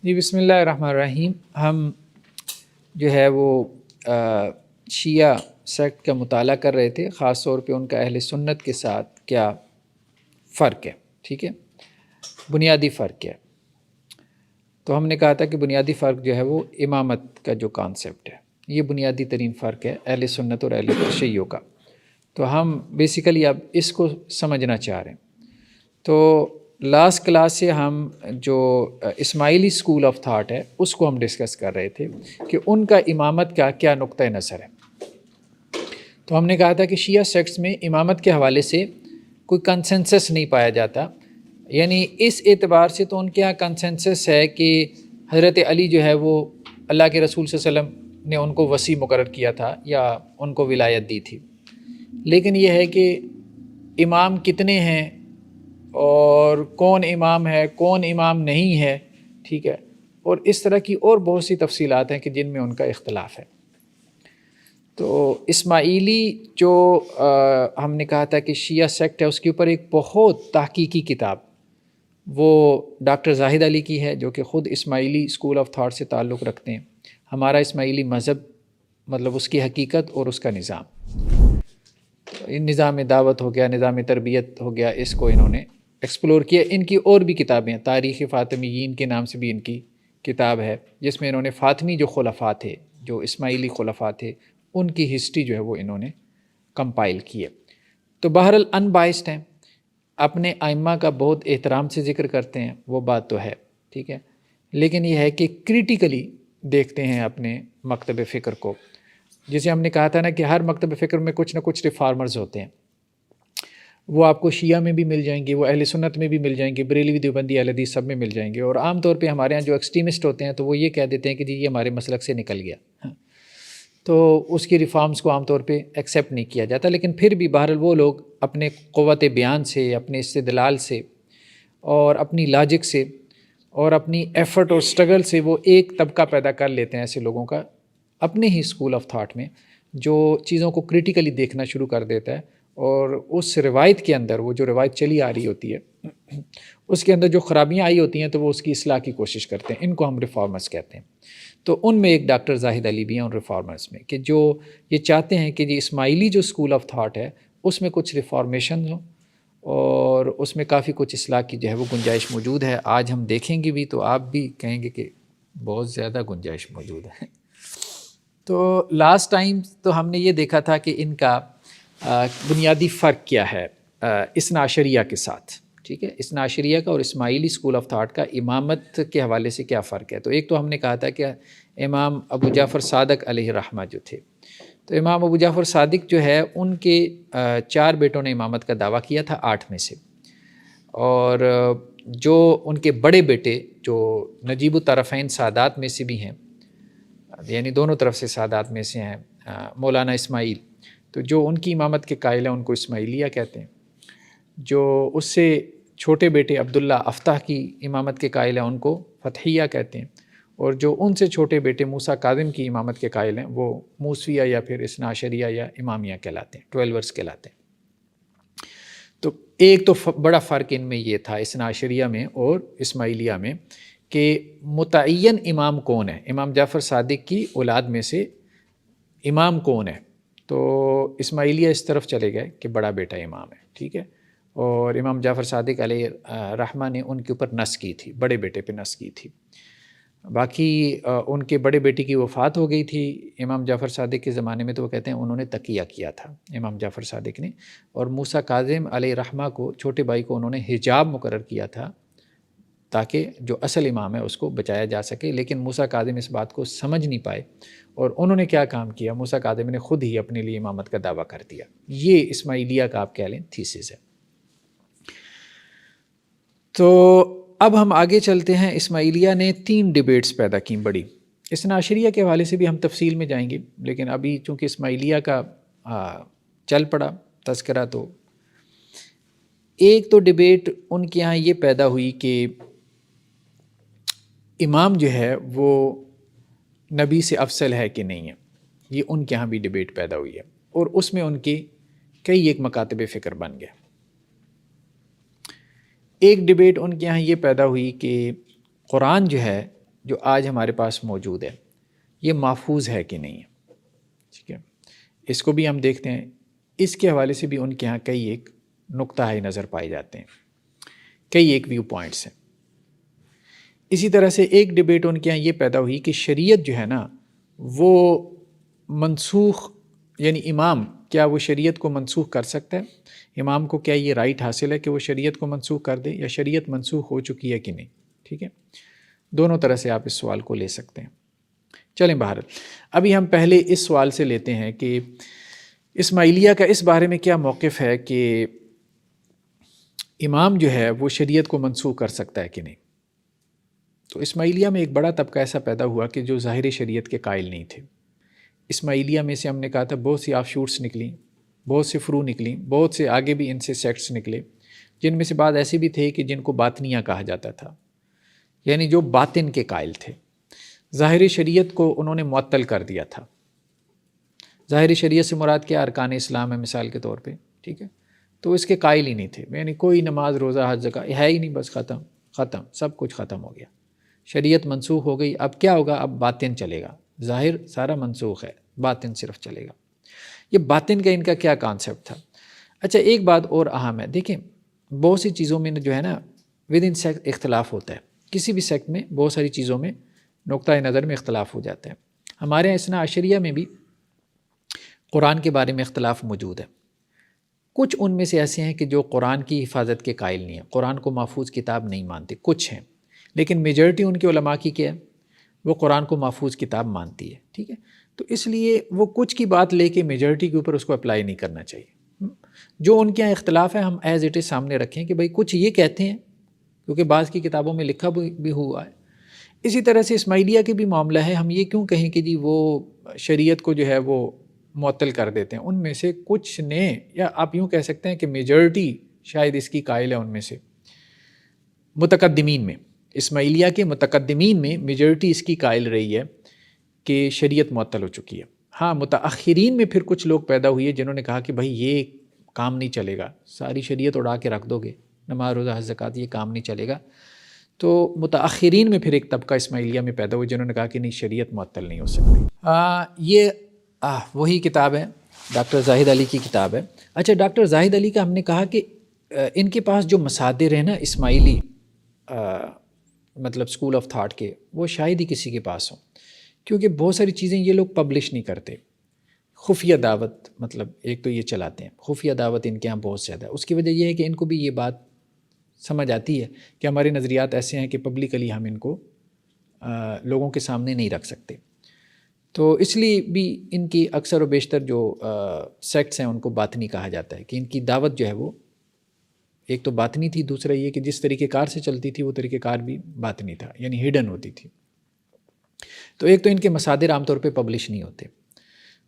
جی بسم اللہ الرحمن الرحیم. ہم جو ہے وہ شیعہ سیکٹ کا مطالعہ کر رہے تھے، خاص طور پہ ان کا اہل سنت کے ساتھ کیا فرق ہے. ٹھیک ہے، بنیادی فرق ہے. تو ہم نے کہا تھا کہ بنیادی فرق جو ہے وہ امامت کا جو کانسیپٹ ہے، یہ بنیادی ترین فرق ہے اہل سنت اور اہل شیعوں کا. تو ہم بیسیکلی اب اس کو سمجھنا چاہ رہے ہیں. تو لاسٹ کلاس سے ہم جو اسماعیلی اسکول آف تھاٹ ہے اس کو ہم ڈسکس کر رہے تھے کہ ان کا امامت کا کیا نقطہ نظر ہے. تو ہم نے کہا تھا کہ شیعہ سیکٹس میں امامت کے حوالے سے کوئی کنسنسس نہیں پایا جاتا، یعنی اس اعتبار سے تو ان کے یہاں کنسنسس ہے کہ حضرت علی جو ہے وہ اللہ کے رسول صلی اللہ علیہ وسلم نے ان کو وصی مقرر کیا تھا یا ان کو ولایت دی تھی، لیکن یہ ہے کہ امام کتنے ہیں اور کون امام ہے کون امام نہیں ہے، ٹھیک ہے، اور اس طرح کی اور بہت سی تفصیلات ہیں کہ جن میں ان کا اختلاف ہے. تو اسماعیلی جو ہم نے کہا تھا کہ شیعہ سیکٹ ہے، اس کے اوپر ایک بہت تحقیقی کتاب وہ ڈاکٹر زاہد علی کی ہے، جو کہ خود اسماعیلی اسکول آف تھاٹ سے تعلق رکھتے ہیں. ہمارا اسماعیلی مذہب، مطلب اس کی حقیقت اور اس کا نظام دعوت ہو گیا، نظام تربیت ہو گیا، اس کو انہوں نے ایکسپلور کیا. ان کی اور بھی کتابیں ہیں، تاریخ فاطمیین کے نام سے بھی ان کی کتاب ہے، جس میں انہوں نے فاطمی جو خلفاء تھے، جو اسماعیلی خلفاء تھے، ان کی ہسٹری جو ہے وہ انہوں نے کمپائل کی ہے. تو بہرحال ان بائسڈ ہیں، اپنے ائمہ کا بہت احترام سے ذکر کرتے ہیں، وہ بات تو ہے، ٹھیک ہے، لیکن یہ ہے کہ کریٹیکلی دیکھتے ہیں اپنے مکتب فکر کو. جسے ہم نے کہا تھا نا کہ ہر مکتب فکر میں کچھ نہ کچھ ریفارمرز ہوتے ہیں. وہ آپ کو شیعہ میں بھی مل جائیں گے، وہ اہل سنت میں بھی مل جائیں گے، بریلوی دیوبندی اہل حدیث سب میں مل جائیں گے. اور عام طور پہ ہمارے ہاں جو ایکسٹریمسٹ ہوتے ہیں تو وہ یہ کہہ دیتے ہیں کہ جی یہ ہمارے مسلک سے نکل گیا، تو اس کی ریفارمز کو عام طور پہ ایکسیپٹ نہیں کیا جاتا. لیکن پھر بھی بہرحال وہ لوگ اپنے قوت بیان سے، اپنے استدلال سے اور اپنی لاجک سے اور اپنی ایفرٹ اور سٹرگل سے وہ ایک طبقہ پیدا کر لیتے ہیں ایسے لوگوں کا اپنے ہی اسکول آف تھاٹ میں، جو چیزوں کو کریٹیکلی دیکھنا شروع کر دیتا ہے اور اس روایت کے اندر، وہ جو روایت چلی آ رہی ہوتی ہے اس کے اندر جو خرابیاں آئی ہوتی ہیں تو وہ اس کی اصلاح کی کوشش کرتے ہیں. ان کو ہم ریفارمرز کہتے ہیں. تو ان میں ایک ڈاکٹر زاہد علی بھی ہیں ان ریفارمرز میں، کہ جو یہ چاہتے ہیں کہ جی اسماعیلی جو اسکول آف تھاٹ ہے اس میں کچھ ریفارمیشن ہوں اور اس میں کافی کچھ اصلاح کی جو ہے وہ گنجائش موجود ہے. آج ہم دیکھیں گے بھی تو آپ بھی کہیں گے کہ بہت زیادہ گنجائش موجود ہے. تو لاسٹ ٹائم تو ہم نے یہ دیکھا تھا کہ ان کا بنیادی فرق کیا ہے اثنا عشریہ کے ساتھ. ٹھیک ہے، اثنا عشریہ کا اور اسماعیلی اسکول آف تھاٹ کا امامت کے حوالے سے کیا فرق ہے. تو ایک تو ہم نے کہا تھا کہ امام ابو جعفر صادق علیہ الرحمہ جو تھے، تو امام ابو جعفر صادق جو ہے ان کے 4 بیٹوں نے امامت کا دعویٰ کیا تھا 8 میں سے، اور جو ان کے بڑے بیٹے جو نجیب الطرفین سادات میں سے بھی ہیں، یعنی دونوں طرف سے سادات میں سے ہیں، مولانا اسماعیل، تو جو ان کی امامت کے قائل ہیں ان کو اسماعیلیہ کہتے ہیں. جو اس سے چھوٹے بیٹے عبداللہ افتح کی امامت کے قائل ہیں ان کو فتحیہ کہتے ہیں، اور جو ان سے چھوٹے بیٹے موسیٰ کاظم کی امامت کے قائل ہیں وہ موسویہ یا پھر اثنا عشریہ یا امامیہ کہلاتے ہیں، 12ers کہلاتے ہیں. تو ایک تو بڑا فرق ان میں یہ تھا اثنا عشریہ میں اور اسماعیلیہ میں کہ متعین امام کون ہے، امام جعفر صادق کی اولاد میں سے امام کون ہے. تو اسماعیلیہ اس طرف چلے گئے کہ بڑا بیٹا امام ہے، ٹھیک ہے، اور امام جعفر صادق علیہ رحمہ نے ان کے اوپر نص کی تھی، بڑے بیٹے پہ نص کی تھی. باقی ان کے بڑے بیٹے کی وفات ہو گئی تھی امام جعفر صادق کے زمانے میں، تو وہ کہتے ہیں انہوں نے تقیہ کیا تھا امام جعفر صادق نے، اور موسیٰ کاظم علیہ رحمہ کو، چھوٹے بھائی کو، انہوں نے حجاب مقرر کیا تھا تاکہ جو اصل امام ہے اس کو بچایا جا سکے. لیکن موسیٰ کاظم اس بات کو سمجھ نہیں پائے اور انہوں نے کیا کام کیا، موسیٰ کاظم نے خود ہی اپنے لیے امامت کا دعویٰ کر دیا. یہ اسماعیلیہ کا آپ کہہ لیں تھیسس ہے. تو اب ہم آگے چلتے ہیں. اسماعیلیہ نے 3 ڈیبیٹس پیدا کی بڑی. اثنا عشریہ کے حوالے سے بھی ہم تفصیل میں جائیں گے، لیکن ابھی چونکہ اسماعیلیہ کا چل پڑا تذکرہ، تو ایک تو ڈیبیٹ ان کے یہاں یہ پیدا ہوئی کہ امام جو ہے وہ نبی سے افضل ہے کہ نہیں ہے. یہ ان کے یہاں بھی ڈیبیٹ پیدا ہوئی ہے، اور اس میں ان کے کئی ایک مکاتب فکر بن گئے. ایک ڈیبیٹ ان کے یہاں یہ پیدا ہوئی کہ قرآن جو ہے جو آج ہمارے پاس موجود ہے یہ محفوظ ہے کہ نہیں ہے، ٹھیک ہے، اس کو بھی ہم دیکھتے ہیں۔ اس کے حوالے سے بھی ان کے ہاں کئی ایک نقطہ نظر پائے جاتے ہیں، کئی ایک ویو پوائنٹس ہیں۔ اسی طرح سے ایک ڈبیٹ ان کے یہاں یہ پیدا ہوئی کہ شریعت جو ہے نا وہ منسوخ، یعنی امام کیا وہ شریعت کو منسوخ کر سکتا ہے؟ امام کو کیا یہ رائٹ حاصل ہے کہ وہ شریعت کو منسوخ کر دے، یا شریعت منسوخ ہو چکی ہے کہ نہیں؟ ٹھیک ہے، دونوں طرح سے آپ اس سوال کو لے سکتے ہیں۔ چلیں بہر ابھی ہم پہلے اس سوال سے لیتے ہیں کہ اسماعیلیہ کا اس بارے میں کیا موقف ہے کہ امام جو ہے وہ شریعت کو منسوخ کر سکتا ہے کہ نہیں۔ تو اسماعیلیہ میں ایک بڑا طبقہ ایسا پیدا ہوا کہ جو ظاہر شریعت کے قائل نہیں تھے۔ اسماعیلیہ میں سے ہم نے کہا تھا بہت سی آف شوٹس نکلیں، بہت سے فرو نکلیں، بہت سے آگے بھی ان سے سیکٹس نکلے، جن میں سے بعض ایسے بھی تھے کہ جن کو باطنیہ کہا جاتا تھا، یعنی جو باطن کے قائل تھے۔ ظاہر شریعت کو انہوں نے معطل کر دیا تھا۔ ظاہر شریعت سے مراد کیا؟ ارکان اسلام ہے مثال کے طور پہ، ٹھیک ہے، تو اس کے قائل ہی نہیں تھے، یعنی کوئی نماز روزہ حج زکوٰۃ ہے ہی نہیں، بس ختم سب کچھ ختم ہو گیا، شریعت منسوخ ہو گئی۔ اب کیا ہوگا؟ اب باطن چلے گا، ظاہر سارا منسوخ ہے، باطن صرف چلے گا۔ یہ باطن کا ان کا کیا کانسیپٹ تھا؟ اچھا ایک بات اور اہم ہے، دیکھیں بہت سی چیزوں میں جو ہے نا ود ان سیکٹ اختلاف ہوتا ہے، کسی بھی سیکٹ میں بہت ساری چیزوں میں نقطۂ نظر میں اختلاف ہو جاتا ہے۔ ہمارے یہاں اثنا عشریہ میں بھی قرآن کے بارے میں اختلاف موجود ہے۔ کچھ ان میں سے ایسے ہیں کہ جو قرآن کی حفاظت کے قائل نہیں ہیں، قرآن کو محفوظ کتاب نہیں مانتے، کچھ ہیں، لیکن میجورٹی ان کے علماء کی کیا ہے؟ وہ قرآن کو محفوظ کتاب مانتی ہے، ٹھیک ہے۔ تو اس لیے وہ کچھ کی بات لے کے میجورٹی کے اوپر اس کو اپلائی نہیں کرنا چاہیے۔ جو ان کے یہاں اختلاف ہے ہم ایز اٹ از سامنے رکھیں کہ بھائی کچھ یہ کہتے ہیں، کیونکہ بعض کی کتابوں میں لکھا بھی ہوا ہے۔ اسی طرح سے اسماعیلیہ کے بھی معاملہ ہے، ہم یہ کیوں کہیں کہ جی وہ شریعت کو جو ہے وہ معطل کر دیتے ہیں۔ ان میں سے کچھ نے، یا آپ یوں کہہ سکتے ہیں کہ میجورٹی شاید اس کی قائل ہے، ان میں سے متقدمین میں، اسماعیلیہ کے متقدمین میں میجورٹی اس کی قائل رہی ہے کہ شریعت معطل ہو چکی ہے۔ ہاں متاخرین میں پھر کچھ لوگ پیدا ہوئے جنہوں نے کہا کہ بھائی یہ کام نہیں چلے گا، ساری شریعت اڑا کے رکھ دو گے، نماز روزہ حج زکوٰۃ، یہ کام نہیں چلے گا۔ تو متاخرین میں پھر ایک طبقہ اسماعیلیہ میں پیدا ہوئے جنہوں نے کہا کہ نہیں، شریعت معطل نہیں ہو سکتی۔ یہ وہی کتاب ہے، ڈاکٹر زاہد علی کی کتاب ہے۔ اچھا ڈاکٹر زاہد علی کا ہم نے کہا کہ ان کے پاس جو مصادر ہیں نا اسماعیلی مطلب اسکول آف تھاٹ کے، وہ شاید ہی کسی کے پاس ہوں، کیونکہ بہت ساری چیزیں یہ لوگ پبلش نہیں کرتے۔ خفیہ دعوت مطلب ایک تو یہ چلاتے ہیں، خفیہ دعوت ان کے یہاں بہت زیادہ ہے۔ اس کی وجہ یہ ہے کہ ان کو بھی یہ بات سمجھ آتی ہے کہ ہمارے نظریات ایسے ہیں کہ پبلکلی ہم ان کو لوگوں کے سامنے نہیں رکھ سکتے، تو اس لیے بھی ان کی اکثر و بیشتر جو سیکٹس ہیں ان کو باطنی کہا جاتا ہے، کہ ان کی دعوت جو ہے وہ ایک تو باطنی تھی، دوسرا یہ کہ جس طریقہ کار سے چلتی تھی وہ طریقہ کار بھی باطنی تھا، یعنی ہڈن ہوتی تھی۔ تو ایک تو ان کے مصادر عام طور پہ پبلش نہیں ہوتے،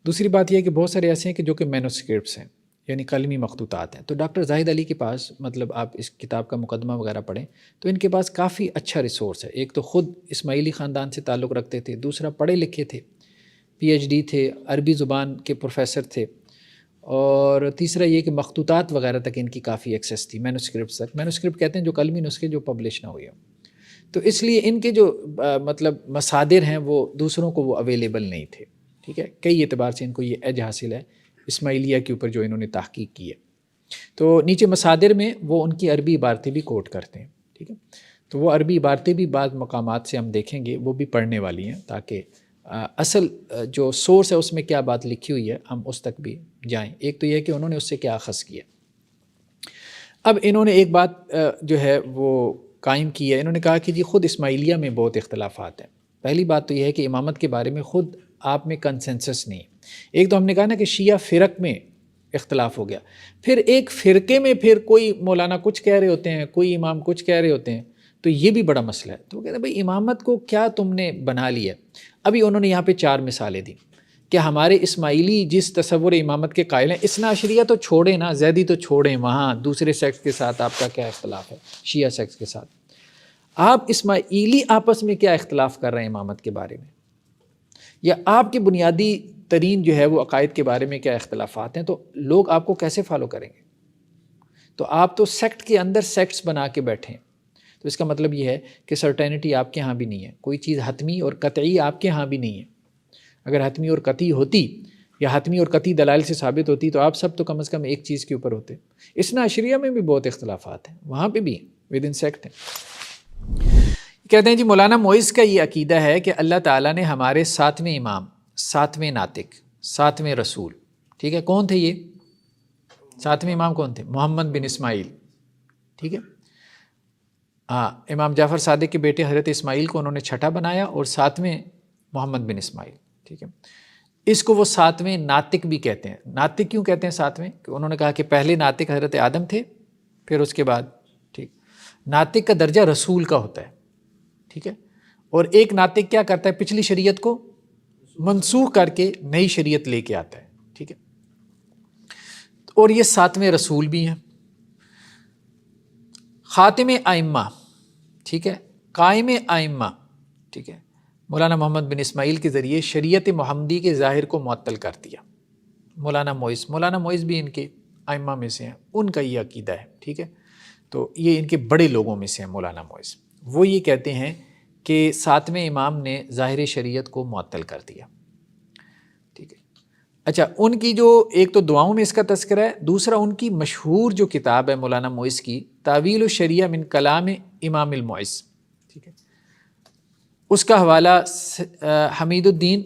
دوسری بات یہ ہے کہ بہت سارے ایسے ہیں کہ جو کہ مینوسکرپٹس ہیں، یعنی قلمی مخطوطات ہیں۔ تو ڈاکٹر زاہد علی کے پاس مطلب آپ اس کتاب کا مقدمہ وغیرہ پڑھیں تو ان کے پاس کافی اچھا ریسورس ہے۔ ایک تو خود اسماعیلی خاندان سے تعلق رکھتے تھے، دوسرا پڑھے لکھے تھے، پی ایچ ڈی تھے، عربی زبان کے پروفیسر تھے، اور تیسرا یہ کہ مخطوطات وغیرہ تک ان کی کافی ایکسیس تھی، مینوسکرپٹس تک۔ مینوسکرپٹ کہتے ہیں جو قلمی نسخے جو پبلش نہ ہوئے ہوں، تو اس لیے ان کے جو مطلب مصادر ہیں وہ دوسروں کو وہ اویلیبل نہیں تھے، ٹھیک ہے۔ کئی اعتبار سے ان کو یہ ایج حاصل ہے اسماعیلیہ کے اوپر جو انہوں نے تحقیق کی ہے۔ تو نیچے مصادر میں وہ ان کی عربی عبارتیں بھی کوٹ کرتے ہیں، ٹھیک ہے۔ تو وہ عربی عبارتیں بھی بعض مقامات سے ہم دیکھیں گے، وہ بھی پڑھنے والی ہیں، تاکہ اصل جو سورس ہے اس میں کیا بات لکھی ہوئی ہے ہم اس تک بھی جائیں۔ ایک تو یہ کہ انہوں نے اس سے کیا اخذ کیا۔ اب انہوں نے ایک بات جو ہے وہ قائم کی ہے، انہوں نے کہا کہ جی خود اسماعیلیہ میں بہت اختلافات ہیں۔ پہلی بات تو یہ ہے کہ امامت کے بارے میں خود آپ میں کنسنسس نہیں۔ ایک تو ہم نے کہا نا کہ شیعہ فرق میں اختلاف ہو گیا، پھر ایک فرقے میں پھر کوئی مولانا کچھ کہہ رہے ہوتے ہیں، کوئی امام کچھ کہہ رہے ہوتے ہیں، تو یہ بھی بڑا مسئلہ ہے۔ تو وہ کہتے ہیں بھائی امامت کو کیا تم نے بنا لیا۔ ابھی انہوں نے یہاں پہ 4 مثالیں دی کہ ہمارے اسماعیلی جس تصور امامت کے قائل ہیں، اثنا عشریہ تو چھوڑیں نا، زیدی تو چھوڑیں، وہاں دوسرے سیکٹس کے ساتھ آپ کا کیا اختلاف ہے، شیعہ سیکٹس کے ساتھ۔ آپ اسماعیلی آپس میں کیا اختلاف کر رہے ہیں امامت کے بارے میں، یا آپ کے بنیادی ترین جو ہے وہ عقائد کے بارے میں کیا اختلافات ہیں، تو لوگ آپ کو کیسے فالو کریں گے؟ تو آپ تو سیکٹ کے اندر سیکٹس بنا کے بیٹھے ہیں۔ تو اس کا مطلب یہ ہے کہ سرٹینٹی آپ کے ہاں بھی نہیں ہے، کوئی چیز حتمی اور قطعی آپ کے ہاں بھی نہیں ہے۔ اگر حتمی اور قطعی ہوتی یا حتمی اور قطعی دلائل سے ثابت ہوتی تو آپ سب تو کم از کم ایک چیز کے اوپر ہوتے۔ اثنا عشریہ میں بھی بہت اختلافات ہیں، وہاں پہ بھی ود ان سیکٹ ہیں۔ کہتے ہیں جی مولانا معز کا یہ عقیدہ ہے کہ اللہ تعالیٰ نے ہمارے 7ویں امام، 7ویں ناطق، 7ویں رسول، ٹھیک ہے، کون تھے یہ 7ویں امام؟ کون تھے؟ محمد بن اسماعیل، ٹھیک ہے، ہاں، امام جعفر صادق کے بیٹے حضرت اسماعیل کو انہوں نے چھٹا بنایا اور 7ویں محمد بن اسماعیل، ٹھیک ہے۔ اس کو وہ 7ویں ناطق بھی کہتے ہیں۔ ناطق کیوں کہتے ہیں 7ویں؟ کہ انہوں نے کہا کہ پہلے ناطق حضرت آدم تھے، پھر اس کے بعد، ٹھیک، ناطق کا درجہ رسول کا ہوتا ہے، ٹھیک ہے، اور ایک ناطق کیا کرتا ہے؟ پچھلی شریعت کو منسوخ کر کے نئی شریعت لے کے آتا ہے، ٹھیک ہے، اور یہ 7ویں رسول بھی ہیں۔ خاتم ائمہ، ٹھیک ہے، قائم ائمہ، ٹھیک ہے، مولانا محمد بن اسماعیل کے ذریعے شریعت محمدی کے ظاہر کو معطل کر دیا۔ مولانا معز بھی ان کے ائمہ میں سے ہیں، ان کا یہ عقیدہ ہے، ٹھیک ہے، تو یہ ان کے بڑے لوگوں میں سے ہیں مولانا معز۔ وہ یہ کہتے ہیں کہ 7ویں امام نے ظاہر شریعت کو معطل کر دیا، ٹھیک ہے۔ اچھا، ان کی جو ایک تو دعاؤں میں اس کا تذکرہ ہے، دوسرا ان کی مشہور جو کتاب ہے مولانا معز کی، تعویل الشریعہ من کلام امام المعز، ٹھیک ہے، اس کا حوالہ حمید الدین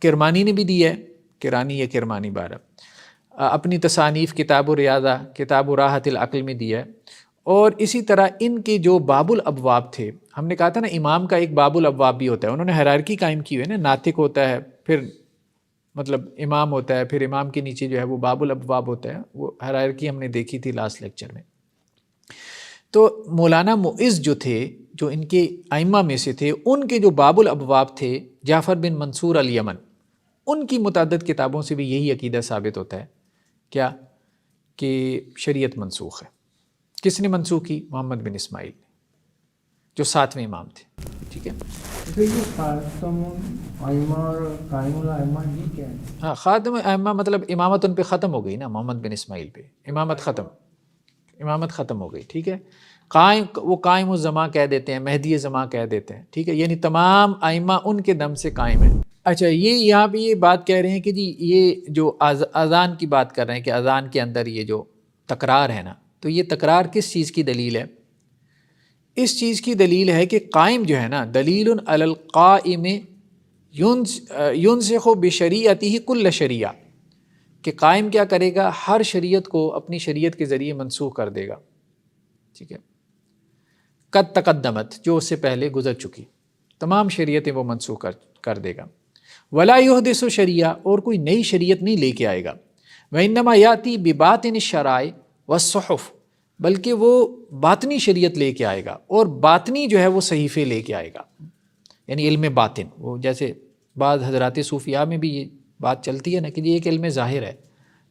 کرمانی نے بھی دیا ہے، کرانی یا کرمانی بارہ، اپنی تصانیف کتاب الریاضہ، کتاب راحت العقل میں دیا ہے، اور اسی طرح ان کے جو باب الابواب تھے، ہم نے کہا تھا نا امام کا ایک باب الابواب بھی ہوتا ہے، انہوں نے ہیرارکی قائم کی ہوئی ہے نا، ناطق ہوتا ہے، پھر مطلب امام ہوتا ہے، پھر امام کے نیچے جو ہے وہ باب الابواب ہوتا ہے، وہ ہیرارکی ہم نے دیکھی تھی لاسٹ لیکچر میں۔ تو مولانا معز جو تھے، جو ان کے ائمہ میں سے تھے، ان کے جو باب الابواب تھے، جعفر بن منصور الیمن، ان کی متعدد کتابوں سے بھی یہی عقیدہ ثابت ہوتا ہے، کیا کہ شریعت منسوخ ہے۔ کس نے منسوخ کی؟ محمد بن اسماعیل نے، جو 7ویں امام تھے، ٹھیک ہے۔ خاتم الائمہ اور قائم الائمہ یہ کیا ہے؟ ہاں، خاتم ائمہ مطلب امامت ان پہ ختم ہو گئی نا، محمد بن اسماعیل پہ امامت ختم ہو گئی، ٹھیک ہے۔ وہ قائم الزماں کہہ دیتے ہیں، مہدی زماں کہہ دیتے ہیں، ٹھیک ہے، یعنی تمام ائمہ ان کے دم سے قائم ہیں۔ اچھا، یہ یہاں پہ یہ بات کہہ رہے ہیں کہ جی یہ جو اذان کی بات کر رہے ہیں کہ اذان کے اندر یہ جو تکرار ہے نا، تو یہ تکرار کس چیز کی دلیل ہے؟ اس چیز کی دلیل ہے کہ قائم جو ہے نا، دلیل علی القائم ينسخ بشریعتہ کل شریعہ، کہ قائم کیا کرے گا؟ ہر شریعت کو اپنی شریعت کے ذریعے منسوخ کر دے گا، ٹھیک ہے، قد تقدمت، جو اس سے پہلے گزر چکی تمام شریعتیں وہ منسوخ کر دے گا۔ ولا یحدث شریعہ، اور کوئی نئی شریعت نہیں لے کے آئے گا۔ وانما یاتی بباطن الشرائع والصحف، بلکہ وہ باطنی شریعت لے کے آئے گا، اور باطنی جو ہے وہ صحیفے لے کے آئے گا، یعنی علم باطن۔ وہ جیسے بعض حضرات صوفیاء میں بھی یہ بات چلتی ہے نا کہ یہ ایک علم ظاہر ہے،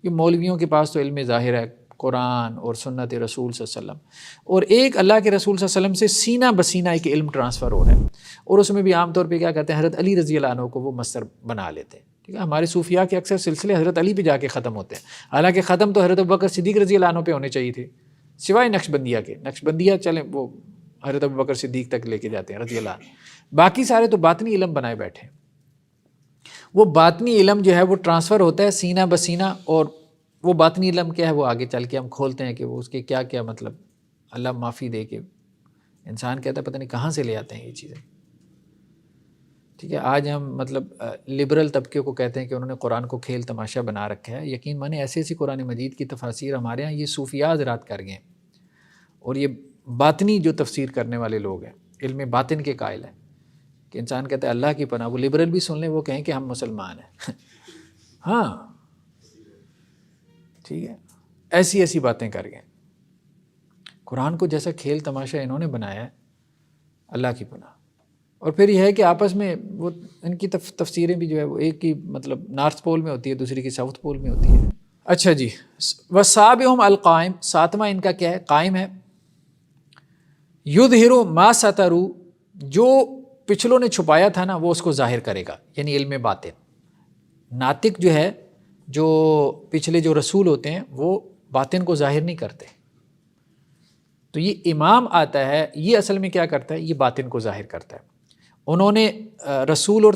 کہ مولویوں کے پاس تو علم ظاہر ہے، قرآن اور سنت رسول صلی اللہ علیہ وسلم، اور ایک اللہ کے رسول صلی اللہ علیہ وسلم سے سینہ بسینہ ایک علم ٹرانسفر ہو رہا ہے، اور اس میں بھی عام طور پہ کیا کرتے ہیں؟ حضرت علی رضی اللہ عنہ کو وہ مصدر بنا لیتے ہیں، ٹھیک ہے۔ ہمارے صوفیاء کے اکثر سلسلے حضرت علی پہ جا کے ختم ہوتے ہیں، حالانکہ ختم تو حضرت ابوبکر صدیق رضی اللہ عنہ پہ ہونے چاہیے تھے، سوائے نقشبندیہ کے۔ نقشبندیہ چلیں وہ حضرت ابوبکر صدیق تک لے کے جاتے ہیں رضی اللہ عنہ، باقی سارے تو باطنی علم بنائے بیٹھے ہیں۔ وہ باطنی علم جو ہے وہ ٹرانسفر ہوتا ہے سینہ بسینہ، اور وہ باطنی علم کیا ہے وہ آگے چل کے ہم کھولتے ہیں کہ وہ اس کے کیا کیا مطلب، اللہ معافی دے کے انسان کہتا ہے پتہ نہیں کہاں سے لے آتے ہیں یہ چیزیں، ٹھیک ہے۔ آج ہم مطلب لبرل طبقے کو کہتے ہیں کہ انہوں نے قرآن کو کھیل تماشا بنا رکھا ہے، یقین مانے ایسی ایسی قرآن مجید کی تفاسیر ہمارے ہاں یہ صوفیاء حضرات کر گئے ہیں، اور یہ باطنی جو تفسیر کرنے والے لوگ ہیں، علم باطن کے قائل ہیں، کہ انسان کہتا ہے اللہ کی پناہ، وہ لبرل بھی سن لیں، وہ کہیں کہ ہم مسلمان ہیں ہاں ٹھیک ہے، ایسی باتیں کر گئے۔ قرآن کو جیسا کھیل تماشا انہوں نے بنایا ہے، اللہ کی پناہ۔ اور پھر یہ ہے کہ آپس میں وہ ان کی تفسیریں بھی جو ہے وہ ایک کی مطلب نارتھ پول میں ہوتی ہے، دوسری کی ساؤتھ پول میں ہوتی ہے۔ اچھا جی، وَالسَّابِعُهُمْ القائم، 7واں ان کا کیا ہے؟ قائم ہے۔ یظہر ما ستروا، جو پچھلوں نے چھپایا تھا نا وہ اس کو ظاہر کرے گا، یعنی علم باطن۔ ناطق جو ہے، جو پچھلے جو رسول ہوتے ہیں وہ باطن کو ظاہر نہیں کرتے، تو یہ امام آتا ہے، یہ اصل میں کیا کرتا ہے؟ یہ باطن کو ظاہر کرتا ہے۔ انہوں نے رسول اور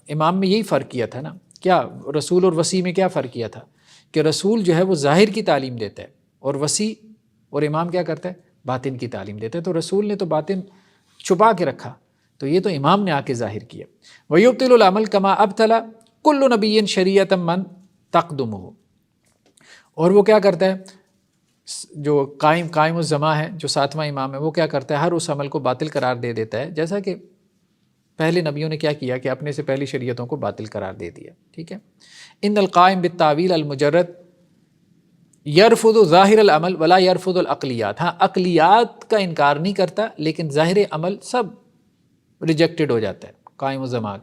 امام میں یہی فرق کیا تھا نا، کیا رسول اور وصی میں کیا فرق کیا تھا؟ کہ رسول جو ہے وہ ظاہر کی تعلیم دیتا ہے، اور وصی اور امام کیا کرتا ہے؟ باطن کی تعلیم دیتا ہے۔ تو رسول نے تو باطن چھپا کے رکھا، تو یہ تو امام نے آ کے ظاہر کیا۔ وَيُبْطِلُ الْعَمَلَ كَمَا أَبْطَلَ كُلُّ نَبِيٍّ شَرِيعَةً مَّن تَقْدُمُهُ، اور وہ کیا کرتا ہے؟ جو قائم الزماں ہے، جو ساتواں امام ہے، وہ کیا کرتا ہے؟ ہر اس عمل کو باطل قرار دے دیتا ہے، جیسا کہ پہلے نبیوں نے کیا کیا کہ اپنے سے پہلی شریعتوں کو باطل قرار دے دیا۔ ٹھیک ہے، ان القائم بالتاویل المجرد یرفض ظاہر العمل ولا یرفض العقلیات، ہاں عقلیات کا انکار نہیں کرتا لیکن ظاہر عمل سب ریجیکٹڈ ہو جاتا ہے قائم الزمان۔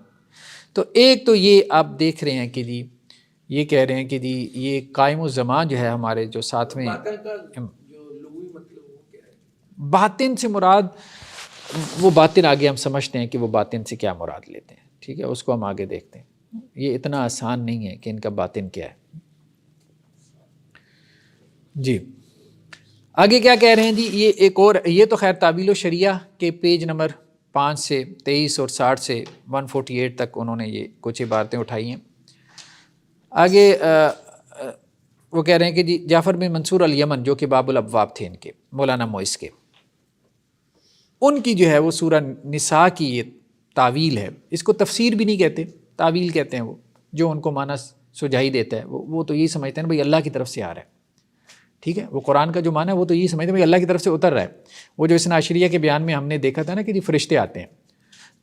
تو ایک تو یہ آپ دیکھ رہے ہیں کہ جی یہ کہہ رہے ہیں کہ جی یہ قائم الزمان جو ہے ہمارے جو ساتویں باطن سے مراد، وہ باطن آگے ہم سمجھتے ہیں کہ وہ باطن سے کیا مراد لیتے ہیں، ٹھیک ہے، اس کو ہم آگے دیکھتے ہیں۔ یہ اتنا آسان نہیں ہے کہ ان کا باطن کیا ہے۔ جی آگے کیا کہہ رہے ہیں جی، یہ ایک اور، یہ تو خیر تعویل و شریعہ کے پیج نمبر 5 سے 23 اور 60 سے 148 تک انہوں نے یہ کچھ عبارتیں اٹھائی ہیں۔ آگے وہ کہہ رہے ہیں کہ جی جعفر بن منصور الیمن جو کہ باب الابواب تھے ان کے، مولانا موئس کے، ان کی جو ہے وہ سورہ نساء کی یہ تعویل ہے، اس کو تفسیر بھی نہیں کہتے، تعویل کہتے ہیں، وہ جو ان کو معنی سجائی دیتا ہے، وہ تو یہی سمجھتے ہیں بھائی اللہ کی طرف سے آ رہا ہے، ٹھیک ہے، وہ قرآن کا جو معنی ہے وہ تو یہی سمجھتے ہیں بھائی اللہ کی طرف سے اتر رہا ہے۔ وہ جو اثنا عشریہ کے بیان میں ہم نے دیکھا تھا نا کہ جی فرشتے آتے ہیں،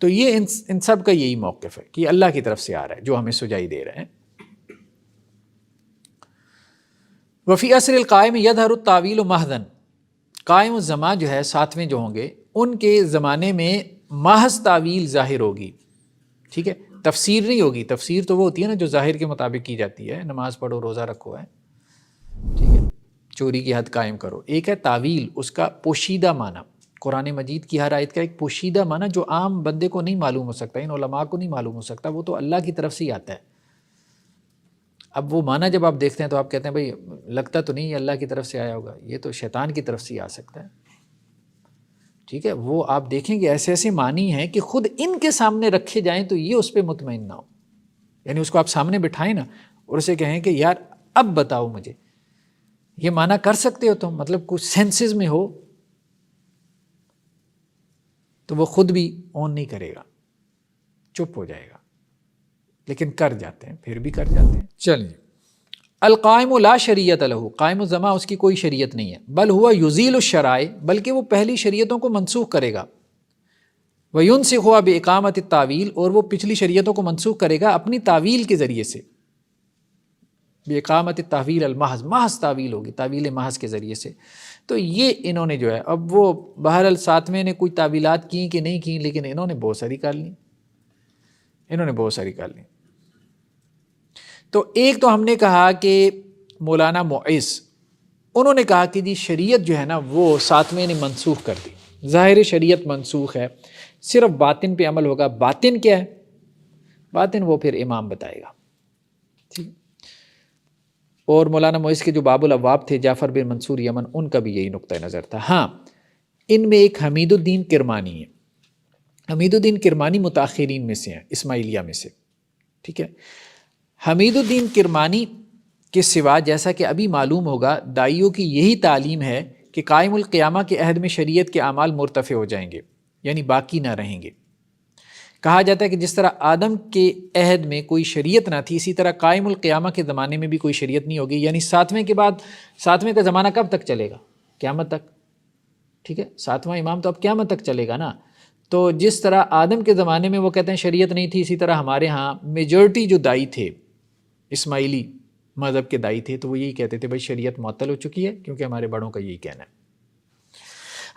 تو یہ ان سب کا یہی موقف ہے کہ یہ اللہ کی طرف سے آ رہا ہے جو ہمیں سجائی دے رہے ہیں۔ وفی عصر القائم یظہر التاویل محضاً، قائم الزماں جو ہے ساتویں جو ہوں گے ان کے زمانے میں محض تعویل ظاہر ہوگی، ٹھیک ہے، تفسیر نہیں ہوگی۔ تفسیر تو وہ ہوتی ہے نا جو ظاہر کے مطابق کی جاتی ہے، نماز پڑھو، روزہ رکھو ہے، ٹھیک ہے، چوری کی حد قائم کرو۔ ایک ہے تعویل، اس کا پوشیدہ معنی، قرآن مجید کی ہر آیت کا ایک پوشیدہ معنی جو عام بندے کو نہیں معلوم ہو سکتا، ان علماء کو نہیں معلوم ہو سکتا، وہ تو اللہ کی طرف سے ہی آتا ہے۔ اب وہ معنی جب آپ دیکھتے ہیں تو آپ کہتے ہیں بھئی لگتا تو نہیں اللہ کی طرف سے آیا ہوگا، یہ تو شیطان کی طرف سے ہی آ سکتا ہے، ٹھیک ہے۔ وہ آپ دیکھیں کہ ایسے ایسے معنی ہیں کہ خود ان کے سامنے رکھے جائیں تو یہ اس پہ مطمئن نہ ہو، یعنی اس کو آپ سامنے بٹھائیں نا اور اسے کہیں کہ یار اب بتاؤ مجھے یہ معنی کر سکتے ہو تم، مطلب کچھ سینسز میں ہو، تو وہ خود بھی اون نہیں کرے گا، چپ ہو جائے گا، لیکن کر جاتے ہیں، پھر بھی کر جاتے ہیں۔ چلیے، القائم لا شریعت لہ، قائم الزماں اس کی کوئی شریعت نہیں ہے، بل ہوا یزیل الشرائع، بلکہ وہ پہلی شریعتوں کو منسوخ کرے گا، وینسخھا باقامت التاویل، اور وہ پچھلی شریعتوں کو منسوخ کرے گا اپنی تعویل کے ذریعے سے، باقامت التاویل المحض، محض تعویل ہوگی، تعویل محض کے ذریعے سے۔ تو یہ انہوں نے جو ہے، اب وہ بہرحال ساتویں نے کوئی تعویلات کی کہ نہیں کی، لیکن انہوں نے بہت ساری کر لی، انہوں نے بہت ساری کر لی۔ تو ایک تو ہم نے کہا کہ مولانا معز، انہوں نے کہا کہ جی شریعت جو ہے نا وہ ساتویں نے منسوخ کر دی، ظاہر شریعت منسوخ ہے، صرف باطن پہ عمل ہوگا۔ باطن کیا ہے؟ باطن وہ پھر امام بتائے گا، ٹھیک۔ اور مولانا معز کے جو باب الابواب تھے جعفر بن منصور یمن، ان کا بھی یہی نقطہ نظر تھا۔ ہاں ان میں ایک حمید الدین کرمانی ہے، حمید الدین کرمانی متاخرین میں سے ہیں، اسماعیلیہ میں سے، ٹھیک ہے۔ حمید الدین کرمانی کے سوا جیسا کہ ابھی معلوم ہوگا دائیوں کی یہی تعلیم ہے کہ قائم القیامہ کے عہد میں شریعت کے اعمال مرتفع ہو جائیں گے، یعنی باقی نہ رہیں گے۔ کہا جاتا ہے کہ جس طرح آدم کے عہد میں کوئی شریعت نہ تھی، اسی طرح قائم القیامہ کے زمانے میں بھی کوئی شریعت نہیں ہوگی، یعنی ساتویں کے بعد، ساتویں کا زمانہ کب تک چلے گا؟ قیامت تک، ٹھیک ہے، ساتواں امام تو اب قیامت تک چلے گا نا۔ تو جس طرح آدم کے زمانے میں وہ کہتے ہیں شریعت نہیں تھی، اسی طرح ہمارے ہاں میجورٹی جو دائی تھے، اسماعیلی مذہب کے دائی تھے، تو وہ یہی کہتے تھے بھائی شریعت معطل ہو چکی ہے، کیونکہ ہمارے بڑوں کا یہی کہنا ہے۔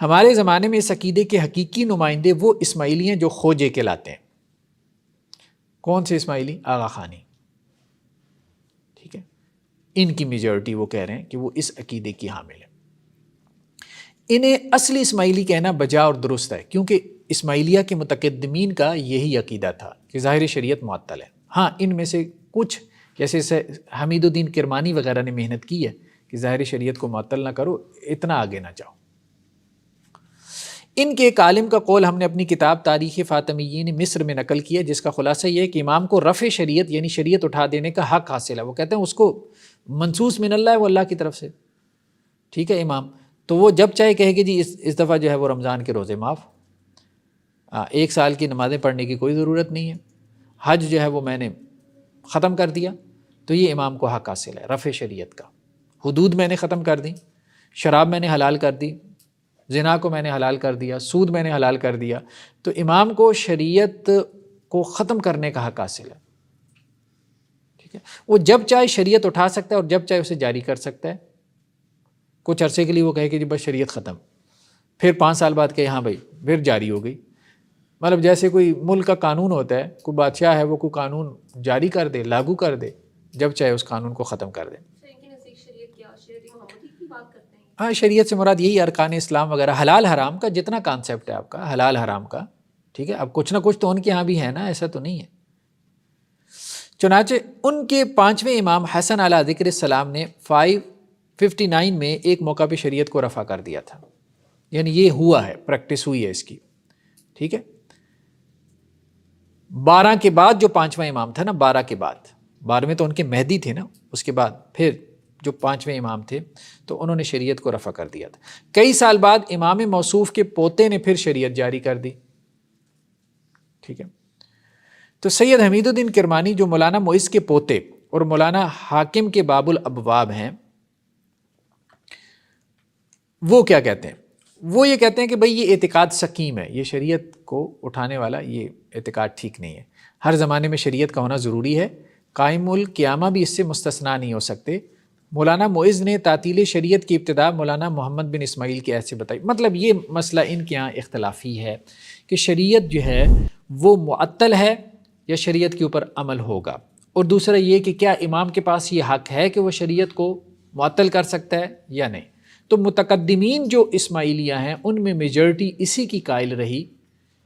ہمارے زمانے میں اس عقیدے کے حقیقی نمائندے وہ اسماعیلی ہیں جو خوجے کہلاتے ہیں۔ کون سے اسماعیلی؟ آغا خانی، ٹھیک ہے، ان کی میجورٹی وہ کہہ رہے ہیں کہ وہ اس عقیدے کی حامل ہے۔ انہیں اصلی اسماعیلی کہنا بجا اور درست ہے، کیونکہ اسماعیلیہ کے متقدمین کا یہی عقیدہ تھا کہ ظاہر شریعت معطل ہے۔ ہاں ان میں سے کچھ جیسے حمید الدین کرمانی وغیرہ نے محنت کی ہے کہ ظاہری شریعت کو معطل نہ کرو، اتنا آگے نہ جاؤ۔ ان کے ایک عالم کا قول ہم نے اپنی کتاب تاریخ فاطمیین مصر میں نقل کیا، جس کا خلاصہ یہ ہے کہ امام کو رفع شریعت یعنی شریعت اٹھا دینے کا حق حاصل ہے۔ وہ کہتے ہیں اس کو منصوص من اللہ ہے، وہ اللہ کی طرف سے، ٹھیک ہے امام، تو وہ جب چاہے کہے کہ جی اس دفعہ جو ہے وہ رمضان کے روزے معاف، 1 سال کی نمازیں پڑھنے کی کوئی ضرورت نہیں ہے، حج جو ہے وہ میں نے ختم کر دیا، تو یہ امام کو حق حاصل ہے رفع شریعت کا۔ حدود میں نے ختم کر دی، شراب میں نے حلال کر دی، زنا کو میں نے حلال کر دیا، سود میں نے حلال کر دیا، تو امام کو شریعت کو ختم کرنے کا حق حاصل ہے، ٹھیک ہے۔ وہ جب چاہے شریعت اٹھا سکتا ہے اور جب چاہے اسے جاری کر سکتا ہے۔ کچھ عرصے کے لیے وہ کہے کہ جی بس شریعت ختم، پھر 5 سال بعد کہ ہاں بھائی پھر جاری ہو گئی، مطلب جیسے کوئی ملک کا قانون ہوتا ہے، کوئی بادشاہ ہے وہ کوئی قانون جاری کر دے، لاگو کر دے، جب چاہے اس قانون کو ختم کر دے۔ ہاں، شریعت سے مراد یہی ارکان اسلام وغیرہ، حلال حرام کا جتنا کانسیپٹ ہے آپ کا حلال حرام کا، ٹھیک ہے۔ اب کچھ نہ کچھ تو ان کے ہاں بھی ہے نا، ایسا تو نہیں ہے۔ چنانچہ ان کے 5ویں امام حسن علی ذکر السلام نے 559 میں ایک موقع پہ شریعت کو رفع کر دیا تھا، یعنی یہ ہوا ہے، پریکٹس ہوئی ہے اس کی، ٹھیک ہے۔ 12 کے بعد جو 5واں امام تھا نا، 12 کے بعد، 12ویں تو ان کے مہدی تھے نا، اس کے بعد پھر جو 5ویں امام تھے تو انہوں نے شریعت کو رفع کر دیا تھا۔ کئی سال بعد امام موصوف کے پوتے نے پھر شریعت جاری کر دی، ٹھیک ہے۔ تو سید حمید الدین کرمانی جو مولانا معز کے پوتے اور مولانا حاکم کے باب الابواب ہیں، وہ کیا کہتے ہیں؟ وہ یہ کہتے ہیں کہ بھئی یہ اعتقاد سقیم ہے، یہ شریعت کو اٹھانے والا یہ اعتقاد ٹھیک نہیں ہے، ہر زمانے میں شریعت کا ہونا ضروری ہے، قائم القیامہ بھی اس سے مستثنیٰ نہیں ہو سکتے۔ مولانا معز نے تعطیل شریعت کی ابتدا مولانا محمد بن اسماعیل کے ایسے بتائی، مطلب یہ مسئلہ ان کے یہاں اختلافی ہے کہ شریعت جو ہے وہ معطل ہے یا شریعت کے اوپر عمل ہوگا، اور دوسرا یہ کہ کیا امام کے پاس یہ حق ہے کہ وہ شریعت کو معطل کر سکتا ہے یا نہیں۔ تو متقدمین جو اسماعیلیہ ہیں ان میں میجورٹی اسی کی قائل رہی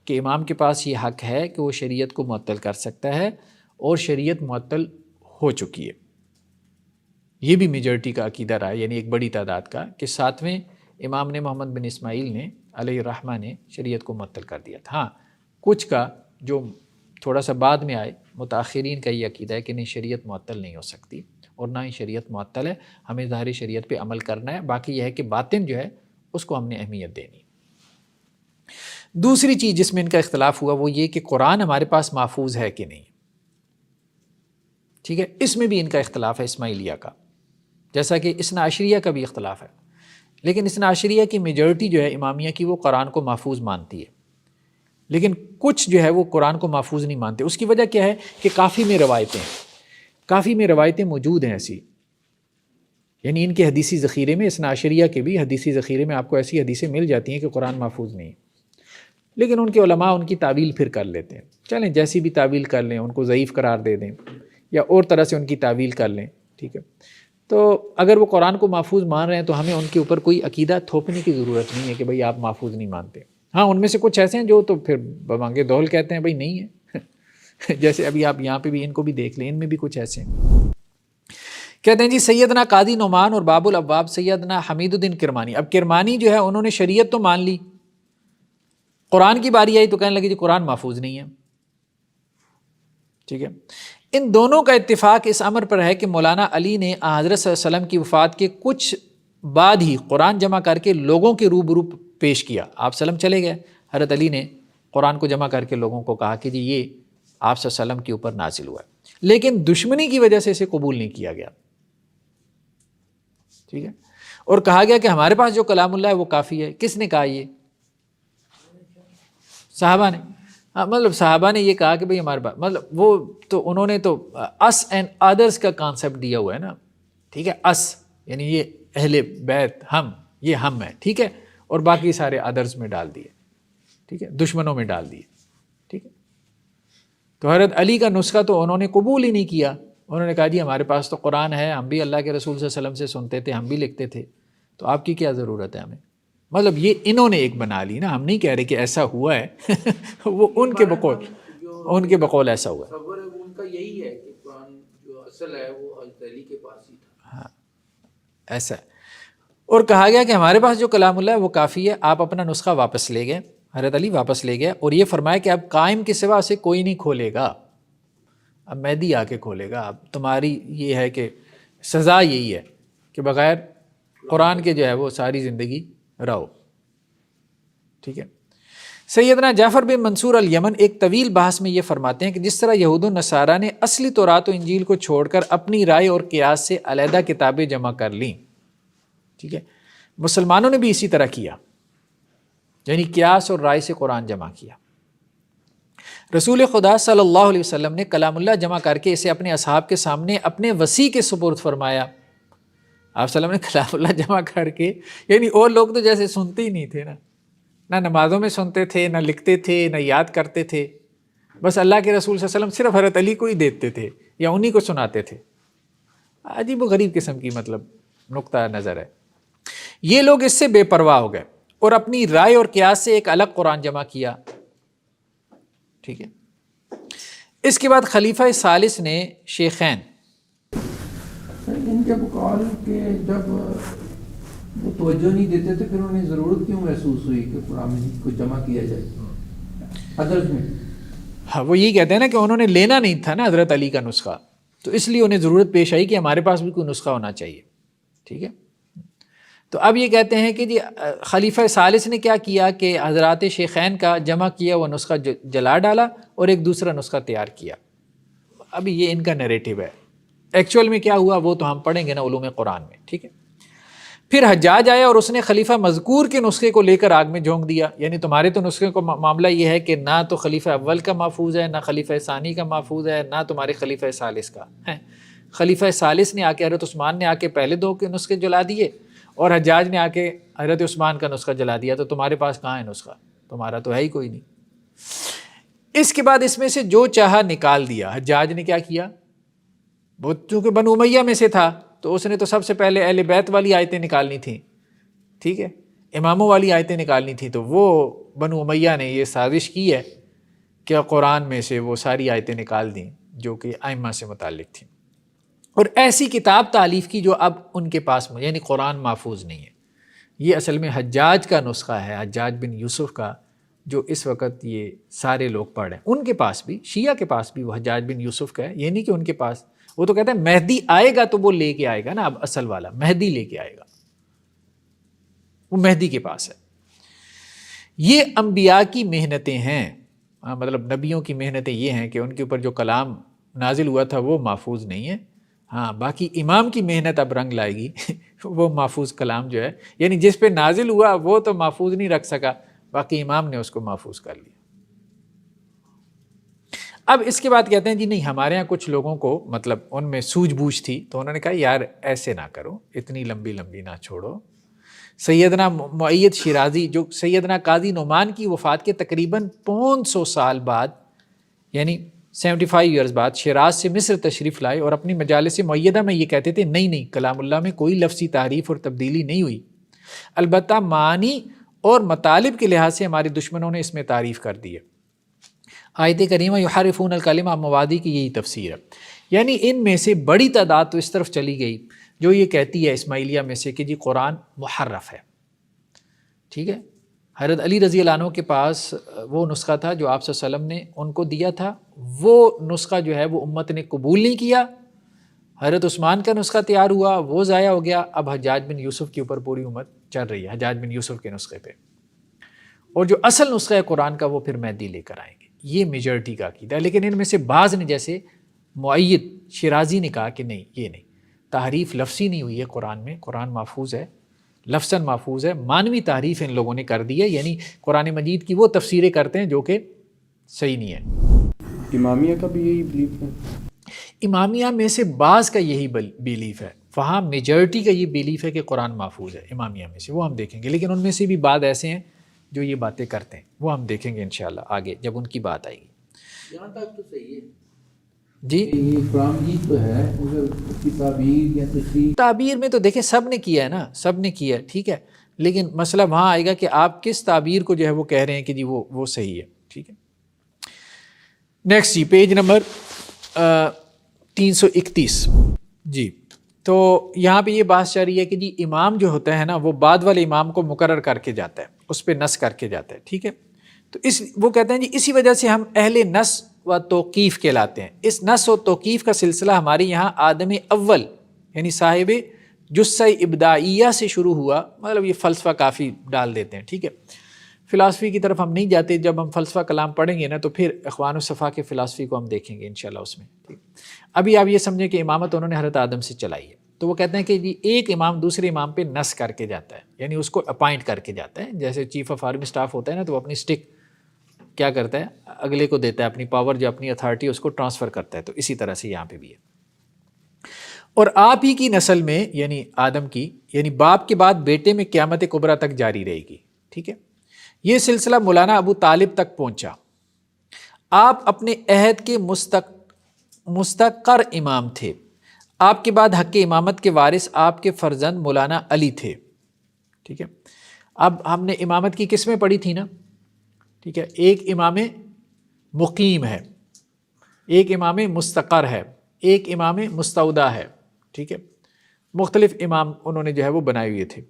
کہ امام کے پاس یہ حق ہے کہ وہ شریعت کو معطل کر سکتا ہے، اور شریعت معطل ہو چکی ہے۔ یہ بھی میجورٹی کا عقیدہ رہا ہے، یعنی ایک بڑی تعداد کا، کہ 7ویں امام نے محمد بن اسماعیل نے علیہ الرحمہ نے شریعت کو معطل کر دیا تھا۔ ہاں، کچھ کا جو تھوڑا سا بعد میں آئے متاخرین کا یہ عقیدہ ہے کہ نہیں، شریعت معطل نہیں ہو سکتی، اور نہ ہی شریعت معطل ہے، ہمیں ظاہری شریعت پہ عمل کرنا ہے، باقی یہ ہے کہ باطن جو ہے اس کو ہم نے اہمیت دینی۔ دوسری چیز جس میں ان کا اختلاف ہوا وہ یہ کہ قرآن ہمارے پاس محفوظ ہے کہ نہیں، ٹھیک ہے۔ اس میں بھی ان کا اختلاف ہے اسماعیلیہ کا، جیسا کہ اثنا عشریہ کا بھی اختلاف ہے، لیکن اثنا عشریہ کی میجورٹی جو ہے امامیہ کی وہ قرآن کو محفوظ مانتی ہے، لیکن کچھ جو ہے وہ قرآن کو محفوظ نہیں مانتے۔ اس کی وجہ کیا ہے کہ کافی میں روایتیں موجود ہیں ایسی، یعنی ان کے حدیثی ذخیرے میں، اثنا عشریہ کے بھی حدیثی ذخیرے میں آپ کو ایسی حدیثیں مل جاتی ہیں کہ قرآن محفوظ نہیں ہے، لیکن ان کے علماء ان کی تعویل پھر کر لیتے ہیں، چلیں جیسی بھی تعویل کر لیں، ان کو ضعیف قرار دے دیں یا اور طرح سے ان کی تعویل کر لیں، ٹھیک ہے۔ تو اگر وہ قرآن کو محفوظ مان رہے ہیں تو ہمیں ان کے اوپر کوئی عقیدہ تھوپنے کی ضرورت نہیں ہے کہ بھئی آپ محفوظ نہیں مانتے۔ ہاں، ان میں سے کچھ ایسے ہیں جو تو پھر بمانگے دول کہتے ہیں بھئی نہیں ہے جیسے ابھی آپ یہاں پہ بھی ان کو بھی دیکھ لیں، ان میں بھی کچھ ایسے ہیں۔ کہتے ہیں جی سیدنا قاضی نعمان اور باب الابواب سیدنا حمید الدین کرمانی، اب کرمانی جو ہے انہوں نے شریعت تو مان لی، قرآن کی باری آئی تو کہنے لگے جی قرآن محفوظ نہیں ہے، ٹھیک ہے۔ ان دونوں کا اتفاق اس امر پر ہے کہ مولانا علی نے حضرت صلی اللہ علیہ وسلم کی وفات کے کچھ بعد ہی قرآن جمع کر کے لوگوں کے روبرو پیش کیا۔ آپ صلی اللہ علیہ وسلم چلے گئے، حضرت علی نے قرآن کو جمع کر کے لوگوں کو کہا کہ جی یہ آپ صلی اللہ علیہ وسلم کے اوپر نازل ہوا ہے، لیکن دشمنی کی وجہ سے اسے قبول نہیں کیا گیا، ٹھیک ہے، اور کہا گیا کہ ہمارے پاس جو کلام اللہ ہے وہ کافی ہے۔ کس نے کہا یہ؟ صحابہ نے، مطلب صحابہ نے یہ کہا کہ بھئی ہمارے پاس، مطلب وہ تو انہوں نے تو اس اینڈ ادرس کا کانسیپٹ دیا ہوا ہے نا، ٹھیک ہے، اس یعنی یہ اہل بیت، یہ ہم ہیں، ٹھیک ہے، اور باقی سارے ادرس میں ڈال دیے، ٹھیک ہے، دشمنوں میں ڈال دیے، ٹھیک ہے۔ تو حضرت علی کا نسخہ تو انہوں نے قبول ہی نہیں کیا، انہوں نے کہا جی ہمارے پاس تو قرآن ہے، ہم بھی اللہ کے رسول صلی اللہ علیہ وسلم سے سنتے تھے، ہم بھی لکھتے تھے، تو آپ کی کیا ضرورت ہے ہمیں۔ مطلب یہ انہوں نے ایک بنا لی نا، ہم نہیں کہہ رہے کہ ایسا ہوا ہے وہ ان کے بقول ایسا ہوا ہے، ان کا یہی ہے کہ قرآن جو اصل ہے وہ حضرت علی کے پاس ہی تھا۔ ہاں، ایسا ہے. اور کہا گیا کہ ہمارے پاس جو کلام اللہ ہے وہ کافی ہے. آپ اپنا نسخہ واپس لے گئے, حضرت علی واپس لے گئے, اور یہ فرمایا کہ اب قائم کے سوا اسے کوئی نہیں کھولے گا, اب مہدی آ کے کھولے گا. اب تمہاری یہ ہے کہ سزا یہی ہے کہ بغیر قرآن کے جو ہے وہ ساری زندگی رہو. ٹھیک ہے. سیدنا جعفر بن منصور الیمن ایک طویل بحث میں یہ فرماتے ہیں کہ جس طرح یہود و نصارہ نے اصلی تورات و انجیل کو چھوڑ کر اپنی رائے اور قیاس سے علیحدہ کتابیں جمع کر لیں, ٹھیک ہے, مسلمانوں نے بھی اسی طرح کیا, یعنی قیاس اور رائے سے قرآن جمع کیا. رسول خدا صلی اللہ علیہ وسلم نے کلام اللہ جمع کر کے اسے اپنے اصحاب کے سامنے اپنے وسیع کے سپرد فرمایا. آپ صلی اللہ علیہ وسلم نے کلام اللہ جمع کر کے, یعنی اور لوگ تو جیسے سنتے ہی نہیں تھے نا, نہ نمازوں میں سنتے تھے, نہ لکھتے تھے, نہ یاد کرتے تھے, بس اللہ کے رسول صلی اللہ علیہ وسلم صرف حضرت علی کو ہی دیتے تھے یا انہی کو سناتے تھے. عجیب و غریب قسم کی مطلب نقطہ نظر ہے. یہ لوگ اس سے بے پرواہ ہو گئے اور اپنی رائے اور قیاس سے ایک الگ قرآن جمع کیا. ٹھیک ہے. اس کے بعد خلیفہ ثالث نے شیخین, ان کے بقول کہ جب وہ توجہ نہیں دیتے تھے پھر انہیں ضرورت کیوں محسوس ہوئی کہ قرآن مجید کو جمع کیا جائے حضرت میں؟ ہاں, وہ یہی کہتے ہیں نا کہ انہوں نے لینا نہیں تھا نا حضرت علی کا نسخہ, تو اس لیے انہیں ضرورت پیش آئی کہ ہمارے پاس بھی کوئی نسخہ ہونا چاہیے. ٹھیک ہے. تو اب یہ کہتے ہیں کہ جی خلیفہ ثالث نے کیا کیا کہ حضرات شیخین کا جمع کیا وہ نسخہ جلا ڈالا اور ایک دوسرا نسخہ تیار کیا. اب یہ ان کا نیریٹو ہے, ایکچوئل میں کیا ہوا وہ تو ہم پڑھیں گے نا علوم قرآن میں. ٹھیک ہے. پھر حجاج آیا اور اس نے خلیفہ مذکور کے نسخے کو لے کر آگ میں جھونک دیا, یعنی تمہارے تو نسخے کو معاملہ یہ ہے کہ نہ تو خلیفہ اول کا محفوظ ہے, نہ خلیفہ ثانی کا محفوظ ہے, نہ تمہارے خلیفہ ثالث کا ہے. خلیفہ ثالث نے آ کے حضرت عثمان نے آ کے پہلے دو کے نسخے جلا دیے اور حجاج نے آ کے حضرت عثمان کا نسخہ جلا دیا, تو تمہارے پاس کہاں ہے نسخہ, تمہارا تو ہے ہی کوئی نہیں. اس کے بعد اس میں سے جو چاہا نکال دیا. حجاج نے کیا کیا, وہ چونکہ بنو امیہ میں سے تھا تو اس نے تو سب سے پہلے اہل بیت والی آیتیں نکالنی تھیں. ٹھیک ہے, اماموں والی آیتیں نکالنی تھیں, تو وہ بنو امیہ نے یہ سازش کی ہے کہ قرآن میں سے وہ ساری آیتیں نکال دیں جو کہ ائمہ سے متعلق تھیں, اور ایسی کتاب تالیف کی جو اب ان کے پاس یعنی قرآن محفوظ نہیں ہے. یہ اصل میں حجاج کا نسخہ ہے, حجاج بن یوسف کا, جو اس وقت یہ سارے لوگ پڑھ رہے ہیں. ان کے پاس بھی, شیعہ کے پاس بھی وہ حجاج بن یوسف کا ہے. یہ نہیں کہ ان کے پاس, وہ تو کہتے ہیں مہدی آئے گا تو وہ لے کے آئے گا نا, اب اصل والا مہدی لے کے آئے گا, وہ مہدی کے پاس ہے. یہ انبیاء کی محنتیں ہیں, مطلب نبیوں کی محنتیں یہ ہیں کہ ان کے اوپر جو کلام نازل ہوا تھا وہ محفوظ نہیں ہے. ہاں, باقی امام کی محنت اب رنگ لائے گی وہ محفوظ کلام جو ہے, یعنی جس پہ نازل ہوا وہ تو محفوظ نہیں رکھ سکا, باقی امام نے اس کو محفوظ کر لیا. اب اس کے بعد کہتے ہیں جی نہیں, ہمارے ہاں کچھ لوگوں کو مطلب ان میں سوجھ بوجھ تھی, تو انہوں نے کہا یار ایسے نہ کرو, اتنی لمبی لمبی نہ چھوڑو. سیدنا معید شیرازی جو سیدنا قاضی نعمان کی وفات کے تقریباً 500 سال بعد, یعنی 75 ایئرز بعد شیراز سے مصر تشریف لائے اور اپنی مجالس معیدہ میں یہ کہتے تھے نہیں کلام اللہ میں کوئی لفظی تعریف اور تبدیلی نہیں ہوئی, البتہ معنی اور مطالب کے لحاظ سے ہمارے دشمنوں نے اس میں تعریف کر دی ہے. آیت کریمہ یحرفون الکلم عن مواضعہ کی یہی تفسیر ہے. یعنی ان میں سے بڑی تعداد تو اس طرف چلی گئی جو یہ کہتی ہے اسماعیلیہ میں سے کہ جی قرآن محرف ہے. ٹھیک ہے. حضرت علی رضی اللہ عنہ کے پاس وہ نسخہ تھا جو آپ صلی اللہ علیہ وسلم نے ان کو دیا تھا, وہ نسخہ جو ہے وہ امت نے قبول نہیں کیا. حضرت عثمان کا نسخہ تیار ہوا, وہ ضائع ہو گیا. اب حجاج بن یوسف کے اوپر پوری امت چل رہی ہے, حجاج بن یوسف کے نسخے پہ, اور جو اصل نسخہ ہے قرآن کا وہ پھر مہدی لے کر آئیں گے. یہ میجورٹی کا عقیدہ ہے. لیکن ان میں سے بعض نے, جیسے معید شیرازی نے کہا کہ نہیں, یہ نہیں, تحریف لفظی نہیں ہوئی ہے قرآن میں, قرآن محفوظ ہے, لفظاً محفوظ ہے, مانوی تحریف ان لوگوں نے کر دی ہے, یعنی قرآن مجید کی وہ تفسیریں کرتے ہیں جو کہ صحیح نہیں ہے. امامیہ کا بھی یہی بلیف ہے. امامیہ میں سے بعض کا یہی بیلیف ہے, وہاں میجورٹی کا یہ بیلیف ہے کہ قرآن محفوظ ہے امامیہ میں سے, وہ ہم دیکھیں گے. لیکن ان میں سے بھی بعض ایسے ہیں جو یہ باتیں کرتے ہیں, وہ ہم دیکھیں گے انشاءاللہ آگے جب ان کی بات آئے گی. یہاں تک تو صحیح ہے جی. یہ قرآن مجید تو ہے, مگر اس کی تعبیر یا تشریح, تعبیر میں تو دیکھیں سب نے کیا ہے نا, سب نے کیا ہے, ٹھیک ہے. لیکن مسئلہ وہاں آئے گا کہ آپ کس تعبیر کو جو ہے وہ کہہ رہے ہیں کہ جی وہ صحیح ہے. ٹھیک ہے. نیکسٹ جی, پیج نمبر 331. جی, تو یہاں پہ یہ بحث چل رہی ہے کہ جی امام جو ہوتا ہے نا وہ بعد والے امام کو مقرر کر کے جاتا ہے، اس پہ نص کر کے جاتا ہے، ٹھیک ہے. تو وہ کہتے ہیں جی اسی وجہ سے ہم اہل نص و توقیف کہلاتے ہیں. اس نص و توقیف کا سلسلہ ہمارے یہاں آدم اول یعنی صاحب جثہ ابداعیہ سے شروع ہوا. مطلب یہ فلسفہ کافی ڈال دیتے ہیں، ٹھیک ہے. فلاسفی کی طرف ہم نہیں جاتے، جب ہم فلسفہ کلام پڑھیں گے نا تو پھر اخوان الصفا کے فلاسفی کو ہم دیکھیں گے انشاءاللہ اس میں. ابھی آپ یہ سمجھیں کہ امامت انہوں نے حضرت آدم سے چلائی ہے. تو وہ کہتے ہیں کہ جی ایک امام دوسرے امام پہ نص کر کے جاتا ہے، یعنی اس کو اپائنٹ کر کے جاتا ہے. جیسے چیف آف آرمی اسٹاف ہوتا ہے نا تو وہ اپنی اسٹک کیا کرتا ہے اگلے کو دیتا ہے، اپنی پاور جو اپنی اتھارٹی اس کو ٹرانسفر کرتا ہے. تو اسی طرح سے یہاں پہ بھی ہے. اور آپ ہی کی نسل میں یعنی آدم کی یعنی باپ کے بعد بیٹے میں قیامت کبریٰ تک جاری رہے گی، ٹھیک ہے. یہ سلسلہ مولانا ابو طالب تک پہنچا. آپ اپنے عہد کے مستقر امام تھے. آپ کے بعد حق امامت کے وارث آپ کے فرزند مولانا علی تھے، ٹھیک ہے. اب ہم نے امامت کی قسمیں پڑھی تھی نا، ٹھیک ہے. ایک امام مقیم ہے، ایک امام مستقر ہے، ایک امام مستودع ہے، ٹھیک ہے. مختلف امام انہوں نے جو ہے وہ بنائے ہوئے تھے.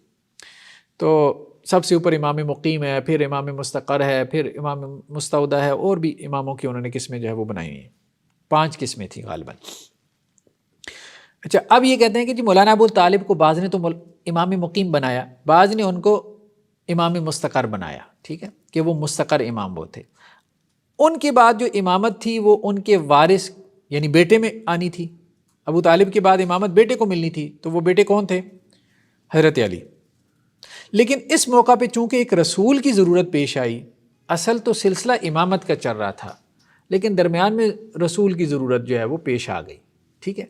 تو سب سے اوپر امام مقیم ہے، پھر امام مستقر ہے، پھر امام مستودع ہے، اور بھی اماموں کی انہوں نے قسمیں جو ہے وہ بنائی ہوئی ہیں. 5 قسمیں تھیں غالباً. اچھا اب یہ کہتے ہیں کہ جی مولانا ابو طالب کو بعض نے تو امام مقیم بنایا، بعض نے ان کو امام مستقر بنایا، ٹھیک ہے، کہ وہ مستقر امام وہ تھے. ان کے بعد جو امامت تھی وہ ان کے وارث یعنی بیٹے میں آنی تھی. ابو طالب کے بعد امامت بیٹے کو ملنی تھی. تو وہ بیٹے کون تھے؟ حضرت علی. لیکن اس موقع پہ چونکہ ایک رسول کی ضرورت پیش آئی، اصل تو سلسلہ امامت کا چل رہا تھا لیکن درمیان میں رسول کی ضرورت جو ہے وہ پیش آ گئی، ٹھیک ہے.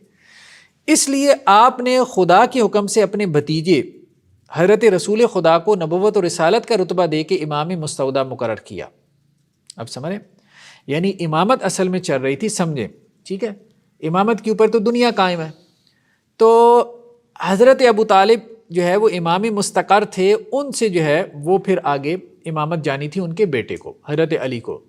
اس لیے آپ نے خدا کے حکم سے اپنے بھتیجے حضرت رسول خدا کو نبوت اور رسالت کا رتبہ دے کے امام مستودع مقرر کیا. اب سمجھیں، یعنی امامت اصل میں چل رہی تھی، سمجھیں، ٹھیک ہے. امامت کے اوپر تو دنیا قائم ہے. تو حضرت ابو طالب جو ہے وہ امام مستقر تھے، ان سے جو ہے وہ پھر آگے امامت جانی تھی ان کے بیٹے کو حضرت علی کو.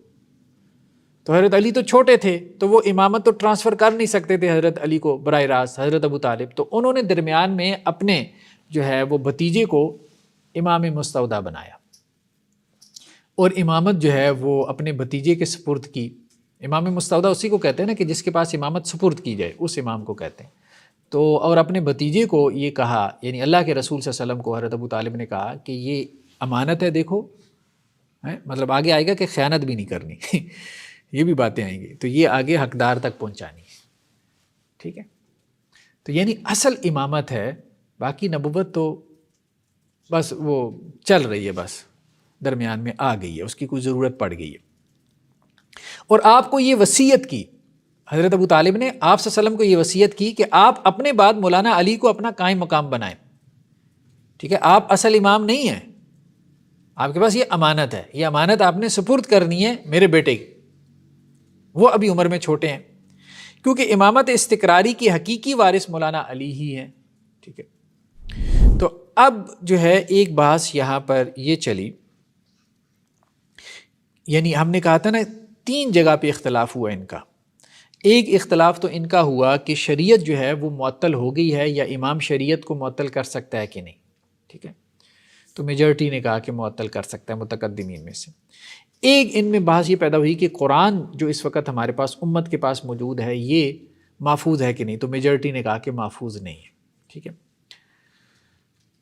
تو حضرت علی تو چھوٹے تھے تو وہ امامت تو ٹرانسفر کر نہیں سکتے تھے حضرت علی کو براہ راست حضرت ابو طالب. تو انہوں نے درمیان میں اپنے جو ہے وہ بھتیجے کو امام مستودع بنایا اور امامت جو ہے وہ اپنے بھتیجے کے سپرد کی. امام مستودع اسی کو کہتے ہیں نا کہ جس کے پاس امامت سپرد کی جائے، اس امام کو کہتے ہیں. تو اور اپنے بھتیجے کو یہ کہا، یعنی اللہ کے رسول صلی اللہ علیہ وسلم کو حضرت ابو طالب نے کہا کہ یہ امانت ہے، دیکھو، مطلب آگے آئے گا کہ خیانت بھی نہیں کرنی یہ بھی باتیں آئیں گی، تو یہ آگے حقدار تک پہنچانی ہے، ٹھیک ہے. تو یعنی اصل امامت ہے، باقی نبوت تو بس وہ چل رہی ہے، بس درمیان میں آ گئی ہے، اس کی کوئی ضرورت پڑ گئی ہے. اور آپ کو یہ وصیت کی، حضرت ابو طالب نے آپ صلی اللہ علیہ وسلم کو یہ وصیت کی کہ آپ اپنے بعد مولانا علی کو اپنا قائم مقام بنائیں، ٹھیک ہے. آپ اصل امام نہیں ہیں، آپ کے پاس یہ امانت ہے، یہ امانت آپ نے سپرد کرنی ہے میرے بیٹے کی. وہ ابھی عمر میں چھوٹے ہیں، کیونکہ امامت استقراری کی حقیقی وارث مولانا علی ہی ہیں، ٹھیک ہے. تو اب جو ہے ایک بحث یہاں پر یہ چلی، یعنی ہم نے کہا تھا نا 3 جگہ پہ اختلاف ہوا ان کا. ایک اختلاف تو ان کا ہوا کہ شریعت جو ہے وہ معطل ہو گئی ہے یا امام شریعت کو معطل کر سکتا ہے کہ نہیں، ٹھیک ہے. تو میجورٹی نے کہا کہ معطل کر سکتا ہے متقدمین میں سے. ایک ان میں بحث یہ پیدا ہوئی کہ قرآن جو اس وقت ہمارے پاس امت کے پاس موجود ہے یہ محفوظ ہے کہ نہیں. تو میجورٹی نے کہا کہ محفوظ نہیں ہے، ٹھیک ہے.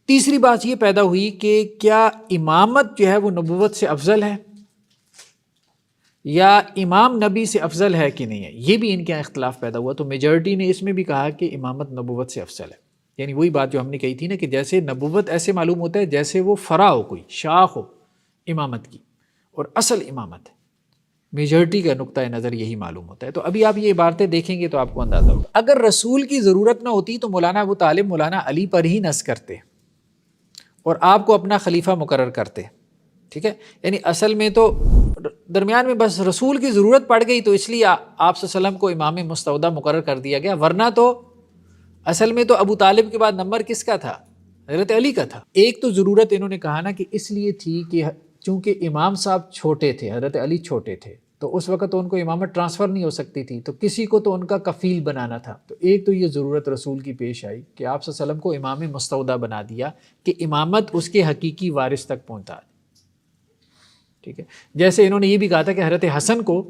تیسری بات یہ پیدا ہوئی کہ کیا امامت جو ہے وہ نبوت سے افضل ہے یا امام نبی سے افضل ہے کہ نہیں ہے، یہ بھی ان کے اختلاف پیدا ہوا. تو میجورٹی نے اس میں بھی کہا کہ امامت نبوت سے افضل ہے. یعنی وہی بات جو ہم نے کہی تھی نا کہ جیسے نبوت ایسے معلوم ہوتا ہے جیسے وہ فرع ہو، کوئی شاخ ہو امامت کی، اور اصل امامت ہے. میجورٹی کا نقطہ نظر یہی معلوم ہوتا ہے. تو ابھی آپ یہ عبارتیں دیکھیں گے تو آپ کو اندازہ ہوگا. اگر رسول کی ضرورت نہ ہوتی تو مولانا ابو طالب مولانا علی پر ہی نص کرتے اور آپ کو اپنا خلیفہ مقرر کرتے، ٹھیک ہے. یعنی اصل میں تو درمیان میں بس رسول کی ضرورت پڑ گئی تو اس لیے آپ صلی اللہ علیہ وسلم کو امام مستودع مقرر کر دیا گیا، ورنہ تو اصل میں تو ابو طالب کے بعد نمبر کس کا تھا؟ حضرت علی کا تھا. ایک تو ضرورت انہوں نے کہا نا کہ اس لیے تھی کہ چونکہ امام صاحب چھوٹے تھے، حضرت علی چھوٹے تھے، تو اس وقت تو ان کو امامت ٹرانسفر نہیں ہو سکتی تھی، تو کسی کو تو ان کا کفیل بنانا تھا. تو ایک تو یہ ضرورت رسول کی پیش آئی کہ آپ صلی اللہ علیہ وسلم کو امام مستودع بنا دیا کہ امامت اس کے حقیقی وارث تک پہنچا دے. ٹھیک ہے، جیسے انہوں نے یہ بھی کہا تھا کہ حضرت حسن کو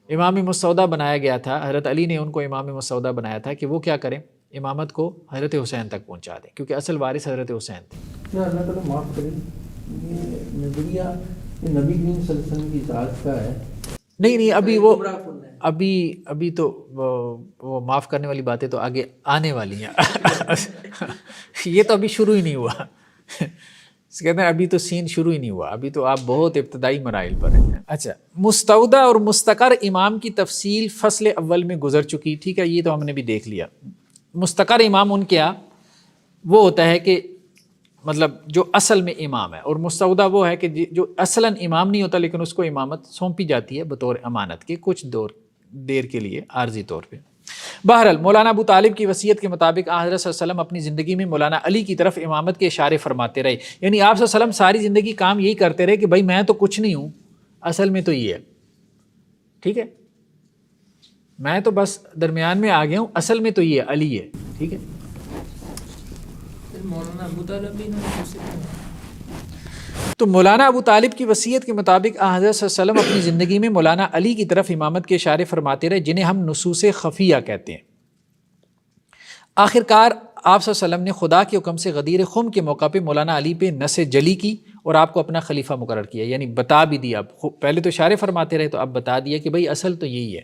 امام مستودع بنایا گیا تھا، حضرت علی نے ان کو امام مستودع بنایا تھا کہ وہ کیا کریں، امامت کو حضرت حسین تک پہنچا دیں، کیونکہ اصل وارث حضرت حسین تھے. کیا اللہ تعالیٰ معاف کرے، یہ نظریہ یہ نبی کریم صلی اللہ علیہ وسلم کی ذات کا ہے؟ نہیں ابھی وہ ابھی تو وہ معاف کرنے والی باتیں تو آگے آنے والی ہیں. یہ تو ابھی شروع ہی نہیں ہوا. کہتے ہیں ابھی تو سین شروع ہی نہیں ہوا، ابھی تو آپ بہت ابتدائی مراحل پر ہیں. اچھا، مستودع اور مستقر امام کی تفصیل فصل اول میں گزر چکی. ٹھیک ہے، یہ تو ہم نے بھی دیکھ لیا. مستقر امام ان کیا وہ ہوتا ہے کہ مطلب جو اصل میں امام ہے، اور مستودع وہ ہے کہ جو اصلاً امام نہیں ہوتا لیکن اس کو امامت سونپی جاتی ہے بطور امانت کے کچھ دیر کے لیے عارضی طور پہ. بہرحال مولانا ابو طالب کی وصیت کے مطابق حضرت صلی اللہ علیہ وسلم اپنی زندگی میں مولانا علی کی طرف امامت کے اشارے فرماتے رہے. یعنی آپ صلی اللہ علیہ وسلم ساری زندگی کام یہی کرتے رہے کہ بھائی میں تو کچھ نہیں ہوں، اصل میں تو یہ ہے. ٹھیک ہے، میں تو بس درمیان میں آ گیا ہوں، اصل میں تو یہ علی ہے. ٹھیک ہے، مولانا ابو طالب بھی تو مولانا ابو طالب کی وصیت کے مطابق حضرت صلی اللہ علیہ وسلم اپنی زندگی میں مولانا علی کی طرف امامت کے اشارے فرماتے رہے، جنہیں ہم نصوص خفیہ کہتے ہیں. آخر کار آپ صلی اللہ علیہ وسلم نے خدا کے حکم سے غدیر خم کے موقع پہ مولانا علی پہ نص جلی کی اور آپ کو اپنا خلیفہ مقرر کیا. یعنی بتا بھی دیا، پہلے تو اشارے فرماتے رہے تو اب بتا دیا کہ بھئی اصل تو یہی ہے.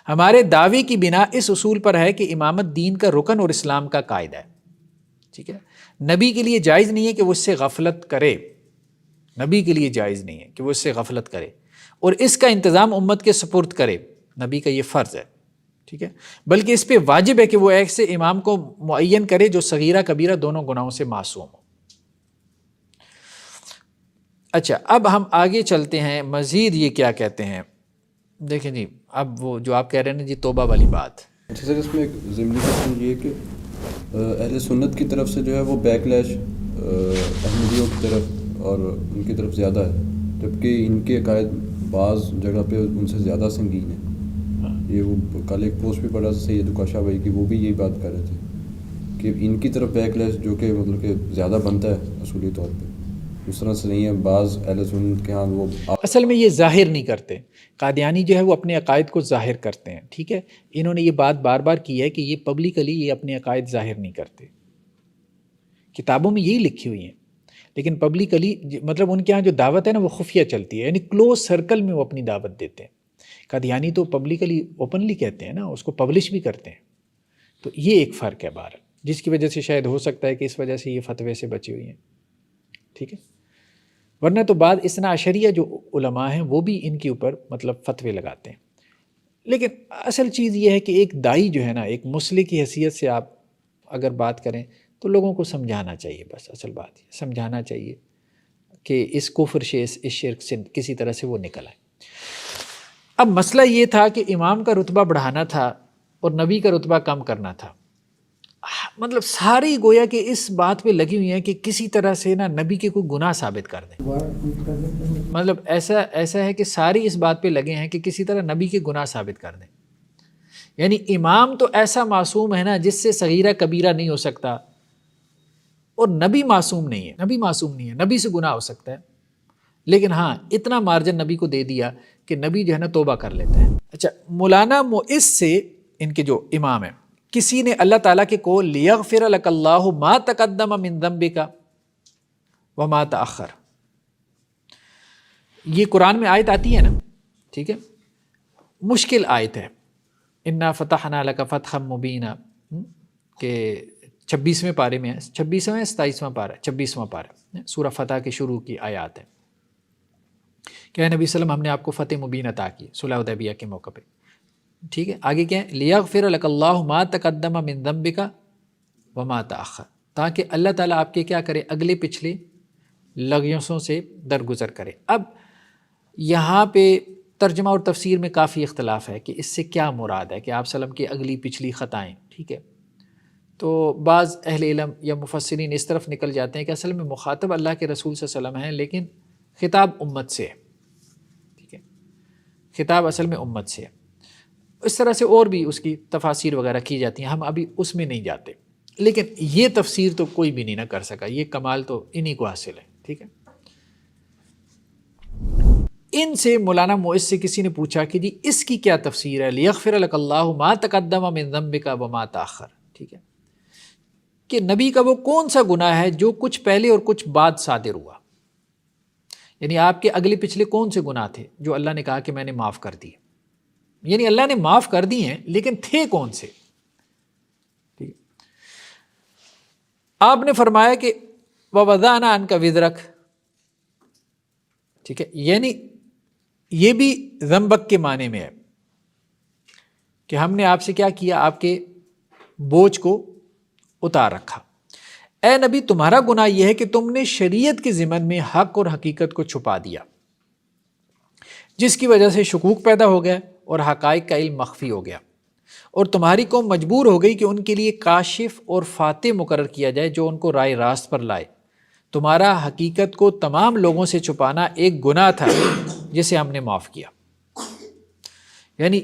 ہمارے دعوے کی بنا اس اصول پر ہے کہ امامت دین کا رکن اور اسلام کا قاعدہ ہے. ٹھیک ہے، نبی کے لیے جائز نہیں ہے کہ وہ اس سے غفلت کرے. نبی کے لیے جائز نہیں ہے کہ وہ اس سے غفلت کرے اور اس کا انتظام امت کے سپرد کرے. نبی کا یہ فرض ہے. ٹھیک ہے، بلکہ اس پہ واجب ہے کہ وہ ایسے امام کو معین کرے جو صغیرہ کبیرہ دونوں گناہوں سے معصوم ہو. اچھا، اب ہم آگے چلتے ہیں. مزید یہ کیا کہتے ہیں، دیکھیں جی، اب وہ جو آپ کہہ رہے ہیں جی توبہ والی بات. اچھا سر، اس میں ایک ضمنی کوشچن یہ ہے کہ اہل سنت کی طرف سے جو ہے وہ بیک لیش احمدیوں کی طرف اور ان کی طرف زیادہ ہے، جبکہ ان کے عقائد بعض جگہ پہ ان سے زیادہ سنگین ہیں. یہ وہ کل ایک پوسٹ بھی پڑھا سید کاشا بھائی کی، وہ بھی یہی بات کر رہے تھے کہ ان کی طرف بیک لیش جو کہ مطلب کہ زیادہ بنتا ہے اصولی طور پہ، اس طرح سے نہیں ہے. بعض اہل سنت کے ہاں وہ اصل میں یہ ظاہر نہیں کرتے. قادیانی جو ہے وہ اپنے عقائد کو ظاہر کرتے ہیں. ٹھیک ہے، انہوں نے یہ بات بار بار کی ہے کہ یہ پبلکلی یہ اپنے عقائد ظاہر نہیں کرتے. کتابوں میں یہی لکھی ہوئی ہیں لیکن پبلکلی مطلب ان کے ہاں جو دعوت ہے نا وہ خفیہ چلتی ہے، یعنی کلوز سرکل میں وہ اپنی دعوت دیتے ہیں. قادیانی تو پبلکلی اوپنلی کہتے ہیں نا، اس کو پبلش بھی کرتے ہیں. تو یہ ایک فرق ہے بہرحال، جس کی وجہ سے شاید ہو سکتا ہے کہ اس وجہ سے یہ فتوے سے بچی ہوئی ہیں. ٹھیک ہے، ورنہ تو بعد اثنا عشریہ جو علماء ہیں وہ بھی ان کے اوپر مطلب فتوے لگاتے ہیں. لیکن اصل چیز یہ ہے کہ ایک دائی جو ہے نا، ایک مسلح کی حیثیت سے آپ اگر بات کریں تو لوگوں کو سمجھانا چاہیے. بس اصل بات یہ سمجھانا چاہیے کہ اس کفر سے اس شرک سے کسی طرح سے وہ نکل آئے. اب مسئلہ یہ تھا کہ امام کا رتبہ بڑھانا تھا اور نبی کا رتبہ کم کرنا تھا. مطلب ساری گویا کہ اس بات پہ لگی ہوئی ہیں کہ کسی طرح سے نا نبی کے کوئی گناہ ثابت کر دیں. مطلب ایسا ہے کہ ساری اس بات پہ لگے ہیں کہ کسی طرح نبی کے گناہ ثابت کر دیں. یعنی امام تو ایسا معصوم ہے نا جس سے صغیرہ کبیرہ نہیں ہو سکتا، اور نبی معصوم نہیں ہے. نبی معصوم نہیں ہے، نبی سے گناہ ہو سکتا ہے لیکن ہاں اتنا مارجن نبی کو دے دیا کہ نبی جو ہے نا توبہ کر لیتا ہے. اچھا، مولانا معز سے ان کے جو امام ہیں، کسی نے اللہ تعالیٰ کے کو لیغفر لک اللہ ما تقدم من ذنبک وما تأخر، یہ قرآن میں آیت آتی ہے نا. ٹھیک ہے، مشکل آیت ہے، انا فتحنا لک فتحا مبینا، کہ 26ویں پارے میں ہے، 26واں 27واں پارہ، 26واں پارہ سورہ فتح کے شروع کی آیات ہے کہ اے نبی صلی اللہ علیہ وسلم ہم نے آپ کو فتح مبین عطا کی صلح حدیبیہ کے موقع پہ. ٹھیک ہے، آگے کیا ہے، لیغفر لک اللہ ما تقدم من ذنبک وما تأخر، تاکہ اللہ تعالیٰ آپ کے کیا کرے، اگلے پچھلے لغزشوں سے درگزر کرے. اب یہاں پہ ترجمہ اور تفسیر میں کافی اختلاف ہے کہ اس سے کیا مراد ہے کہ آپ صلی اللہ علیہ وسلم کی اگلی پچھلی خطائیں. ٹھیک ہے، تو بعض اہل علم یا مفسرین اس طرف نکل جاتے ہیں کہ اصل میں مخاطب اللہ کے رسول صلی اللہ علیہ وسلم ہیں لیکن خطاب امت سے ہے. ٹھیک ہے، خطاب اصل میں امت سے ہے. اس طرح سے اور بھی اس کی تفاسیر وغیرہ کی جاتی ہیں، ہم ابھی اس میں نہیں جاتے، لیکن یہ تفسیر تو کوئی بھی نہیں نہ کر سکا، یہ کمال تو انہی کو حاصل ہے. ٹھیک ہے. ان سے مولانا معز سے کسی نے پوچھا کہ جی اس کی کیا تفسیر ہے، لیغفر لک اللہ ما تقدم من ذنبک وما تاخر. ٹھیک ہے، کہ نبی کا وہ کون سا گناہ ہے جو کچھ پہلے اور کچھ بعد صادر ہوا، یعنی آپ کے اگلے پچھلے کون سے گناہ تھے جو اللہ نے کہا کہ میں نے معاف کر دیے. یعنی اللہ نے معاف کر دی ہیں لیکن تھے کون سے. ٹھیک ہے. آپ نے فرمایا کہ وَوَضَعْنَا عَنْكَ وِزْرَكَ. ٹھیک ہے، یعنی یہ بھی ذنبک کے معنی میں ہے کہ ہم نے آپ سے کیا کیا، آپ کے بوجھ کو اتار رکھا. اے نبی تمہارا گناہ یہ ہے کہ تم نے شریعت کے ضمن میں حق اور حقیقت کو چھپا دیا، جس کی وجہ سے شکوک پیدا ہو گیا اور حقائق کا علم مخفی ہو گیا، اور تمہاری قوم مجبور ہو گئی کہ ان کے لیے کاشف اور فاتح مقرر کیا جائے جو ان کو رائے راست پر لائے. تمہارا حقیقت کو تمام لوگوں سے چھپانا ایک گناہ تھا جسے ہم نے معاف کیا. یعنی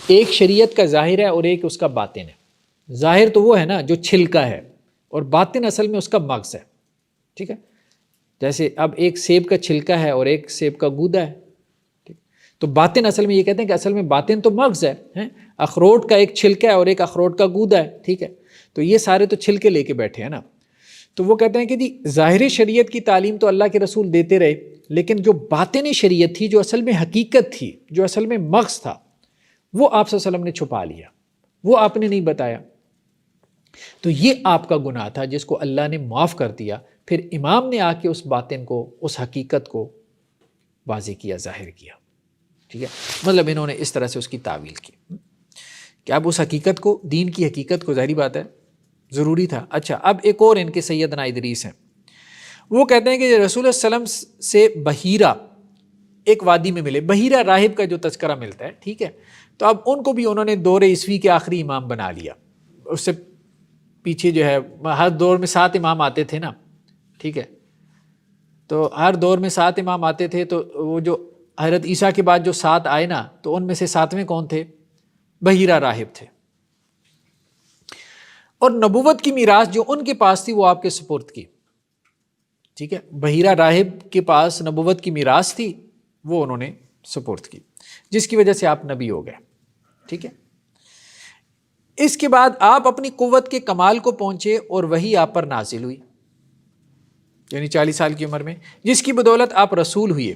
ایک شریعت کا ظاہر ہے اور ایک اس کا باطن ہے. ظاہر تو وہ ہے نا جو چھلکا ہے، اور باطن اصل میں اس کا مغز ہے. ٹھیک ہے، جیسے اب ایک سیب کا چھلکا ہے اور ایک سیب کا گودا ہے. تو باطن اصل میں یہ کہتے ہیں کہ اصل میں باطن تو مغز ہے. اخروٹ کا ایک چھلکا ہے اور ایک اخروٹ کا گودا ہے. ٹھیک ہے، تو یہ سارے تو چھلکے لے کے بیٹھے ہیں نا. تو وہ کہتے ہیں کہ جی ظاہری شریعت کی تعلیم تو اللہ کے رسول دیتے رہے، لیکن جو باطنی شریعت تھی، جو اصل میں حقیقت تھی، جو اصل میں مغز تھا، وہ آپ صلی اللہ علیہ وسلم نے چھپا لیا، وہ آپ نے نہیں بتایا. تو یہ آپ کا گناہ تھا جس کو اللہ نے معاف کر دیا. پھر امام نے آ کے اس باطن کو، اس حقیقت کو واضح کیا، ظاہر کیا. ٹھیک ہے، مطلب انہوں نے اس طرح سے اس کی تعویل کی کہ اب اس حقیقت کو، دین کی حقیقت کو، ظاہری بات ہے ضروری تھا. اچھا، اب ایک اور ان کے سیدنا ادریس ہیں، وہ کہتے ہیں کہ رسول اللہ علیہ وسلم سے بحیرہ ایک وادی میں ملے. بحیرہ راہب کا جو تذکرہ ملتا ہے، ٹھیک ہے، تو اب ان کو بھی انہوں نے دور عیسوی کے آخری امام بنا لیا. اس سے پیچھے جو ہے ہر دور میں 7 امام آتے تھے نا. ٹھیک ہے، تو ہر دور میں 7 امام آتے تھے، تو وہ جو حضرت عیسیٰ کے بعد جو 7 آئے نا، تو ان میں سے 7ویں کون تھے؟ بحیرہ راہب تھے. اور نبوت کی میراث جو ان کے پاس تھی وہ آپ کے سپرد کی. ٹھیک ہے، بحیرہ راہب کے پاس نبوت کی میراث تھی، وہ انہوں نے سپرد کی، جس کی وجہ سے آپ نبی ہو گئے. ٹھیک ہے، اس کے بعد آپ اپنی قوت کے کمال کو پہنچے اور وہی آپ پر نازل ہوئی، یعنی 40 سال کی عمر میں، جس کی بدولت آپ رسول ہوئے.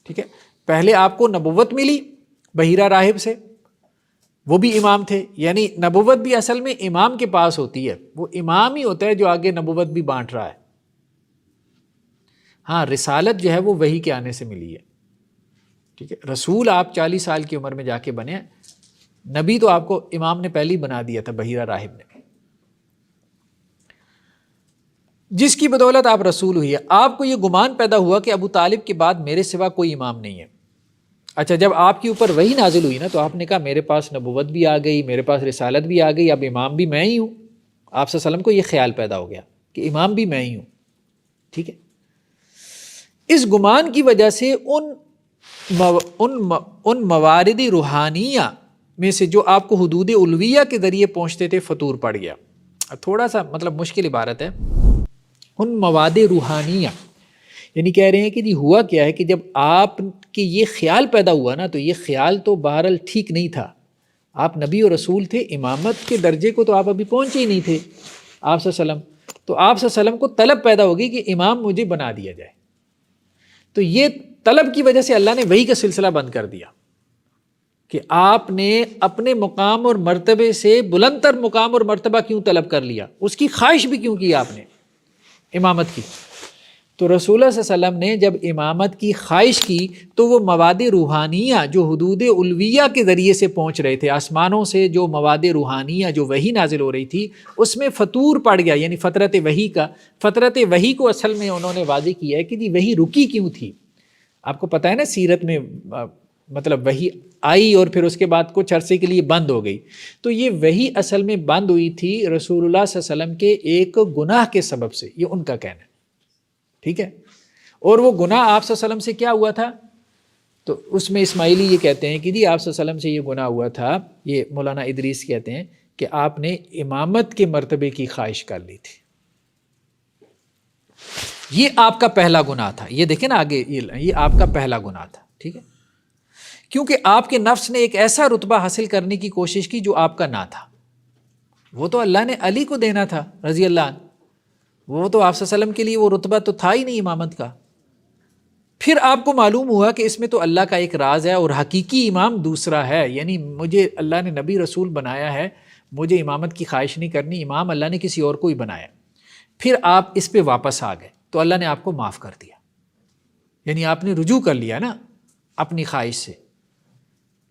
ٹھیک ہے، پہلے آپ کو نبوت ملی بحیرہ راہب سے، وہ بھی امام تھے. یعنی نبوت بھی اصل میں امام کے پاس ہوتی ہے، وہ امام ہی ہوتا ہے جو آگے نبوت بھی بانٹ رہا ہے. ہاں، رسالت جو ہے وہ وحی کے آنے سے ملی ہے. ٹھیک ہے، رسول آپ 40 سال کی عمر میں جا کے بنے، نبی تو آپ کو امام نے پہلے ہی بنا دیا تھا، بحیرہ راہب نے، جس کی بدولت آپ رسول ہوئی ہے. آپ کو یہ گمان پیدا ہوا کہ ابو طالب کے بعد میرے سوا کوئی امام نہیں ہے. اچھا، جب آپ کے اوپر وہی نازل ہوئی نا، تو آپ نے کہا میرے پاس نبوت بھی آ گئی، میرے پاس رسالت بھی آ گئی، اب امام بھی میں ہی ہوں. آپ صلی اللہ علیہ وسلم کو یہ خیال پیدا ہو گیا کہ امام بھی میں ہی ہوں. ٹھیک ہے، اس گمان کی وجہ سے ان موارد روحانیہ میں سے جو آپ کو حدود علویہ کے ذریعے پہنچتے تھے فطور پڑ گیا. تھوڑا سا مطلب مشکل عبارت ہے. ان مواد روحانیہ یعنی کہہ رہے ہیں کہ جی ہوا کیا ہے کہ جب آپ کے یہ خیال پیدا ہوا نا، تو یہ خیال تو بہرحال ٹھیک نہیں تھا. آپ نبی اور رسول تھے، امامت کے درجے کو تو آپ ابھی پہنچے ہی نہیں تھے آپ صلی اللہ علیہ وسلم. تو آپ صلی اللہ علیہ وسلم کو طلب پیدا ہوگی کہ امام مجھے بنا دیا جائے. تو یہ طلب کی وجہ سے اللہ نے وحی کا سلسلہ بند کر دیا کہ آپ نے اپنے مقام اور مرتبے سے بلند تر مقام اور مرتبہ کیوں طلب کر لیا، اس کی خواہش بھی کیوں کی آپ نے امامت کی. تو رسول اللہ صلی اللہ علیہ وسلم نے جب امامت کی خواہش کی تو وہ مواد روحانیہ جو حدود علویہ کے ذریعے سے پہنچ رہے تھے، آسمانوں سے جو مواد روحانیہ جو وحی نازل ہو رہی تھی، اس میں فطور پڑ گیا. یعنی فطرت وحی کا، فطرت وحی کو اصل میں انہوں نے واضح کیا ہے کہ جی وحی رکی کیوں تھی. آپ کو پتہ ہے نا سیرت میں مطلب وحی آئی اور پھر اس کے بعد کچھ عرصے کے لیے بند ہو گئی. تو یہ وحی اصل میں بند ہوئی تھی رسول اللہ صلی اللہ علیہ وسلم کے ایک گناہ کے سبب سے، یہ ان کا کہنا ہے. ٹھیک ہے، اور وہ گناہ آپ صلی اللہ علیہ وسلم سے کیا ہوا تھا تو اس میں اسماعیلی یہ کہتے ہیں کہ جی آپ صلی اللہ علیہ وسلم سے یہ گناہ ہوا تھا، یہ مولانا ادریس کہتے ہیں کہ آپ نے امامت کے مرتبے کی خواہش کر لی تھی، یہ آپ کا پہلا گناہ تھا. یہ دیکھیں نا آگے، یہ آپ کا پہلا گناہ تھا، ٹھیک ہے، کیونکہ آپ کے نفس نے ایک ایسا رتبہ حاصل کرنے کی کوشش کی جو آپ کا نہ تھا. وہ تو اللہ نے علی کو دینا تھا رضی اللہ عنہ، وہ تو آپ صلی اللہ علیہ وسلم کے لیے وہ رتبہ تو تھا ہی نہیں امامت کا. پھر آپ کو معلوم ہوا کہ اس میں تو اللہ کا ایک راز ہے اور حقیقی امام دوسرا ہے، یعنی مجھے اللہ نے نبی رسول بنایا ہے، مجھے امامت کی خواہش نہیں کرنی، امام اللہ نے کسی اور کو ہی بنایا. پھر آپ اس پہ واپس آ گئے تو اللہ نے آپ کو معاف کر دیا، یعنی آپ نے رجوع کر لیا نا اپنی خواہش سے،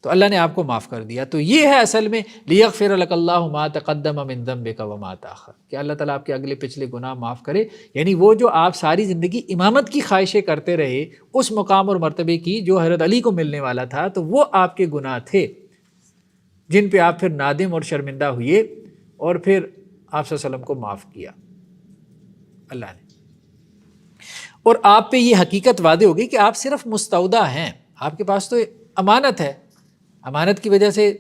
تو اللہ نے آپ کو معاف کر دیا. تو یہ ہے اصل میں لیغفر لک اللہ ما تقدم من ذنبک وما تاخر، کہ اللہ تعالیٰ آپ کے اگلے پچھلے گناہ معاف کرے. یعنی وہ جو آپ ساری زندگی امامت کی خواہشیں کرتے رہے، اس مقام اور مرتبے کی جو حضرت علی کو ملنے والا تھا، تو وہ آپ کے گناہ تھے جن پہ آپ پھر نادم اور شرمندہ ہوئے، اور پھر آپ صلی اللہ علیہ وسلم کو معاف کیا اللہ نے. اور آپ پہ یہ حقیقت واضح ہو گئی کہ آپ صرف مستودع ہیں، آپ کے پاس تو امانت ہے، امانت کی وجہ سے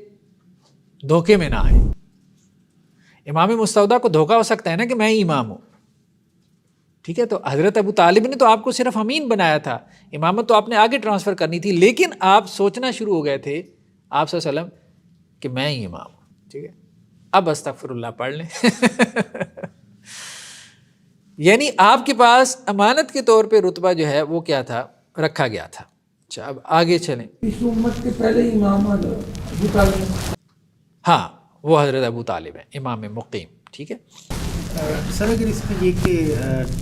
دھوکے میں نہ آئے. امام مستودع کو دھوکا ہو سکتا ہے نا کہ میں ہی امام ہوں، ٹھیک ہے. تو حضرت ابو طالب نے تو آپ کو صرف امین بنایا تھا، امامت تو آپ نے آگے ٹرانسفر کرنی تھی، لیکن آپ سوچنا شروع ہو گئے تھے آپ صلی اللہ علیہ وسلم کہ میں ہی امام ہوں، ٹھیک ہے. اب استغفر اللہ پڑھ لیں. یعنی آپ کے پاس امانت کے طور پہ رتبہ جو ہے وہ کیا تھا، رکھا گیا تھا. اچھا اب آگے چلیں. اس امت کے پہلے امام ابو طالب، ہاں وہ حضرت ابو طالب ہیں، امام مقیم، ٹھیک ہے. سر اگر اس میں یہ کہ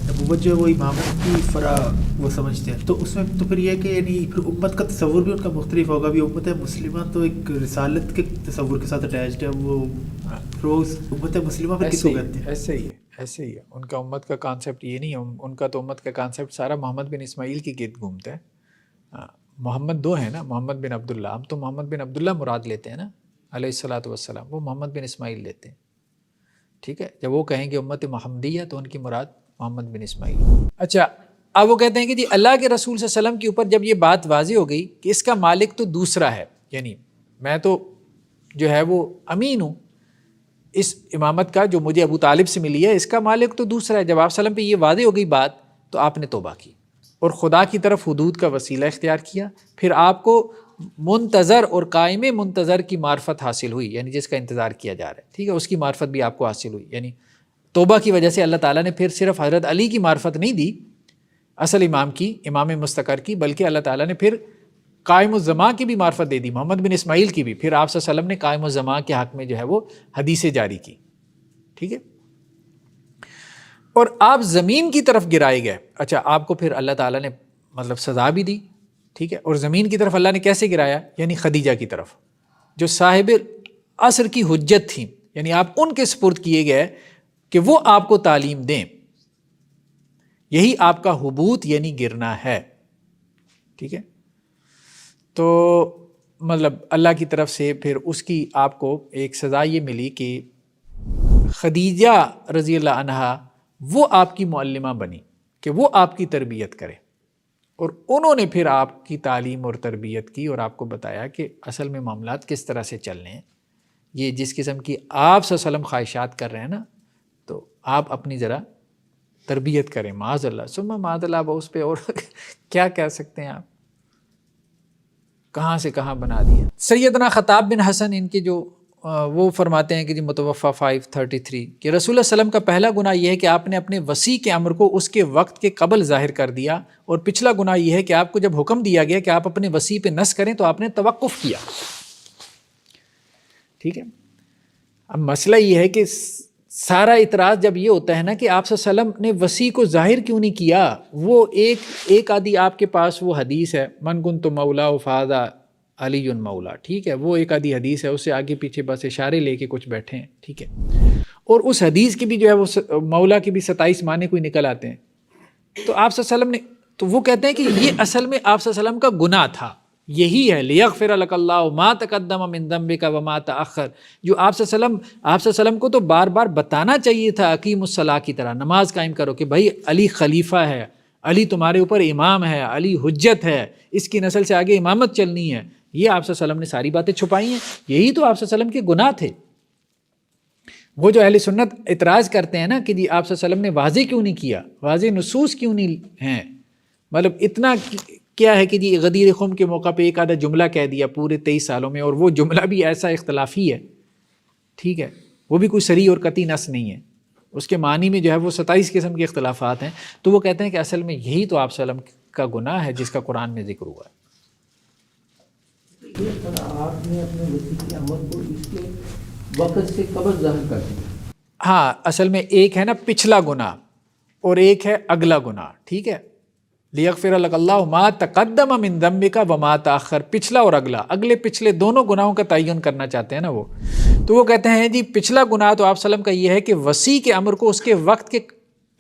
نبوت جو ہے وہ امامت کی فرا وہ سمجھتے ہیں، تو اس میں تو پھر یہ کہ یعنی پھر امت کا تصور بھی ان کا مختلف ہوگا. بھی امت مسلمہ تو ایک رسالت کے تصور کے ساتھ اٹیچڈ ہے، وہ روز امت مسلمہ پھر کس کو کہتے ہیں؟ ایسے ہی ہے، ایسے ہی ہے. ان کا امت کا کانسیپٹ یہ نہیں ہے، ان کا تو امت کا کانسیپٹ سارا محمد بن اسماعیل کے گرد گھومتا ہے. محمد دو ہیں نا، محمد بن عبداللہ، ہم تو محمد بن عبداللہ مراد لیتے ہیں نا علیہ الصلاۃ والسلام، وہ محمد بن اسماعیل لیتے ہیں، ٹھیک ہے. جب وہ کہیں گے امت محمدیہ تو ان کی مراد محمد بن اسماعیل. اچھا اب وہ کہتے ہیں کہ جی اللہ کے رسول صلی اللہ علیہ وسلم کے اوپر جب یہ بات واضح ہو گئی کہ اس کا مالک تو دوسرا ہے، یعنی میں تو جو ہے وہ امین ہوں اس امامت کا جو مجھے ابو طالب سے ملی ہے، اس کا مالک تو دوسرا ہے. جب آپ صلی اللہ علیہ وسلم پہ یہ واضح ہو گئی بات تو آپ نے توبہ کی اور خدا کی طرف حدود کا وسیلہ اختیار کیا. پھر آپ کو منتظر اور قائم منتظر کی معرفت حاصل ہوئی، یعنی جس کا انتظار کیا جا رہا ہے، ٹھیک ہے، اس کی معرفت بھی آپ کو حاصل ہوئی. یعنی توبہ کی وجہ سے اللہ تعالیٰ نے پھر صرف حضرت علی کی معرفت نہیں دی اصل امام کی، امام مستقر کی، بلکہ اللہ تعالیٰ نے پھر قائم الزمان کی بھی معرفت دے دی، محمد بن اسماعیل کی بھی. پھر آپ صلی اللہ علیہ وسلم نے قائم الزمان کے حق میں جو ہے وہ حدیثیں جاری کی، ٹھیک ہے. اور آپ زمین کی طرف گرائے گئے. اچھا آپ کو پھر اللہ تعالیٰ نے مطلب سزا بھی دی، ٹھیک ہے. اور زمین کی طرف اللہ نے کیسے گرایا؟ یعنی خدیجہ کی طرف جو صاحب عصر کی حجت تھیں، یعنی آپ ان کے سپرد کیے گئے کہ وہ آپ کو تعلیم دیں. یہی آپ کا حبوط یعنی گرنا ہے، ٹھیک ہے. تو مطلب اللہ کی طرف سے پھر اس کی آپ کو ایک سزا یہ ملی کہ خدیجہ رضی اللہ عنہا وہ آپ کی معلمہ بنی کہ وہ آپ کی تربیت کرے، اور انہوں نے پھر آپ کی تعلیم اور تربیت کی اور آپ کو بتایا کہ اصل میں معاملات کس طرح سے چلنے ہیں. یہ جس قسم کی آپ صلی اللہ علیہ وسلم خواہشات کر رہے ہیں نا، تو آپ اپنی ذرا تربیت کریں. معاذ اللہ ثم معاذ اللہ، اس پہ اور کیا کہہ سکتے ہیں آپ، کہاں سے کہاں بنا دیا. سیدنا خطاب بن حسن ان کے جو وہ فرماتے ہیں کہ جی متوفہ 533 کہ رسول اللہ صلی اللہ علیہ وسلم کا پہلا گناہ یہ ہے کہ آپ نے اپنے وصی کے امر کو اس کے وقت کے قبل ظاہر کر دیا، اور پچھلا گناہ یہ ہے کہ آپ کو جب حکم دیا گیا کہ آپ اپنے وصی پہ نص کریں تو آپ نے توقف کیا، ٹھیک ہے. اب مسئلہ یہ ہے کہ سارا اعتراض جب یہ ہوتا ہے نا کہ آپ صلی اللہ علیہ وسلم نے وصی کو ظاہر کیوں نہیں کیا. وہ ایک آدھی آپ کے پاس وہ حدیث ہے من کنت مولا فہذا علی مولا، ٹھیک ہے، وہ ایک آدھی حدیث ہے، اس سے آگے پیچھے بس اشارے لے کے کچھ بیٹھے ہیں، ٹھیک ہے. اور اس حدیث کی بھی جو ہے وہ مولا کی بھی 27 معنی کوئی نکل آتے ہیں. تو آپ صلی اللہ علیہ وسلم نے تو وہ کہتے ہیں کہ یہ اصل میں آپ صلی اللہ علیہ وسلم کا گناہ تھا، یہی ہے لیغفر لک اللہ ما تقدم من ذنبک وما تأخر، جو آپ صلی اللہ علیہ وسلم کو تو بار بار بتانا چاہیے تھا اقیم الصلاۃ کی طرح نماز قائم کرو کہ بھائی علی خلیفہ ہے، علی تمہارے اوپر امام ہے، علی حجت ہے، اس کی نسل سے آگے امامت چلنی ہے، یہ آپ صلی اللہ علیہ وسلم نے ساری باتیں چھپائی ہیں. یہی تو آپ صلی اللہ علیہ وسلم کے گناہ تھے. وہ جو اہل سنت اعتراض کرتے ہیں نا کہ جی آپ صلی اللہ علیہ وسلم نے واضح کیوں نہیں کیا، واضح نصوص کیوں نہیں ہیں، مطلب اتنا کیا ہے کہ جی غدیر خم کے موقع پہ ایک آدھا جملہ کہہ دیا پورے 23 سالوں میں، اور وہ جملہ بھی ایسا اختلافی ہے، ٹھیک ہے، وہ بھی کوئی صریح اور قطعی نص نہیں ہے، اس کے معنی میں جو ہے وہ 27 قسم کے اختلافات ہیں. تو وہ کہتے ہیں کہ اصل میں یہی تو آپ صلی اللہ علیہ وسلم کا گناہ ہے جس کا قرآن میں ذکر ہوا ہے. یہ آپ نے اپنے وسیع عمل کو اس کے وقت سے قبل ظاہر کر دیا. ہاں اصل میں ایک ہے نا پچھلا گناہ اور ایک ہے اگلا گناہ، ٹھیک ہے. لیغفر لک اللہ ما تقدم من ذنبک وما تاخر، پچھلا اور اگلا، اگلے پچھلے دونوں گناہوں کا تعین کرنا چاہتے ہیں نا وہ. تو وہ کہتے ہیں جی پچھلا گناہ تو آپ صلی اللہ علیہ وسلم کا یہ ہے کہ وسیع کے امر کو اس کے وقت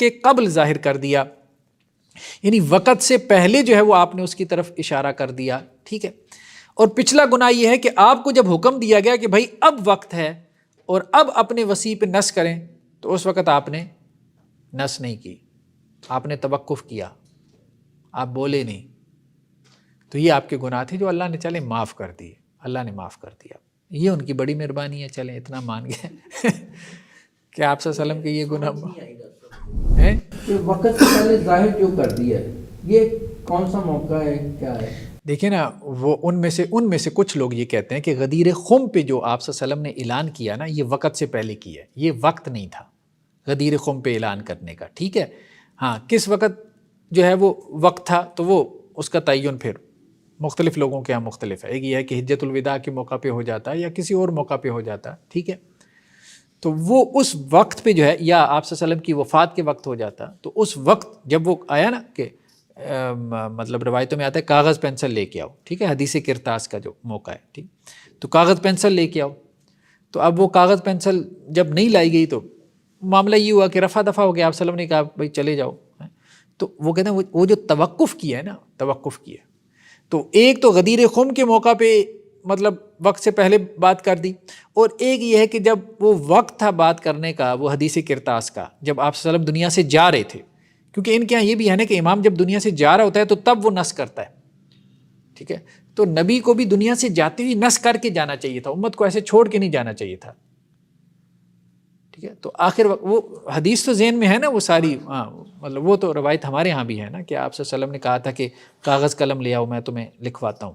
کے قبل ظاہر کر دیا، یعنی وقت سے پہلے جو ہے وہ آپ نے اس کی طرف اشارہ کر دیا، ٹھیک ہے. اور پچھلا گناہ یہ ہے کہ آپ کو جب حکم دیا گیا کہ بھائی اب وقت ہے اور اب اپنے وسیع پہ نص کریں، تو اس وقت آپ نے نص نہیں کی، آپ نے توقف کیا، آپ بولے نہیں. تو یہ آپ کے گناہ تھے جو اللہ نے چلے معاف کر دیے، اللہ نے معاف کر دیا. یہ ان کی بڑی مہربانی ہے، چلیں اتنا مان گئے کہ آپ صلی اللہ علیہ وسلم کے یہ گناہ ہیں. کہ وقت سے پہلے ظاہر جو کر دیا ہے، یہ کون سا موقع ہے، کیا ہے؟ دیکھیں نا، وہ ان میں سے کچھ لوگ یہ کہتے ہیں کہ غدیر خم پہ جو آپ صلی اللہ علیہ وسلم نے اعلان کیا نا، یہ وقت سے پہلے کیا ہے، یہ وقت نہیں تھا غدیر خم پہ اعلان کرنے کا، ٹھیک ہے. ہاں کس وقت جو ہے وہ وقت تھا تو وہ اس کا تعین پھر مختلف لوگوں کے یہاں مختلف ہے. ایک یہ ہے کہ حجت الوداع کے موقع پہ ہو جاتا ہے یا کسی اور موقع پہ ہو جاتا ہے، ٹھیک ہے. تو وہ اس وقت پہ جو ہے، یا آپ صلی اللہ علیہ وسلم کی وفات کے وقت ہو جاتا، تو اس وقت جب وہ آیا نا کہ مطلب روایتوں میں آتا ہے کاغذ پینسل لے کے آؤ، ٹھیک ہے، حدیث کرتاس کا جو موقع ہے، ٹھیک. تو کاغذ پینسل لے کے آؤ. تو اب وہ کاغذ پینسل جب نہیں لائی گئی تو معاملہ یہ ہوا کہ رفع دفع ہو گیا، آپ صلی اللہ علیہ وسلم نے کہا بھائی چلے جاؤ. تو وہ کہتے ہیں وہ جو توقف کیا ہے نا، توقف کیا، تو ایک تو غدیر خم کے موقع پہ مطلب وقت سے پہلے بات کر دی، اور ایک یہ ہے کہ جب وہ وقت تھا بات کرنے کا، وہ حدیث کرتاس کا، جب آپ صلی اللہ علیہ وسلم دنیا سے جا رہے تھے. کیونکہ ان کے یہاں یہ بھی ہے نا کہ امام جب دنیا سے جا رہا ہوتا ہے تو تب وہ نص کرتا ہے، ٹھیک ہے. تو نبی کو بھی دنیا سے جاتے ہوئے نص کر کے جانا چاہیے تھا، امت کو ایسے چھوڑ کے نہیں جانا چاہیے تھا، ٹھیک ہے. تو آخر وہ حدیث تو ذہن میں ہے نا وہ ساری، ہاں مطلب وہ تو روایت ہمارے ہاں بھی ہے نا کہ آپ صلی اللہ علیہ وسلم نے کہا تھا کہ کاغذ قلم لے آؤ میں تمہیں لکھواتا ہوں.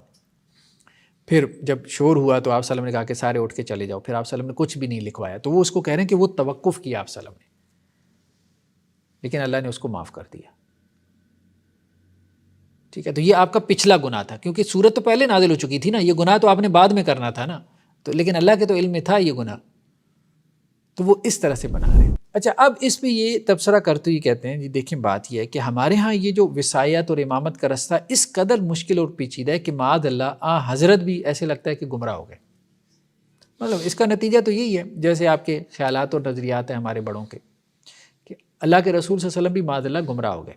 پھر جب شور ہوا تو آپ صلی اللہ علیہ وسلم نے کہا کہ سارے اٹھ کے چلے جاؤ، پھر آپ صلی اللہ علیہ وسلم نے کچھ بھی نہیں لکھوایا. تو وہ اس کو کہہ رہے ہیں کہ وہ توقف کیا آپ صلی اللہ علیہ وسلم نے، لیکن اللہ نے اس کو معاف کر دیا، ٹھیک ہے. تو یہ آپ کا پچھلا گناہ تھا، کیونکہ سورت تو پہلے نازل ہو چکی تھی نا، یہ گناہ تو آپ نے بعد میں کرنا تھا نا. تو لیکن اللہ کے تو علم میں تھا یہ گناہ، تو وہ اس طرح سے بنا رہے ہیں. اچھا اب اس پہ یہ تبصرہ کرتے ہوئے کہتے ہیں جی دیکھیں بات یہ ہے کہ ہمارے ہاں یہ جو وصایت اور امامت کا رستہ اس قدر مشکل اور پیچیدہ ہے کہ معاذ اللہ حضرت بھی ایسے لگتا ہے کہ گمراہ ہو گئے. مطلب اس کا نتیجہ تو یہی ہے جیسے آپ کے خیالات اور نظریات ہیں ہمارے بڑوں کے، کہ اللہ کے رسول صلی اللہ علیہ وسلم بھی معاذ اللہ گمراہ ہو گئے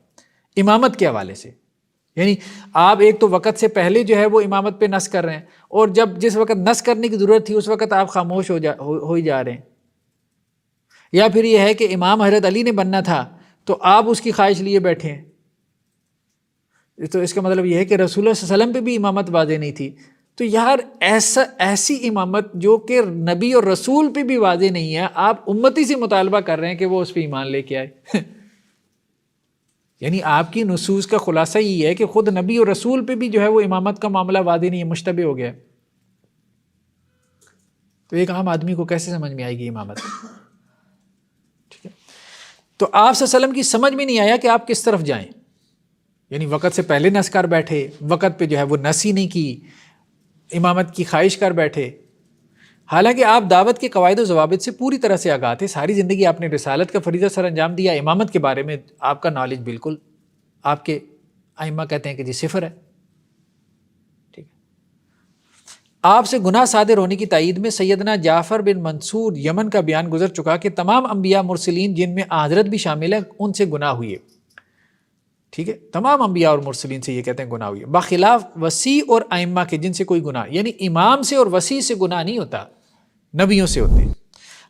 امامت کے حوالے سے. یعنی آپ ایک تو وقت سے پہلے جو ہے وہ امامت پہ نص کر رہے ہیں، اور جب جس وقت نص کرنے کی ضرورت تھی اس وقت آپ خاموش ہو ہی جا رہے ہیں. یا پھر یہ ہے کہ امام حضرت علی نے بننا تھا تو آپ اس کی خواہش لیے بیٹھے ہیں. تو اس کا مطلب یہ ہے کہ رسول اللہ صلی اللہ علیہ وسلم پہ بھی امامت واضح نہیں تھی. تو یار ایسی امامت جو کہ نبی اور رسول پہ بھی واضح نہیں ہے، آپ امتی سے مطالبہ کر رہے ہیں کہ وہ اس پہ ایمان لے کے آئے. یعنی آپ کی نصوص کا خلاصہ یہ ہے کہ خود نبی اور رسول پہ بھی جو ہے وہ امامت کا معاملہ واضح نہیں ہے، مشتبہ ہو گیا. تو ایک عام آدمی کو کیسے سمجھ میں آئے گی امامت؟ ٹھیک ہے. تو آپ صلی اللہ علیہ وسلم کی سمجھ میں نہیں آیا کہ آپ کس طرف جائیں. یعنی وقت سے پہلے نص کر بیٹھے، وقت پہ جو ہے وہ نص ہی نہیں کی، امامت کی خواہش کر بیٹھے. حالانکہ آپ دعوت کے قواعد و ضوابط سے پوری طرح سے آگاہ تھے، ساری زندگی آپ نے رسالت کا فریضہ سر انجام دیا، امامت کے بارے میں آپ کا نالج بالکل آپ کے ائمہ کہتے ہیں کہ جی صفر ہے. ٹھیک ہے. آپ سے گناہ صادر ہونے کی تائید میں سیدنا جعفر بن منصور یمن کا بیان گزر چکا کہ تمام انبیاء مرسلین جن میں حضرت بھی شامل ہے ان سے گناہ ہوئے. ٹھیک ہے. تمام انبیاء اور مرسلین سے یہ کہتے ہیں گناہ ہوئے، بخلاف وسیع اور ائمہ کے جن سے کوئی گناہ، یعنی امام سے اور وسیع سے گناہ نہیں ہوتا، نبیوں سے ہوتے.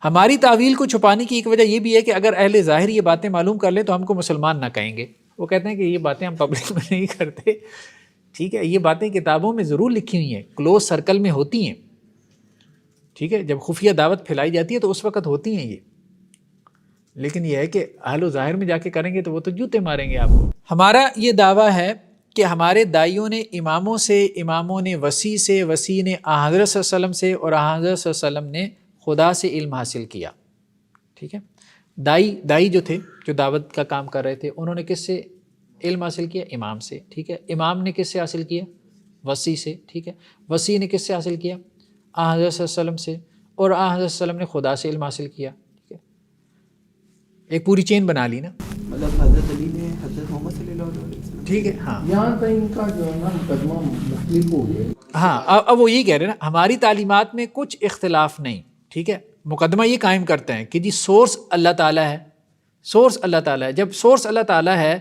ہماری تعویل کو چھپانے کی ایک وجہ یہ بھی ہے کہ اگر اہل ظاہر یہ باتیں معلوم کر لیں تو ہم کو مسلمان نہ کہیں گے. وہ کہتے ہیں کہ یہ باتیں ہم پبلک میں نہیں کرتے، ٹھیک ہے، یہ باتیں کتابوں میں ضرور لکھی ہوئی ہیں، کلوز سرکل میں ہوتی ہیں، ٹھیک ہے، جب خفیہ دعوت پھیلائی جاتی ہے تو اس وقت ہوتی ہیں یہ، لیکن یہ ہے کہ اہل و ظاہر میں جا کے کریں گے تو وہ تو جوتے ماریں گے آپ کو۔ ہمارا یہ دعویٰ ہے کہ ہمارے دائیوں نے اماموں سے، اماموں نے وسیع سے، وسیع نے حضرت صلی اللہ علیہ وسلم سے، اور حضرت صلی اللہ علیہ وسلم نے خدا سے علم حاصل کیا، ٹھیک ہے۔ دائی جو تھے، جو دعوت کا کام کر رہے تھے، انہوں نے کس سے علم حاصل کیا؟ امام سے، ٹھیک ہے۔ امام نے کس سے حاصل کیا؟ وسیع سے، ٹھیک ہے۔ وسیع نے کس سے حاصل کیا؟ حضرت صلی اللہ علیہ وسلم سے، اور حضرت صلی اللہ علیہ وسلم نے خدا سے علم حاصل کیا، ٹھیک ہے۔ ایک پوری چین بنا لی نا، مطلب حضرت علی نے حضرت محمد صلی اللہ علیہ وسلم، ٹھیک ہے، ہاں یہاں تک ان کا جو ہے نا مقدمہ مختلف ہو گیا۔ ہاں، اب وہ یہی کہہ رہے ہیں نا، ہماری تعلیمات میں کچھ اختلاف نہیں، ٹھیک ہے۔ مقدمہ یہ قائم کرتے ہیں کہ جی سورس اللہ تعالیٰ ہے، سورس اللہ تعالیٰ ہے۔ جب سورس اللہ تعالیٰ ہے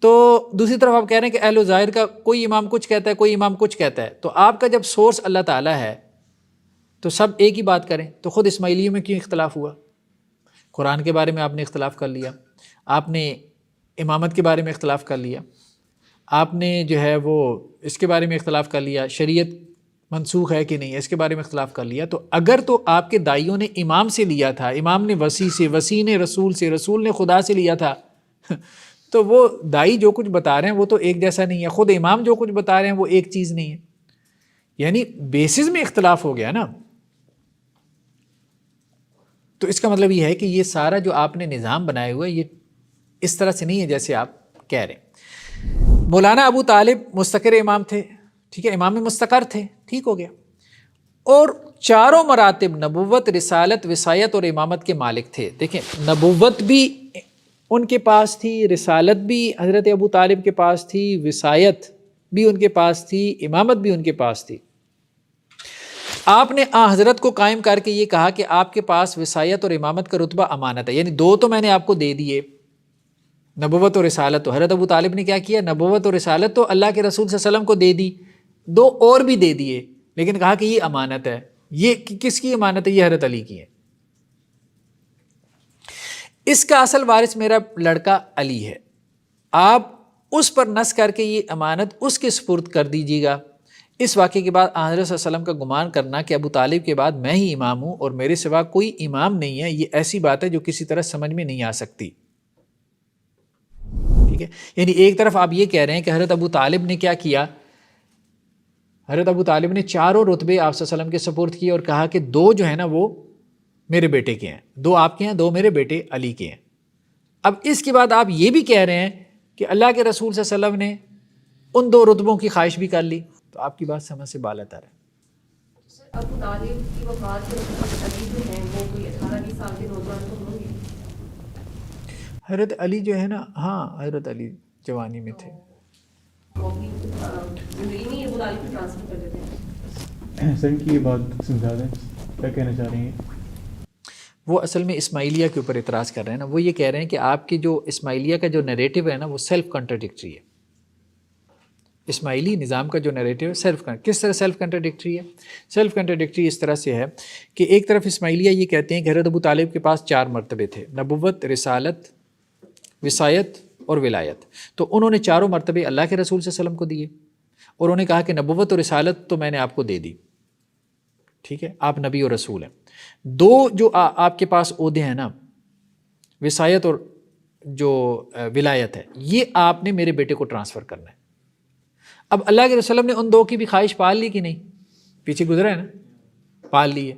تو دوسری طرف آپ کہہ رہے ہیں کہ اہل و ظاہر کا کوئی امام کچھ کہتا ہے، کوئی امام کچھ کہتا ہے، تو آپ کا جب سورس اللہ تعالیٰ ہے تو سب ایک ہی بات کریں، تو خود اسماعیلیوں میں کیوں اختلاف ہوا؟ قرآن کے بارے میں آپ نے اختلاف کر لیا، آپ نے امامت کے بارے میں اختلاف کر لیا، آپ نے جو ہے وہ اس کے بارے میں اختلاف کر لیا، شریعت منسوخ ہے کہ نہیں اس کے بارے میں اختلاف کر لیا۔ تو اگر تو آپ کے دائیوں نے امام سے لیا تھا، امام نے وسیع سے، وسیع نے رسول سے، رسول نے خدا سے لیا تھا، تو وہ دائی جو کچھ بتا رہے ہیں وہ تو ایک جیسا نہیں ہے، خود امام جو کچھ بتا رہے ہیں وہ ایک چیز نہیں ہے، یعنی بیسز میں اختلاف ہو گیا نا۔ تو اس کا مطلب یہ ہے کہ یہ سارا جو آپ نے نظام بنایا ہوا ہے یہ اس طرح سے نہیں ہے جیسے آپ کہہ رہے ہیں۔ مولانا ابو طالب مستقر امام تھے، ٹھیک ہے، امام مستقر تھے، ٹھیک ہو گیا، اور چاروں مراتب نبوت، رسالت، وصایت اور امامت کے مالک تھے۔ دیکھیں، نبوت بھی ان کے پاس تھی، رسالت بھی حضرت ابو طالب کے پاس تھی، وصایت بھی ان کے پاس تھی، امامت بھی ان کے پاس تھی۔ آپ نے حضرت کو قائم کر کے یہ کہا کہ آپ کے پاس وصایت اور امامت کا رتبہ امانت ہے، یعنی دو تو میں نے آپ کو دے دیے، نبوت اور رسالت۔ تو حضرت ابو طالب نے کیا کیا؟ نبوت اور رسالت تو اللہ کے رسول صلی اللہ علیہ وسلم کو دے دی، دو اور بھی دے دیے، لیکن کہا کہ یہ امانت ہے۔ یہ کس کی امانت ہے؟ یہ حضرت علی کی ہے۔ اس کا اصل وارث میرا لڑکا علی ہے، آپ اس پر نص کر کے یہ امانت اس کے سپرد کر دیجیے گا۔ اس واقعے کے بعد حضرت صلی اللہ علیہ وسلم کا گمان کرنا کہ ابو طالب کے بعد میں ہی امام ہوں اور میرے سوا کوئی امام نہیں ہے، یہ ایسی بات ہے جو کسی طرح سمجھ میں نہیں آ سکتی، ٹھیک ہے۔ یعنی ایک طرف آپ یہ کہہ رہے ہیں کہ حضرت ابو طالب نے کیا کیا؟ حضرت ابو طالب نے چاروں رتبے آپ صلی اللہ علیہ وسلم کے سپرد کیے اور کہا کہ دو جو ہے نا وہ میرے بیٹے کے ہیں، دو آپ کے ہیں، دو میرے بیٹے علی کے ہیں۔ اب اس کے بعد آپ یہ بھی کہہ رہے ہیں کہ اللہ کے رسول صلی اللہ علیہ وسلم نے ان دو رتبوں کی خواہش بھی کر لی، تو آپ کی بات سمجھ سے بالا تر ہے۔ ابو طالب کی وفات کے وقت علی جو ہیں وہ کوئی 18-20 سال کے نوجوان تو ہوں گے؟ حضرت علی جو ہے نا، ہاں حضرت علی جوانی میں تھے۔ وہ بھی زندگی میں ابو طالب کو ٹرانسفر کر دیتے ہیں۔ سر کی یہ بات سمجھا دیں، کیا کہنا چاہ رہی ہیں؟ وہ اصل میں اسماعیلیہ کے اوپر اعتراض کر رہے ہیں نا، وہ یہ کہہ رہے ہیں کہ آپ کی جو اسماعیلیہ کا جو نیریٹو ہے نا وہ سیلف کنٹراڈکٹری ہے۔ اسماعیلی نظام کا جو نیریٹو ہے کس طرح سیلف کنٹراڈکٹری ہے؟ سیلف کنٹراڈکٹری اس طرح سے ہے کہ ایک طرف اسماعیلیہ یہ کہتے ہیں کہ حضرت ابو طالب کے پاس 4 مرتبے تھے، نبوت، رسالت، وصایت اور ولایت، تو انہوں نے چاروں مرتبے اللہ کے رسول صلی اللہ علیہ وسلم کو دیے، اور انہوں نے کہا کہ نبوت اور رسالت تو میں نے آپ کو دے دی، ٹھیک ہے، آپ نبی اور رسول ہیں۔ دو جو آپ کے پاس عہدے ہیں نا، وصایت اور جو ولایت ہے، یہ آپ نے میرے بیٹے کو ٹرانسفر کرنا ہے۔ اب اللہ کے رسول نے ان دو کی بھی خواہش پال لی کہ نہیں؟ پیچھے گزرا ہے نا، پال لی ہے۔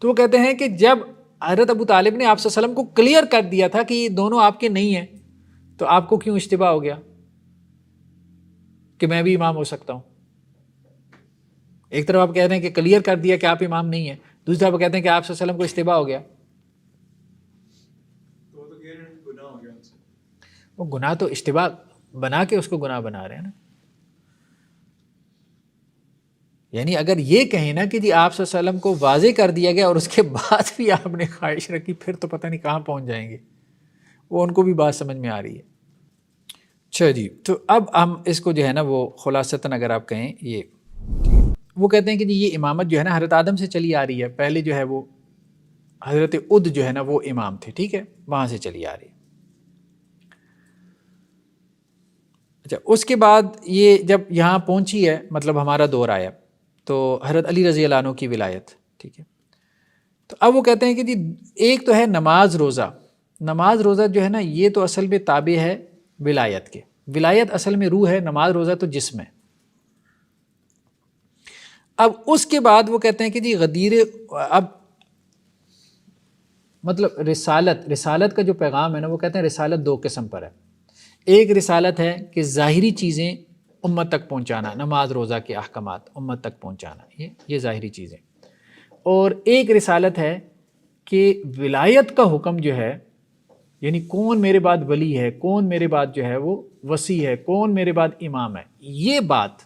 تو وہ کہتے ہیں کہ جب حضرت ابو طالب نے آپ صلی اللہ علیہ وسلم کو کلیئر کر دیا تھا کہ یہ دونوں آپ کے نہیں ہیں، تو آپ کو کیوں اشتباہ ہو گیا کہ میں بھی امام ہو سکتا ہوں؟ ایک طرف آپ کہتے ہیں کہ کلیئر کر دیا کہ آپ امام نہیں ہیں، دوسری طرف کہتے ہیں کہ آپ صلی اللہ علیہ وسلم کو اشتباہ ہو گیا۔ وہ گناہ تو اشتباہ بنا کے اس کو گناہ بنا رہے ہیں نا۔ یعنی اگر یہ کہیں نا کہ جی آپ صلی اللہ علیہ وسلم کو واضح کر دیا گیا اور اس کے بعد بھی آپ نے خواہش رکھی، پھر تو پتہ نہیں کہاں پہنچ جائیں گے۔ وہ ان کو بھی بات سمجھ میں آ رہی ہے۔ اچھا جی، تو اب ہم اس کو جو ہے نا وہ خلاصتاً اگر آپ کہیں یہ وہ کہتے ہیں کہ جی یہ امامت جو ہے نا حضرت آدم سے چلی آ رہی ہے، پہلے جو ہے وہ حضرت عد جو ہے نا وہ امام تھے، ٹھیک ہے، وہاں سے چلی آ رہی ہے۔ اچھا اس کے بعد یہ جب یہاں پہنچی ہے مطلب ہمارا دور آیا تو حضرت علی رضی اللہ عنہ کی ولایت، ٹھیک ہے، تو اب وہ کہتے ہیں کہ جی ایک تو ہے نماز روزہ، نماز روزہ جو ہے نا یہ تو اصل میں تابع ہے ولایت کے، ولایت اصل میں روح ہے، نماز روزہ تو جسم ہے۔ اب اس کے بعد وہ کہتے ہیں کہ جی غدیر، اب مطلب رسالت کا جو پیغام ہے نا وہ کہتے ہیں رسالت دو قسم پر ہے، ایک رسالت ہے کہ ظاہری چیزیں امت تک پہنچانا، نماز روزہ کے احکامات امت تک پہنچانا، یہ ظاہری چیزیں، اور ایک رسالت ہے کہ ولایت کا حکم جو ہے، یعنی کون میرے بعد ولی ہے، کون میرے بعد جو ہے وہ وصی ہے، کون میرے بعد امام ہے، یہ بات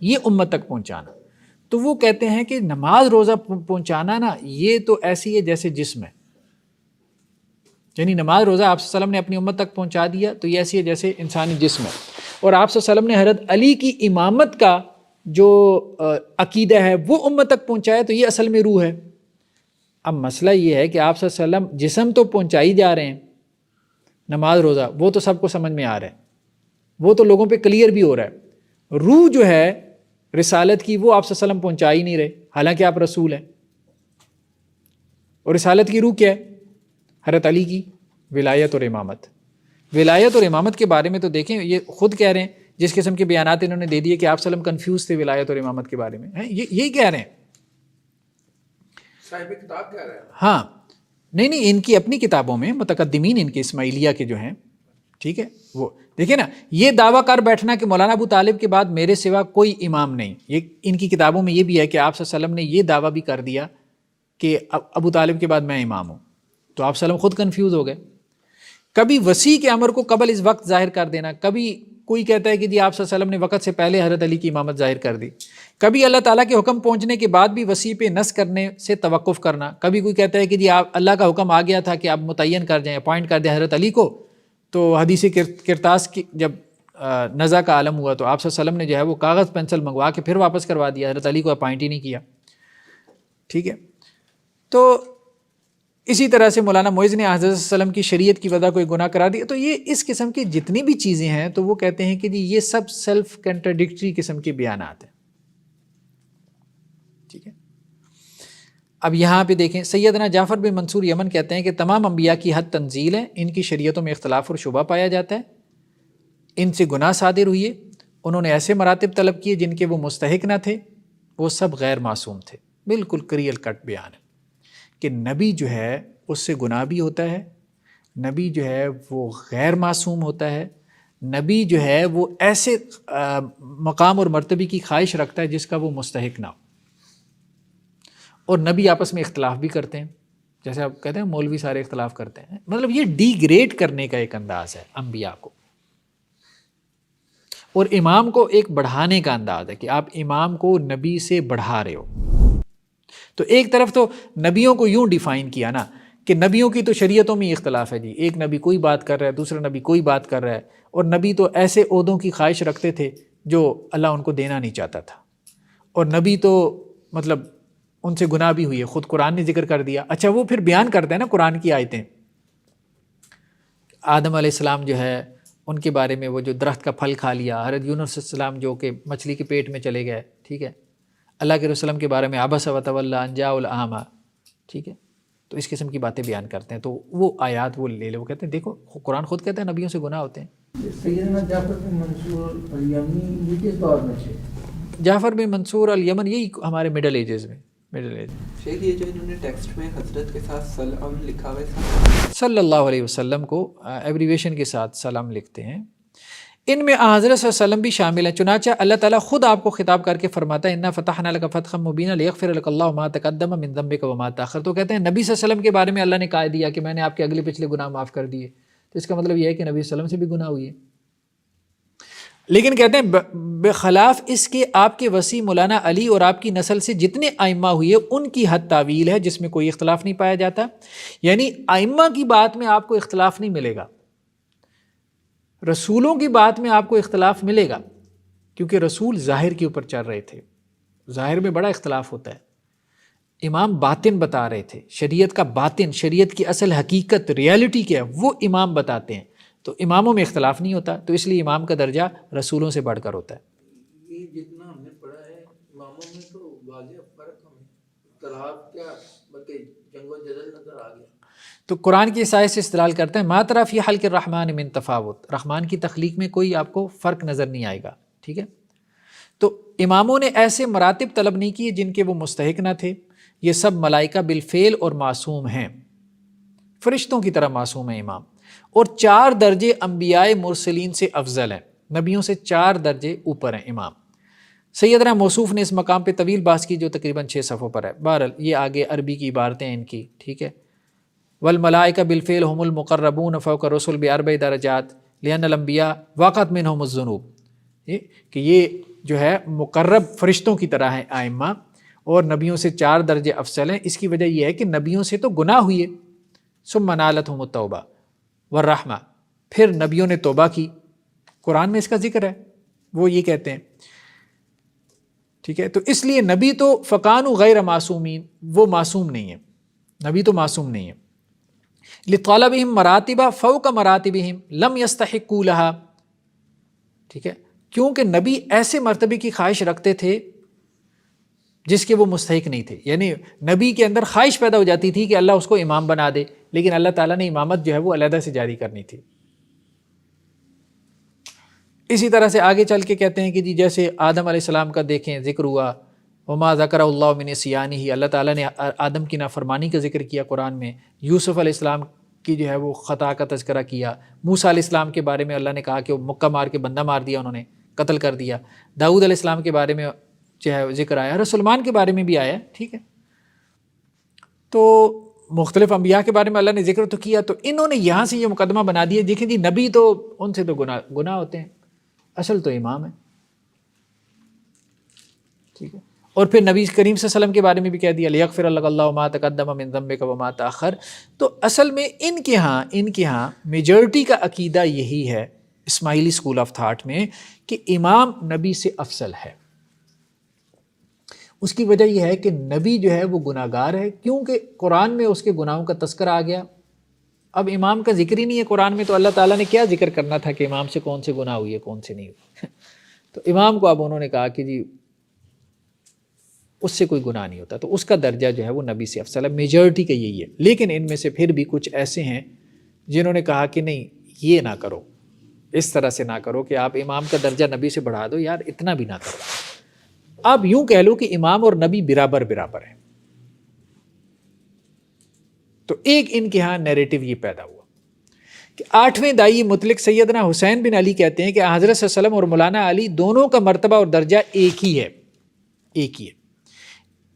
یہ امت تک پہنچانا۔ تو وہ کہتے ہیں کہ نماز روزہ پہنچانا نا یہ تو ایسی ہے جیسے جسم ہے، یعنی نماز روزہ آپ صلی اللہ علیہ وسلم نے اپنی امت تک پہنچا دیا تو یہ ایسی ہے جیسے انسانی جسم ہے، اور آپ صلی اللہ علیہ وسلم نے حضرت علی کی امامت کا جو عقیدہ ہے وہ امت تک پہنچایا تو یہ اصل میں روح ہے۔ اب مسئلہ یہ ہے کہ آپ صلی اللہ علیہ وسلم جسم تو پہنچائی جا رہے ہیں، نماز روزہ وہ تو سب کو سمجھ میں آ رہا ہے، وہ تو لوگوں پہ کلیئر بھی ہو رہا ہے، روح جو ہے رسالت کی وہ آپ صلی اللہ علیہ وسلم پہنچا ہی نہیں رہے، حالانکہ آپ رسول ہیں، اور رسالت کی روح کیا ہے؟ حضرت علی کی ولایت اور امامت۔ ولایت اور امامت کے بارے میں تو دیکھیں یہ خود کہہ رہے ہیں، جس قسم کے بیانات انہوں نے دے دیے کہ آپ صلی اللہ علیہ وسلم کنفیوز تھے ولایت اور امامت کے بارے میں، یہی کہہ رہے ہیں، صاحب کتاب کہہ رہے ہیں۔ ہاں نہیں ان کی اپنی کتابوں میں متقدمین ان کے اسماعیلیہ کے جو ہیں، ٹھیک ہے، وہ دیکھیں نا یہ دعویٰ کر بیٹھنا کہ مولانا ابو طالب کے بعد میرے سوا کوئی امام نہیں، یہ ان کی کتابوں میں یہ بھی ہے کہ آپ صلی اللہ علیہ وسلم نے یہ دعویٰ بھی کر دیا کہ ابو طالب کے بعد میں امام ہوں، تو آپ صلی اللہ علیہ وسلم خود کنفیوز ہو گئے۔ کبھی وسیع کے امر کو قبل اس وقت ظاہر کر دینا، کبھی کوئی کہتا ہے کہ جی آپ صلی اللہ علیہ وسلم نے وقت سے پہلے حضرت علی کی امامت ظاہر کر دی، کبھی اللہ تعالیٰ کے حکم پہنچنے کے بعد بھی وسیع پہ نص کرنے سے توقف کرنا، کبھی کوئی کہتا ہے کہ جی آپ اللہ کا حکم آ گیا تھا کہ آپ متعین کر جائیں، اپوائنٹ کر دیں حضرت علی کو، تو حدیث کرتاس کی جب نزع کا عالم ہوا تو آپ صلی اللہ علیہ وسلم نے جو ہے وہ کاغذ پینسل منگوا کے پھر واپس کروا دیا، حضرت علی کو اپوائنٹ ہی نہیں کیا، ٹھیک ہے۔ تو اسی طرح سے مولانا معز نے حضرت صلی اللہ علیہ وسلم کی شریعت کی وجہ کوئی گناہ قرار دیا، تو یہ اس قسم کی جتنی بھی چیزیں ہیں تو وہ کہتے ہیں کہ جی یہ سب سیلف کنٹراڈکٹری قسم کے بیانات ہیں، ٹھیک ہے۔ اب یہاں پہ دیکھیں سیدنا جعفر بن منصور یمن کہتے ہیں کہ تمام انبیاء کی حد تنزیل ہے، ان کی شریعتوں میں اختلاف اور شبہ پایا جاتا ہے، ان سے گناہ صادر ہوئے، انہوں نے ایسے مراتب طلب کیے جن کے وہ مستحق نہ تھے، وہ سب غیر معصوم تھے۔ بالکل کلیئر کٹ بیان ہے کہ نبی جو ہے اس سے گناہ بھی ہوتا ہے، نبی جو ہے وہ غیر معصوم ہوتا ہے، نبی جو ہے وہ ایسے مقام اور مرتبے کی خواہش رکھتا ہے جس کا وہ مستحق نہ ہو، اور نبی آپس میں اختلاف بھی کرتے ہیں، جیسے آپ کہتے ہیں مولوی سارے اختلاف کرتے ہیں، مطلب یہ ڈی گریڈ کرنے کا ایک انداز ہے انبیاء کو، اور امام کو ایک بڑھانے کا انداز ہے کہ آپ امام کو نبی سے بڑھا رہے ہو۔ تو ایک طرف تو نبیوں کو یوں ڈیفائن کیا نا کہ نبیوں کی تو شریعتوں میں اختلاف ہے جی، ایک نبی کوئی بات کر رہا ہے، دوسرا نبی کوئی بات کر رہا ہے، اور نبی تو ایسے عہدوں کی خواہش رکھتے تھے جو اللہ ان کو دینا نہیں چاہتا تھا، اور نبی تو مطلب ان سے گناہ بھی ہوئی ہے، خود قرآن نے ذکر کر دیا۔ اچھا وہ پھر بیان کرتے ہیں نا قرآن کی آیتیں، آدم علیہ السلام جو ہے ان کے بارے میں وہ جو درخت کا پھل کھا لیا، حضرت یونس علیہ السلام جو کہ مچھلی کے پیٹ میں چلے گئے، ٹھیک ہے، اللہ کے رسول کے بارے میں عبس وتولی ان جاءہ الاعمی، ٹھیک ہے، تو اس قسم کی باتیں بیان کرتے ہیں، تو وہ آیات وہ لے لے، وہ کہتے ہیں دیکھو قرآن خود کہتے ہیں نبیوں سے گناہ ہوتے ہیں۔ سیدنا جعفر بن منصور الیمنی یہ کس دور میں تھے؟ جعفر بن منصور الیمن یہی ہمارے مڈل ایجز میں، مڈل ایج شیخ یہ جو انہوں نے ٹیکسٹ میں حضرت کے ساتھ سلام لکھا ہوا ہے صلی اللہ علیہ وسلم کو ایبریویشن کے ساتھ سلام لکھتے ہیں، ان میں حضرت صلی اللہ علیہ وسلم بھی شامل ہیں، چنانچہ اللہ تعالیٰ خود آپ کو خطاب کر کے فرماتا ہے انا فتحنا لک فتحا مبینا لیغفر لک اللہ ما تقدم من ذنبک وما تاخر، تو کہتے ہیں نبی صلی اللہ علیہ وسلم کے بارے میں اللہ نے کہہ دیا کہ میں نے آپ کے اگلے پچھلے گناہ معاف کر دیے، تو اس کا مطلب یہ ہے کہ نبی صلی اللہ علیہ وسلم سے بھی گناہ ہوئی ہے، لیکن کہتے ہیں بخلاف اس کے آپ کے وسیع مولانا علی اور آپ کی نسل سے جتنے ائمہ ہوئے ان کی حد تعویل ہے جس میں کوئی اختلاف نہیں پایا جاتا، یعنی ائمہ کی بات میں آپ کو اختلاف نہیں ملے گا، رسولوں کی بات میں آپ کو اختلاف ملے گا، کیونکہ رسول ظاہر کے اوپر چل رہے تھے، ظاہر میں بڑا اختلاف ہوتا ہے، امام باطن بتا رہے تھے، شریعت کا باطن، شریعت کی اصل حقیقت ریالٹی کیا ہے وہ امام بتاتے ہیں، تو اماموں میں اختلاف نہیں ہوتا، تو اس لیے امام کا درجہ رسولوں سے بڑھ کر ہوتا ہے۔ یہ جتنا ہم نے پڑھا ہے اماموں میں تو واضح فرق ہمیں اختلاف کیا بلکہ جنگ و جدل نظر آ گیا۔ تو قرآن کی اس آیت سے استدلال کرتے ہیں ما تری فی خلق الرحمن من تفاوت، رحمان کی تخلیق میں کوئی آپ کو فرق نظر نہیں آئے گا، ٹھیک ہے۔ تو اماموں نے ایسے مراتب طلب نہیں کیے جن کے وہ مستحق نہ تھے۔ یہ سب ملائکہ بالفعل اور معصوم ہیں، فرشتوں کی طرح معصوم ہیں امام، اور 4 درجے انبیاء مرسلین سے افضل ہیں، نبیوں سے 4 درجے اوپر ہیں امام۔ سیدنا موصوف نے اس مقام پہ طویل بحث کی جو تقریباً 6 صفحوں پر ہے، بہرحال یہ آگے عربی کی عبارتیں ہیں ان کی، ٹھیک ہے۔ والملائکہ بالفعل هم المقربون فوق الرسل ب4 درجات لأن الانبیاء وقعت منهم الذنوب، کہ یہ جو ہے مقرب فرشتوں کی طرح ہیں ائمہ، اور نبیوں سے 4 درجے افضل ہیں۔ اس کی وجہ یہ ہے کہ نبیوں سے تو گناہ ہوئے، ثم نالتهم التوبہ والرحمہ، پھر نبیوں نے توبہ کی، قرآن میں اس کا ذکر ہے، وہ یہ کہتے ہیں، ٹھیک ہے۔ تو اس لیے نبی تو فکانوا غیر معصومین، وہ معصوم نہیں ہے، نبی تو معصوم نہیں ہے۔ لطالبہم مراتب فوق مراتبہم لم یستحقوا لها، ٹھیک ہے، کیونکہ نبی ایسے مرتبے کی خواہش رکھتے تھے جس کے وہ مستحق نہیں تھے، یعنی نبی کے اندر خواہش پیدا ہو جاتی تھی کہ اللہ اس کو امام بنا دے، لیکن اللہ تعالیٰ نے امامت جو ہے وہ علیحدہ سے جاری کرنی تھی۔ اسی طرح سے آگے چل کے کہتے ہیں کہ جی جیسے آدم علیہ السلام کا دیکھیں ذکر ہوا، وما ذکر اللہ من نسیانہ، اللہ تعالیٰ نے آدم کی نافرمانی کا ذکر کیا قرآن میں، یوسف علیہ السلام کی جو ہے وہ خطا کا تذکرہ کیا، موسیٰ علیہ السلام کے بارے میں اللہ نے کہا کہ وہ مکہ مار کے بندہ مار دیا، انہوں نے قتل کر دیا، داؤد علیہ السلام کے بارے میں جو ہے ذکر آیا، سلمان کے بارے میں بھی آیا، ٹھیک ہے۔ تو مختلف انبیاء کے بارے میں اللہ نے ذکر تو کیا، تو انہوں نے یہاں سے یہ مقدمہ بنا دیا، دیکھیں جی نبی تو ان سے تو گناہ ہوتے ہیں، اصل تو امام ہے، ٹھیک ہے۔ اور پھر نبی کریم صلی اللہ علیہ وسلم کے بارے میں بھی کہہ دیا لیغفر لک اللہ ما تقدم من ذنبک وما تاخر۔ تو اصل میں ان کے ہاں میجورٹی کا عقیدہ یہی ہے اسماعیلی اسکول آف تھاٹ میں کہ امام نبی سے افضل ہے۔ اس کی وجہ یہ ہے کہ نبی جو ہے وہ گناہ گار ہے، کیونکہ قرآن میں اس کے گناہوں کا تذکرہ آ گیا، اب امام کا ذکر ہی نہیں ہے قرآن میں، تو اللہ تعالیٰ نے کیا ذکر کرنا تھا کہ امام سے کون سے گناہ ہوئی ہے کون سے نہیں ہوئی۔ تو امام کو اب انہوں نے کہا کہ جی اس سے کوئی گناہ نہیں ہوتا، تو اس کا درجہ جو ہے وہ نبی سے افضل ہے، میجورٹی کا یہی ہے۔ لیکن ان میں سے پھر بھی کچھ ایسے ہیں جنہوں نے کہا کہ نہیں یہ نہ کرو، اس طرح سے نہ کرو کہ آپ امام کا درجہ نبی سے بڑھا دو، یار اتنا بھی نہ کرو، آپ یوں کہہ لو کہ امام اور نبی برابر ہیں۔ تو ایک ان کے ہاں نیریٹو یہ پیدا ہوا کہ 8ویں دائی مطلق سیدنا حسین بن علی کہتے ہیں کہ حضرت صلی اللہ علیہ وسلم اور مولانا علی دونوں کا مرتبہ اور درجہ ایک ہی ہے،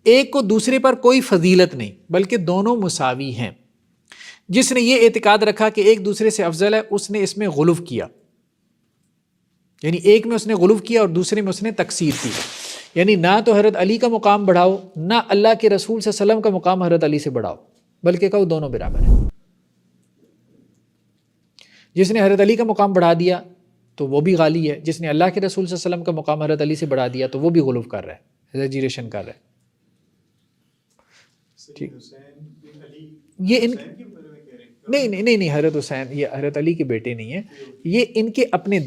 ایک کو دوسرے پر کوئی فضیلت نہیں، بلکہ دونوں مساوی ہیں۔ جس نے یہ اعتقاد رکھا کہ ایک دوسرے سے افضل ہے، اس نے اس میں غلو کیا، یعنی ایک میں اس نے غلو کیا اور دوسرے میں اس نے تقصیر کی، یعنی نہ تو حضرت علی کا مقام بڑھاؤ، نہ اللہ کے رسول صلی اللہ علیہ وسلم کا مقام حضرت علی سے بڑھاؤ، بلکہ کہو دونوں برابر ہیں۔ جس نے حضرت علی کا مقام بڑھا دیا تو وہ بھی غالی ہے، جس نے اللہ کے رسول صلی اللہ علیہ وسلم کا مقام حضرت علی سے بڑھا دیا تو وہ بھی غلو کر رہا ہے، ایگزیجریشن کر رہا ہے۔ یہ ان نہیں حضرت حسین یہ حضرت علی کے بیٹے نہیں ہیں، یہ ان کے اپنے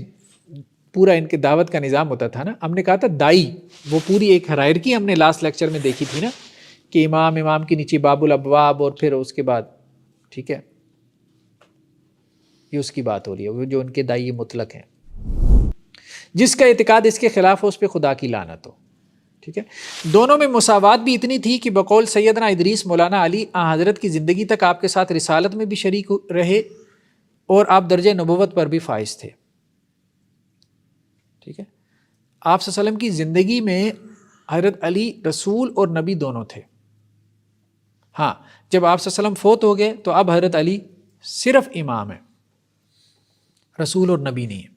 پورا ان کے دعوت کا نظام ہوتا تھا نا، ہم نے کہا تھا دائی، وہ پوری ایک ہرائرکی ہم نے لاسٹ لیکچر میں دیکھی تھی نا کہ امام کے نیچے باب الابواب، اور پھر اس کے بعد، ٹھیک ہے، یہ اس کی بات ہو رہی ہے، وہ جو ان کے دائی مطلق ہیں، جس کا اعتقاد اس کے خلاف ہو اس پہ خدا کی لعنت ہو، ٹھیک ہے۔ دونوں میں مساوات بھی اتنی تھی کہ بقول سیدنا ادریس مولانا علی حضرت کی زندگی تک آپ کے ساتھ رسالت میں بھی شریک رہے اور آپ درجہ نبوت پر بھی فائز تھے، ٹھیک ہے۔ آپ صلی اللہ علیہ وسلم کی زندگی میں حضرت علی رسول اور نبی دونوں تھے، ہاں جب آپ صلی اللہ علیہ وسلم فوت ہو گئے تو اب حضرت علی صرف امام ہے، رسول اور نبی نہیں ہے،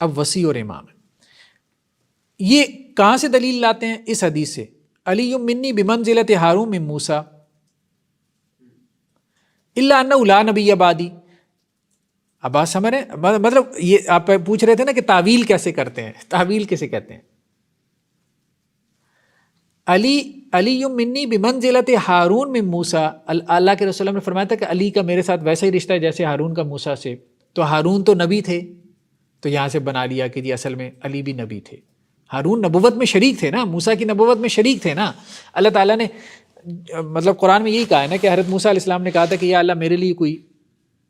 اب وصی اور امام ہے۔ یہ کہاں سے دلیل لاتے ہیں؟ اس حدیث سے، علی منی بمنزلۃ ہارون من موسیٰ الا انہ لا نبی بعدی۔ اب بات سمجھ رہے ہیں؟ مطلب یہ آپ پوچھ رہے تھے نا کہ تعویل کیسے کرتے ہیں، تعویل کیسے کہتے ہیں؟ علی منی بمنزلت ہارون من موسیٰ، اللہ کے رسول نے فرمایا تھا کہ علی کا میرے ساتھ ویسا ہی رشتہ ہے جیسے ہارون کا موسیٰ سے. تو ہارون تو نبی تھے، تو یہاں سے بنا لیا کہ جی اصل میں علی بھی نبی تھے. ہارون نبوت میں شریک تھے نا، موسیٰ کی نبوت میں شریک تھے نا. اللہ تعالیٰ نے مطلب قرآن میں یہی کہا ہے نا کہ حضرت موسیٰ علیہ السلام نے کہا تھا کہ یا اللہ میرے لیے کوئی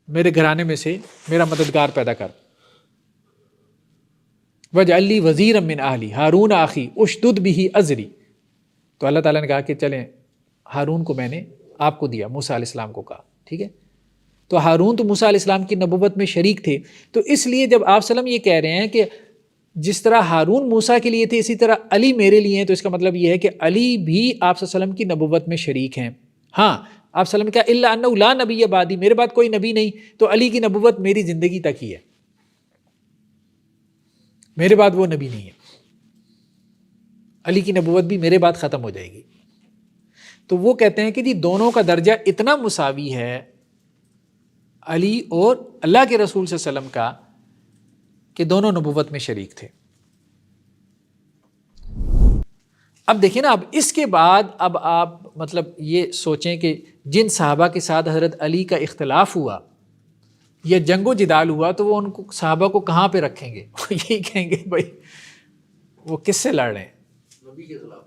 میرے گھرانے میں سے میرا مددگار پیدا کر. وجعل لی وزیرا من اہلی ہارون اخی اشدد بہ ازری. تو اللہ تعالیٰ نے کہا کہ چلیں ہارون کو میں نے آپ کو دیا، موسیٰ علیہ السلام کو کہا. ٹھیک ہے، تو ہارون تو موسیٰ علیہ السلام کی نبوت میں شریک تھے. تو اس لیے جب آپ صلی اللہ علیہ وسلم یہ کہہ رہے ہیں کہ جس طرح ہارون موسیٰ کے لیے تھے اسی طرح علی میرے لیے ہیں، تو اس کا مطلب یہ ہے کہ علی بھی آپ صلی اللہ علیہ وسلم کی نبوت میں شریک ہیں. ہاں آپ صلی اللہ علیہ وسلم نے کہا الا انہ لا نبی بعدی، میرے بعد کوئی نبی نہیں، تو علی کی نبوت میری زندگی تک ہی ہے، میرے بعد وہ نبی نہیں ہے. علی کی نبوت بھی میرے بعد ختم ہو جائے گی. تو وہ کہتے ہیں کہ جی دونوں کا درجہ اتنا مساوی ہے علی اور اللہ کے رسول صلی اللہ علیہ وسلم کا کہ دونوں نبوت میں شریک تھے. اب دیکھیں نا، اب اس کے بعد اب آپ مطلب یہ سوچیں کہ جن صحابہ کے ساتھ حضرت علی کا اختلاف ہوا یا جنگ و جدال ہوا تو وہ ان کو صحابہ کو کہاں پہ رکھیں گے؟ یہی کہیں گے بھائی وہ کس سے لڑ رہے ہیں، نبی کے خلاف.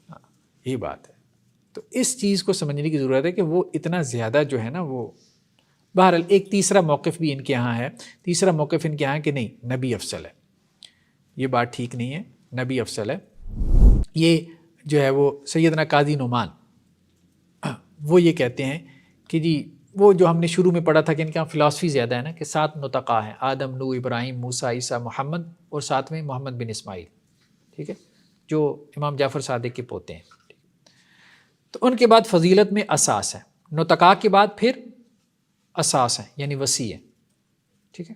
ہاں یہی بات ہے. تو اس چیز کو سمجھنے کی ضرورت ہے کہ وہ اتنا زیادہ جو ہے نا وہ. بہرحال ایک تیسرا موقف بھی ان کے یہاں ہے. تیسرا موقف ان کے یہاں کہ نہیں نبی افضل ہے. یہ بات ٹھیک نہیں ہے، نبی افضل ہے. یہ جو ہے وہ سیدنا قاضی نعمان وہ یہ کہتے ہیں کہ جی وہ جو ہم نے شروع میں پڑھا تھا کہ ان کے یہاں فلاسفی زیادہ ہے نا، کہ 7 نطقاء ہیں، آدم، نوح، ابراہیم، موسیٰ، عیسیٰ، محمد، اور ساتھ میں محمد بن اسماعیل. ٹھیک ہے، جو امام جعفر صادق کے پوتے ہیں. تو ان کے بعد فضیلت میں اساس ہے، نطقاء کے بعد پھر اساس ہے یعنی وسیع ہے. ٹھیک ہے،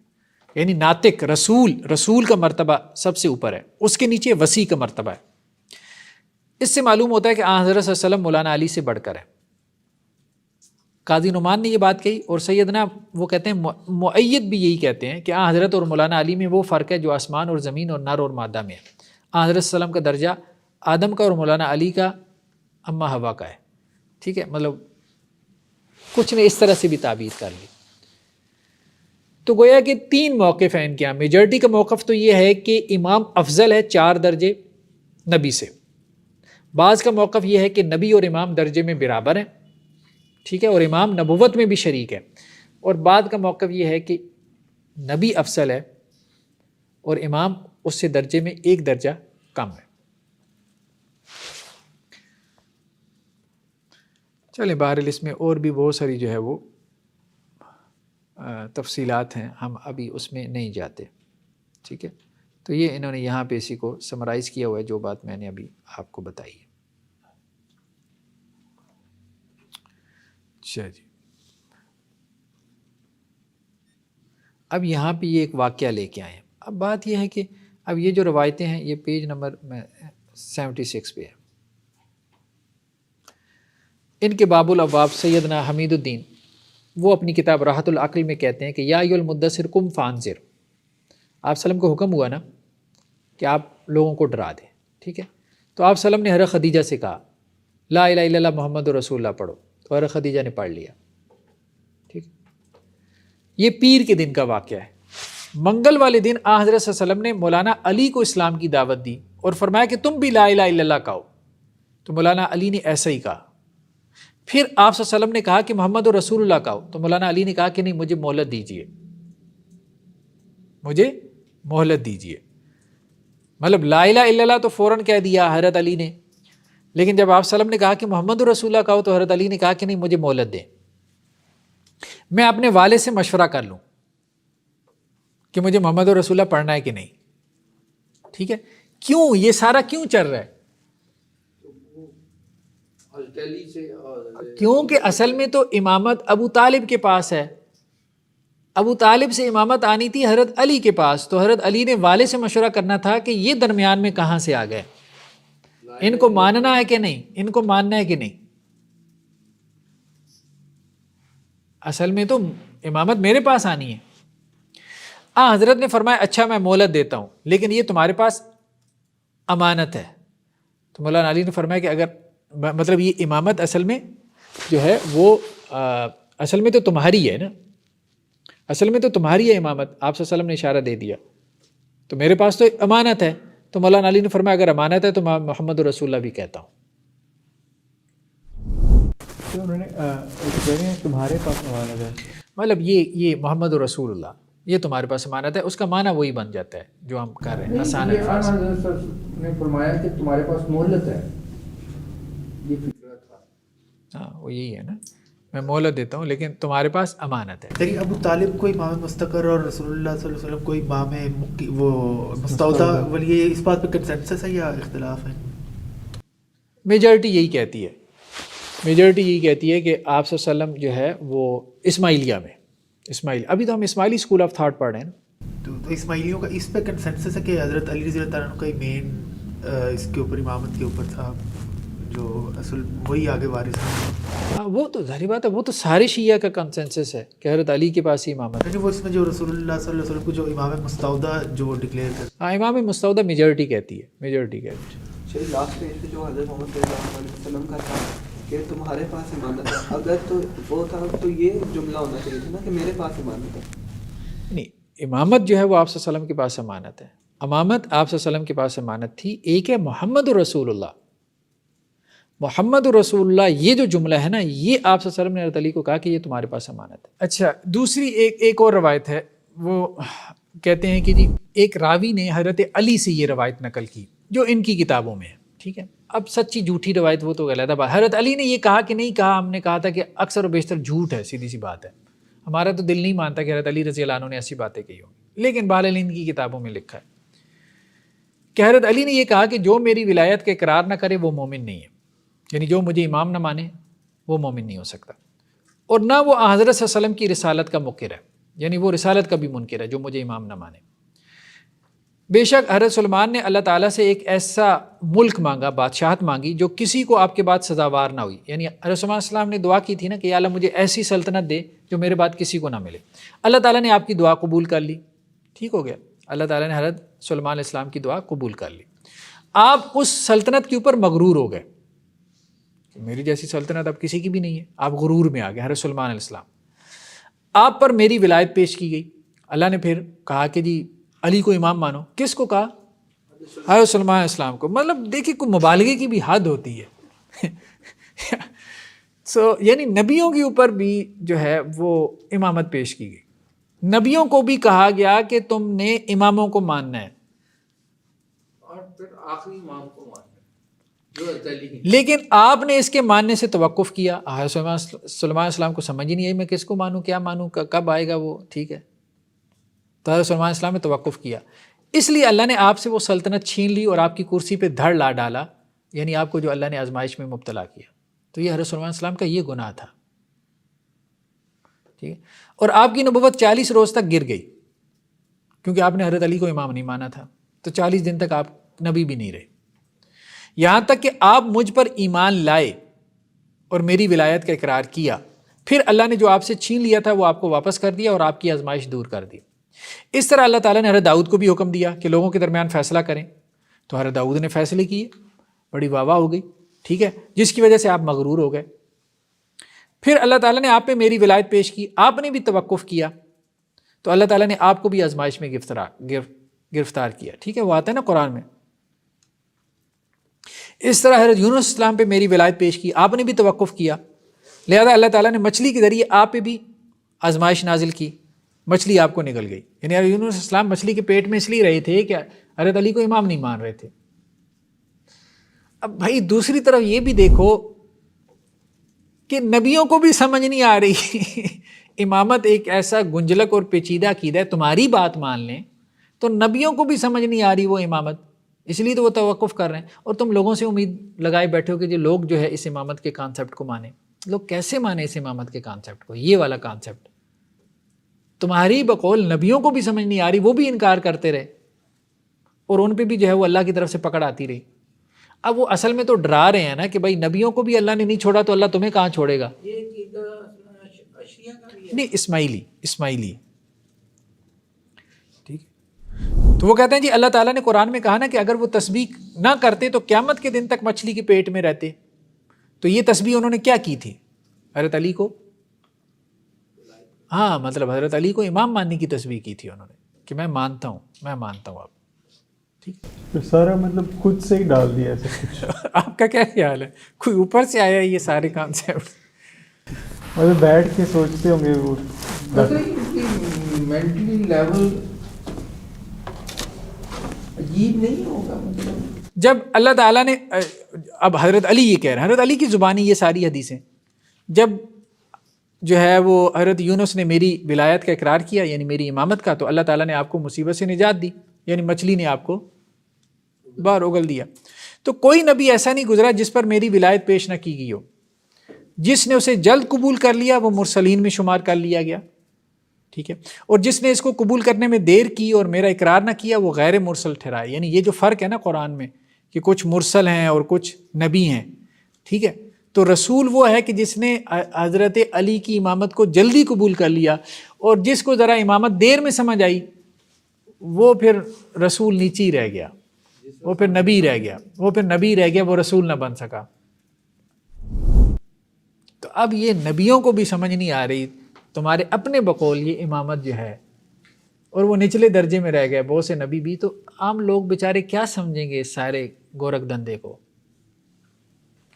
یعنی ناطق رسول کا مرتبہ سب سے اوپر ہے، اس کے نیچے وسیع کا مرتبہ ہے. اس سے معلوم ہوتا ہے کہ آن حضرت صلی اللہ علیہ وسلم مولانا علی سے بڑھ کر ہے. قاضی نعمان نے یہ بات کہی، اور سیدنا وہ کہتے ہیں مؤید بھی یہی کہتے ہیں کہ آن حضرت اور مولانا علی میں وہ فرق ہے جو آسمان اور زمین اور نر اور مادہ میں ہے. آن حضرت صلی اللہ علیہ وسلم کا درجہ آدم کا اور مولانا علی کا اما ہوا کا ہے. ٹھیک ہے، مطلب کچھ نے اس طرح سے بھی تعبیر کر لی. تو گویا کہ 3 موقف ہیں ان کے یہاں. میجورٹی کا موقف تو یہ ہے کہ امام افضل ہے 4 درجے نبی سے. بعض کا موقف یہ ہے کہ نبی اور امام درجے میں برابر ہیں. ٹھیک ہے، اور امام نبوت میں بھی شریک ہے. اور بعد کا موقف یہ ہے کہ نبی افضل ہے اور امام اس سے درجے میں 1 درجہ کم ہے. چلیں بہرحال اس میں اور بھی بہت ساری جو ہے وہ تفصیلات ہیں، ہم ابھی اس میں نہیں جاتے. ٹھیک ہے، تو یہ انہوں نے یہاں پہ اسی کو سمرائز کیا ہوا ہے جو بات میں نے ابھی آپ کو بتائی ہے. اچھا جی، اب یہاں پہ یہ ایک واقعہ لے کے آئے ہیں. اب بات یہ ہے کہ اب یہ جو روایتیں ہیں یہ پیج نمبر 76 پہ ہے. ان کے باب الابواب سیدنا حمید الدین وہ اپنی کتاب راحت العقل میں کہتے ہیں کہ یا ایھا المدثر قم فانذر. آپ وسلم کو حکم ہوا نا کہ آپ لوگوں کو ڈرا دیں. ٹھیک ہے، تو آپ وسلم نے حضرت خدیجہ سے کہا لا الہ الا اللہ محمد رسول اللہ پڑھو، تو حضرت خدیجہ نے پڑھ لیا. ٹھیک، یہ پیر کے دن کا واقعہ ہے. منگل والے دن آن حضرت صلی اللہ علیہ وسلم نے مولانا علی کو اسلام کی دعوت دی اور فرمایا کہ تم بھی لا الہ الا اللہ کہو. تو مولانا علی نے ایسا ہی کہا. پھر آپ صلی اللہ علیہ وسلم نے کہا کہ محمد رسول اللہ کہو. تو مولانا علی نے کہا کہ نہیں، مجھے مہلت دیجیے، مجھے مہلت دیجیے. مطلب لا الہ الا اللہ تو فوراً کہہ دیا حضرت علی نے، لیکن جب آپ صلی اللہ علیہ وسلم نے کہا کہ محمد رسول اللہ کہو تو حضرت علی نے کہا کہ نہیں، مجھے مہلت دیں، میں اپنے والد سے مشورہ کر لوں کہ مجھے محمد رسول اللہ پڑھنا ہے کہ نہیں. ٹھیک ہے، کیوں یہ سارا کیوں چل رہا ہے؟ کیونکہ اصل میں تو امامت ابو طالب کے پاس ہے. ابو طالب سے امامت آنی تھی حضرت علی کے پاس، تو حضرت علی نے والد سے مشورہ کرنا تھا کہ یہ درمیان میں کہاں سے آ گئے، ان کو ماننا ہے کہ نہیں، ان کو ماننا ہے کہ نہیں. اصل میں تو امامت میرے پاس آنی ہے. حضرت نے فرمایا اچھا میں مہلت دیتا ہوں، لیکن یہ تمہارے پاس امانت ہے. تو مولانا علی نے فرمایا کہ اگر مطلب یہ امامت اصل میں جو ہے وہ اصل میں تو تمہاری ہے نا، اصل میں تو تمہاری ہے امامت، آپ صلی اللہ علیہ وسلم نے اشارہ دے دیا، تو میرے پاس تو امانت ہے. تو مولانا علی نے فرمایا اگر امانت ہے تو میں محمد رسول اللہ بھی کہتا ہوں. تو انہوں نے کہہ رہے ہیں تمہارے پاس امانت ہے، مطلب یہ محمد رسول اللہ یہ تمہارے پاس امانت ہے، اس کا معنی وہی بن جاتا ہے جو ہم کر رہے ہیں. آسان یہ الفاظ حضرت صاحب نے فرمایا کہ تمہارے پاس مہلت ہے، یہ فکرہ تھا. ہاں وہ یہی ہے نا، میں مہلت دیتا ہوں لیکن تمہارے پاس امانت ہے. لیکن ابو طالب کو امام مستقر اور رسول اللہ صلی اللہ علیہ وسلم کو امام وہ مستودع ولی، اس بات پہ کنسنسس ہے یا اختلاف ہے؟ میجورٹی یہی کہتی ہے، میجورٹی یہی کہتی ہے کہ آپ صلی اللہ علیہ وسلم جو ہے وہ اسماعیلیہ میں، اسماعیل ابھی تو ہم اسماعیلی اسکول آف تھاٹ پڑھ رہے ہیں نا. تو اسماعیلیوں کا اس پہ کنسنسس ہے کہ حضرت علی رضی اللہ تعالیٰ عنہ کا ہی مین اس کے اوپر امامت کے اوپر تھا، جو اصل وہی آگے وارث ہے. ہاں وہ تو ظاہری بات ہے، وہ تو سارے شیعہ کا کنسنسس ہے کہ حضرت علی کے پاس ہی امامت ہے. وہ اس میں جو رسول اللہ صلی اللہ علیہ وسلم کو جو امام مستودع جو ڈکلیئر کرتے ہاں امام مستودع میجورٹی کہتی ہے، میجورٹی کہتی ہے. چلیے لاسٹ پہ جو حضرت محمد صلی اللہ علیہ وسلم کا تھا کہ تمہارے پاس امانت ہے، اگر تو وہ تھا تو یہ جملہ ہونا چاہیے تھا نا کہ میرے پاس امانت ہے. نہیں، امامت جو ہے وہ آپ صلی اللہ علیہ وسلم کے پاس امانت ہے. امامت آپ صلی اللہ علیہ وسلم کے پاس امانت تھی. ایک ہے محمد رسول اللہ، محمد رسول اللہ یہ جو جملہ ہے نا، یہ آپ صلی اللہ علیہ وسلم نے حضرت علی کو کہا کہ یہ تمہارے پاس امانت ہے. اچھا دوسری ایک اور روایت ہے، وہ کہتے ہیں کہ جی ایک راوی نے حضرت علی سے یہ روایت نقل کی جو ان کی کتابوں میں ہے. ٹھیک ہے، اب سچی جھوٹی روایت وہ تو غلط ہے. حضرت علی نے یہ کہا کہ نہیں کہا، ہم نے کہا تھا کہ اکثر و بیشتر جھوٹ ہے، سیدھی سی بات ہے. ہمارا تو دل نہیں مانتا کہ حضرت علی رضی اللہ عنہ نے ایسی باتیں کہی ہوں، لیکن بہرحال ان کی کتابوں میں لکھا ہے کہ حضرت علی نے یہ کہا کہ جو میری ولایت کا اقرار نہ کرے وہ مومن نہیں ہے، یعنی جو مجھے امام نہ مانے وہ مومن نہیں ہو سکتا، اور نہ وہ حضرت صلی اللہ علیہ وسلم کی رسالت کا منکر ہے، یعنی وہ رسالت کا بھی منکر ہے جو مجھے امام نہ مانے. بے شک حضرت سلمان نے اللہ تعالیٰ سے ایک ایسا ملک مانگا، بادشاہت مانگی جو کسی کو آپ کے بعد سزاوار نہ ہوئی. یعنی حضرت سلمان علیہ السلام نے دعا کی تھی نا کہ یا اللہ مجھے ایسی سلطنت دے جو میرے بعد کسی کو نہ ملے. اللہ تعالیٰ نے آپ کی دعا قبول کر لی، ٹھیک ہو گیا. اللہ تعالیٰ نے حضرت سلمان علیہ السلام کی دعا قبول کر لی. آپ اس سلطنت کے اوپر مغرور ہو گئے، میری جیسی سلطنت اب کسی کی بھی نہیں ہے، آپ غرور میں آ گئے. حضرت سلمان علیہ السلام، آپ پر میری ولایت پیش کی گئی. اللہ نے پھر کہا کہ جی علی کو امام مانو. کس کو کہا؟ حضرت سلمان علیہ السلام کو. مطلب دیکھیے کوئی مبالغے کی بھی حد ہوتی ہے. یعنی نبیوں کے اوپر بھی جو ہے وہ امامت پیش کی گئی. نبیوں کو بھی کہا گیا کہ تم نے اماموں کو ماننا ہے، اور پھر آخری امام کو ماننا جو حضرت علی کی. لیکن آپ نے اس کے ماننے سے توقف کیا. حضرت سلمان علیہ السلام کو سمجھ ہی نہیں آئی میں کس کو مانوں، کیا مانوں، کب آئے گا وہ. ٹھیک ہے، تو حضرت سلمان علیہ السلام نے توقف کیا. اس لیے اللہ نے آپ سے وہ سلطنت چھین لی اور آپ کی کرسی پہ دھڑ لا ڈالا، یعنی آپ کو جو اللہ نے آزمائش میں مبتلا کیا. تو یہ حضرت سلمان علیہ السلام کا یہ گناہ تھا. ٹھیک ہے، اور آپ کی نبوت 40 روز تک گر گئی کیونکہ آپ نے حضرت علی کو امام نہیں مانا تھا. تو 40 دن تک آپ نبی بھی نہیں رہے، یہاں تک کہ آپ مجھ پر ایمان لائے اور میری ولایت کا اقرار کیا. پھر اللہ نے جو آپ سے چھین لیا تھا وہ آپ کو واپس کر دیا اور آپ کی آزمائش دور کر دی. اس طرح اللہ تعالیٰ نے حضرت داؤد کو بھی حکم دیا کہ لوگوں کے درمیان فیصلہ کریں. تو حضرت داؤد نے فیصلے کیے، بڑی واہ واہ ہو گئی. ٹھیک ہے، جس کی وجہ سے آپ مغرور ہو گئے. پھر اللہ تعالیٰ نے آپ پہ میری ولایت پیش کی، آپ نے بھی توقف کیا، تو اللہ تعالیٰ نے آپ کو بھی آزمائش میں گرفتار کیا. ٹھیک ہے، وہ آتا ہے نا قرآن میں. اس طرح حضرت یونس اسلام پہ میری ولایت پیش کی، آپ نے بھی توقف کیا، لہذا اللہ تعالیٰ نے مچھلی کے ذریعے آپ پہ بھی آزمائش نازل کی، مچھلی آپ کو نگل گئی. یعنی حضرت یونس اسلام مچھلی کے پیٹ میں اس لیے رہے تھے کہ حضرت علی کو امام نہیں مان رہے تھے. اب بھائی دوسری طرف یہ بھی دیکھو کہ نبیوں کو بھی سمجھ نہیں آ رہی امامت ایک ایسا گنجلک اور پیچیدہ عقیدہ ہے، تمہاری بات مان لیں تو نبیوں کو بھی سمجھ نہیں آ رہی وہ امامت، اس لیے تو وہ توقف کر رہے ہیں. اور تم لوگوں سے امید لگائے بیٹھے ہو کہ جو لوگ جو ہے اس امامت کے کانسیپٹ کو مانیں. لوگ کیسے مانیں اس امامت کے کانسیپٹ کو؟ یہ والا کانسیپٹ تمہاری بقول نبیوں کو بھی سمجھ نہیں آ رہی، وہ بھی انکار کرتے رہے اور ان پہ بھی جو ہے وہ اللہ کی طرف سے پکڑ آتی رہی. اب وہ اصل میں تو ڈرا رہے ہیں نا کہ بھائی نبیوں کو بھی اللہ نے نہیں چھوڑا تو اللہ تمہیں کہاں چھوڑے گا. نہیں، اسماعیلی. ٹھیک ہے، تو وہ کہتے ہیں جی اللہ تعالیٰ نے قرآن میں کہا نا کہ اگر وہ تسبیح نہ کرتے تو قیامت کے دن تک مچھلی کے پیٹ میں رہتے. تو یہ تسبیح انہوں نے کیا کی تھی حضرت علی کو؟ ہاں مطلب حضرت علی کو امام ماننے کی تسبیح کی تھی انہوں نے کہ میں مانتا ہوں آپ. ٹھیک تو سارا مطلب خود سے ہی ڈال دیا ایسا کچھ. آپ کا کیا خیال ہے؟ کوئی اوپر سے آیا ہے یہ سارے کانسیپٹ؟ مطلب بیٹھ کے سوچتے ہوں گے وہ مینٹلی لیول عجیب نہیں ہوگا. مطلب جب اللہ تعالیٰ نے اب حضرت علی یہ کہہ رہے ہیں، حضرت علی کی زبانی یہ ساری حدیثیں، جب جو ہے وہ حضرت یونس نے میری ولایت کا اقرار کیا یعنی میری امامت کا، تو اللہ تعالیٰ نے آپ کو مصیبت سے نجات دی، یعنی مچھلی نے آپ کو باہر اگل دیا. تو کوئی نبی ایسا نہیں گزرا جس پر میری ولایت پیش نہ کی گئی ہو. جس نے اسے جلد قبول کر لیا وہ مرسلین میں شمار کر لیا گیا. ٹھیک ہے، اور جس نے اس کو قبول کرنے میں دیر کی اور میرا اقرار نہ کیا وہ غیر مرسل ٹھہرائے. یعنی یہ جو فرق ہے نا قرآن میں کہ کچھ مرسل ہیں اور کچھ نبی ہیں. ٹھیک ہے، تو رسول وہ ہے کہ جس نے حضرت علی کی امامت کو جلدی قبول کر لیا، اور جس کو ذرا امامت دیر میں سمجھ آئی وہ پھر رسول نیچے ہی رہ گیا، وہ پھر نبی رہ گیا، وہ رسول نہ بن سکا. تو اب یہ نبیوں کو بھی سمجھ نہیں آ رہی تمہارے اپنے بقول یہ امامت جو ہے، اور وہ نچلے درجے میں رہ گئے بہت سے نبی بھی. تو عام لوگ بیچارے کیا سمجھیں گے اس سارے گورکھ دندے کو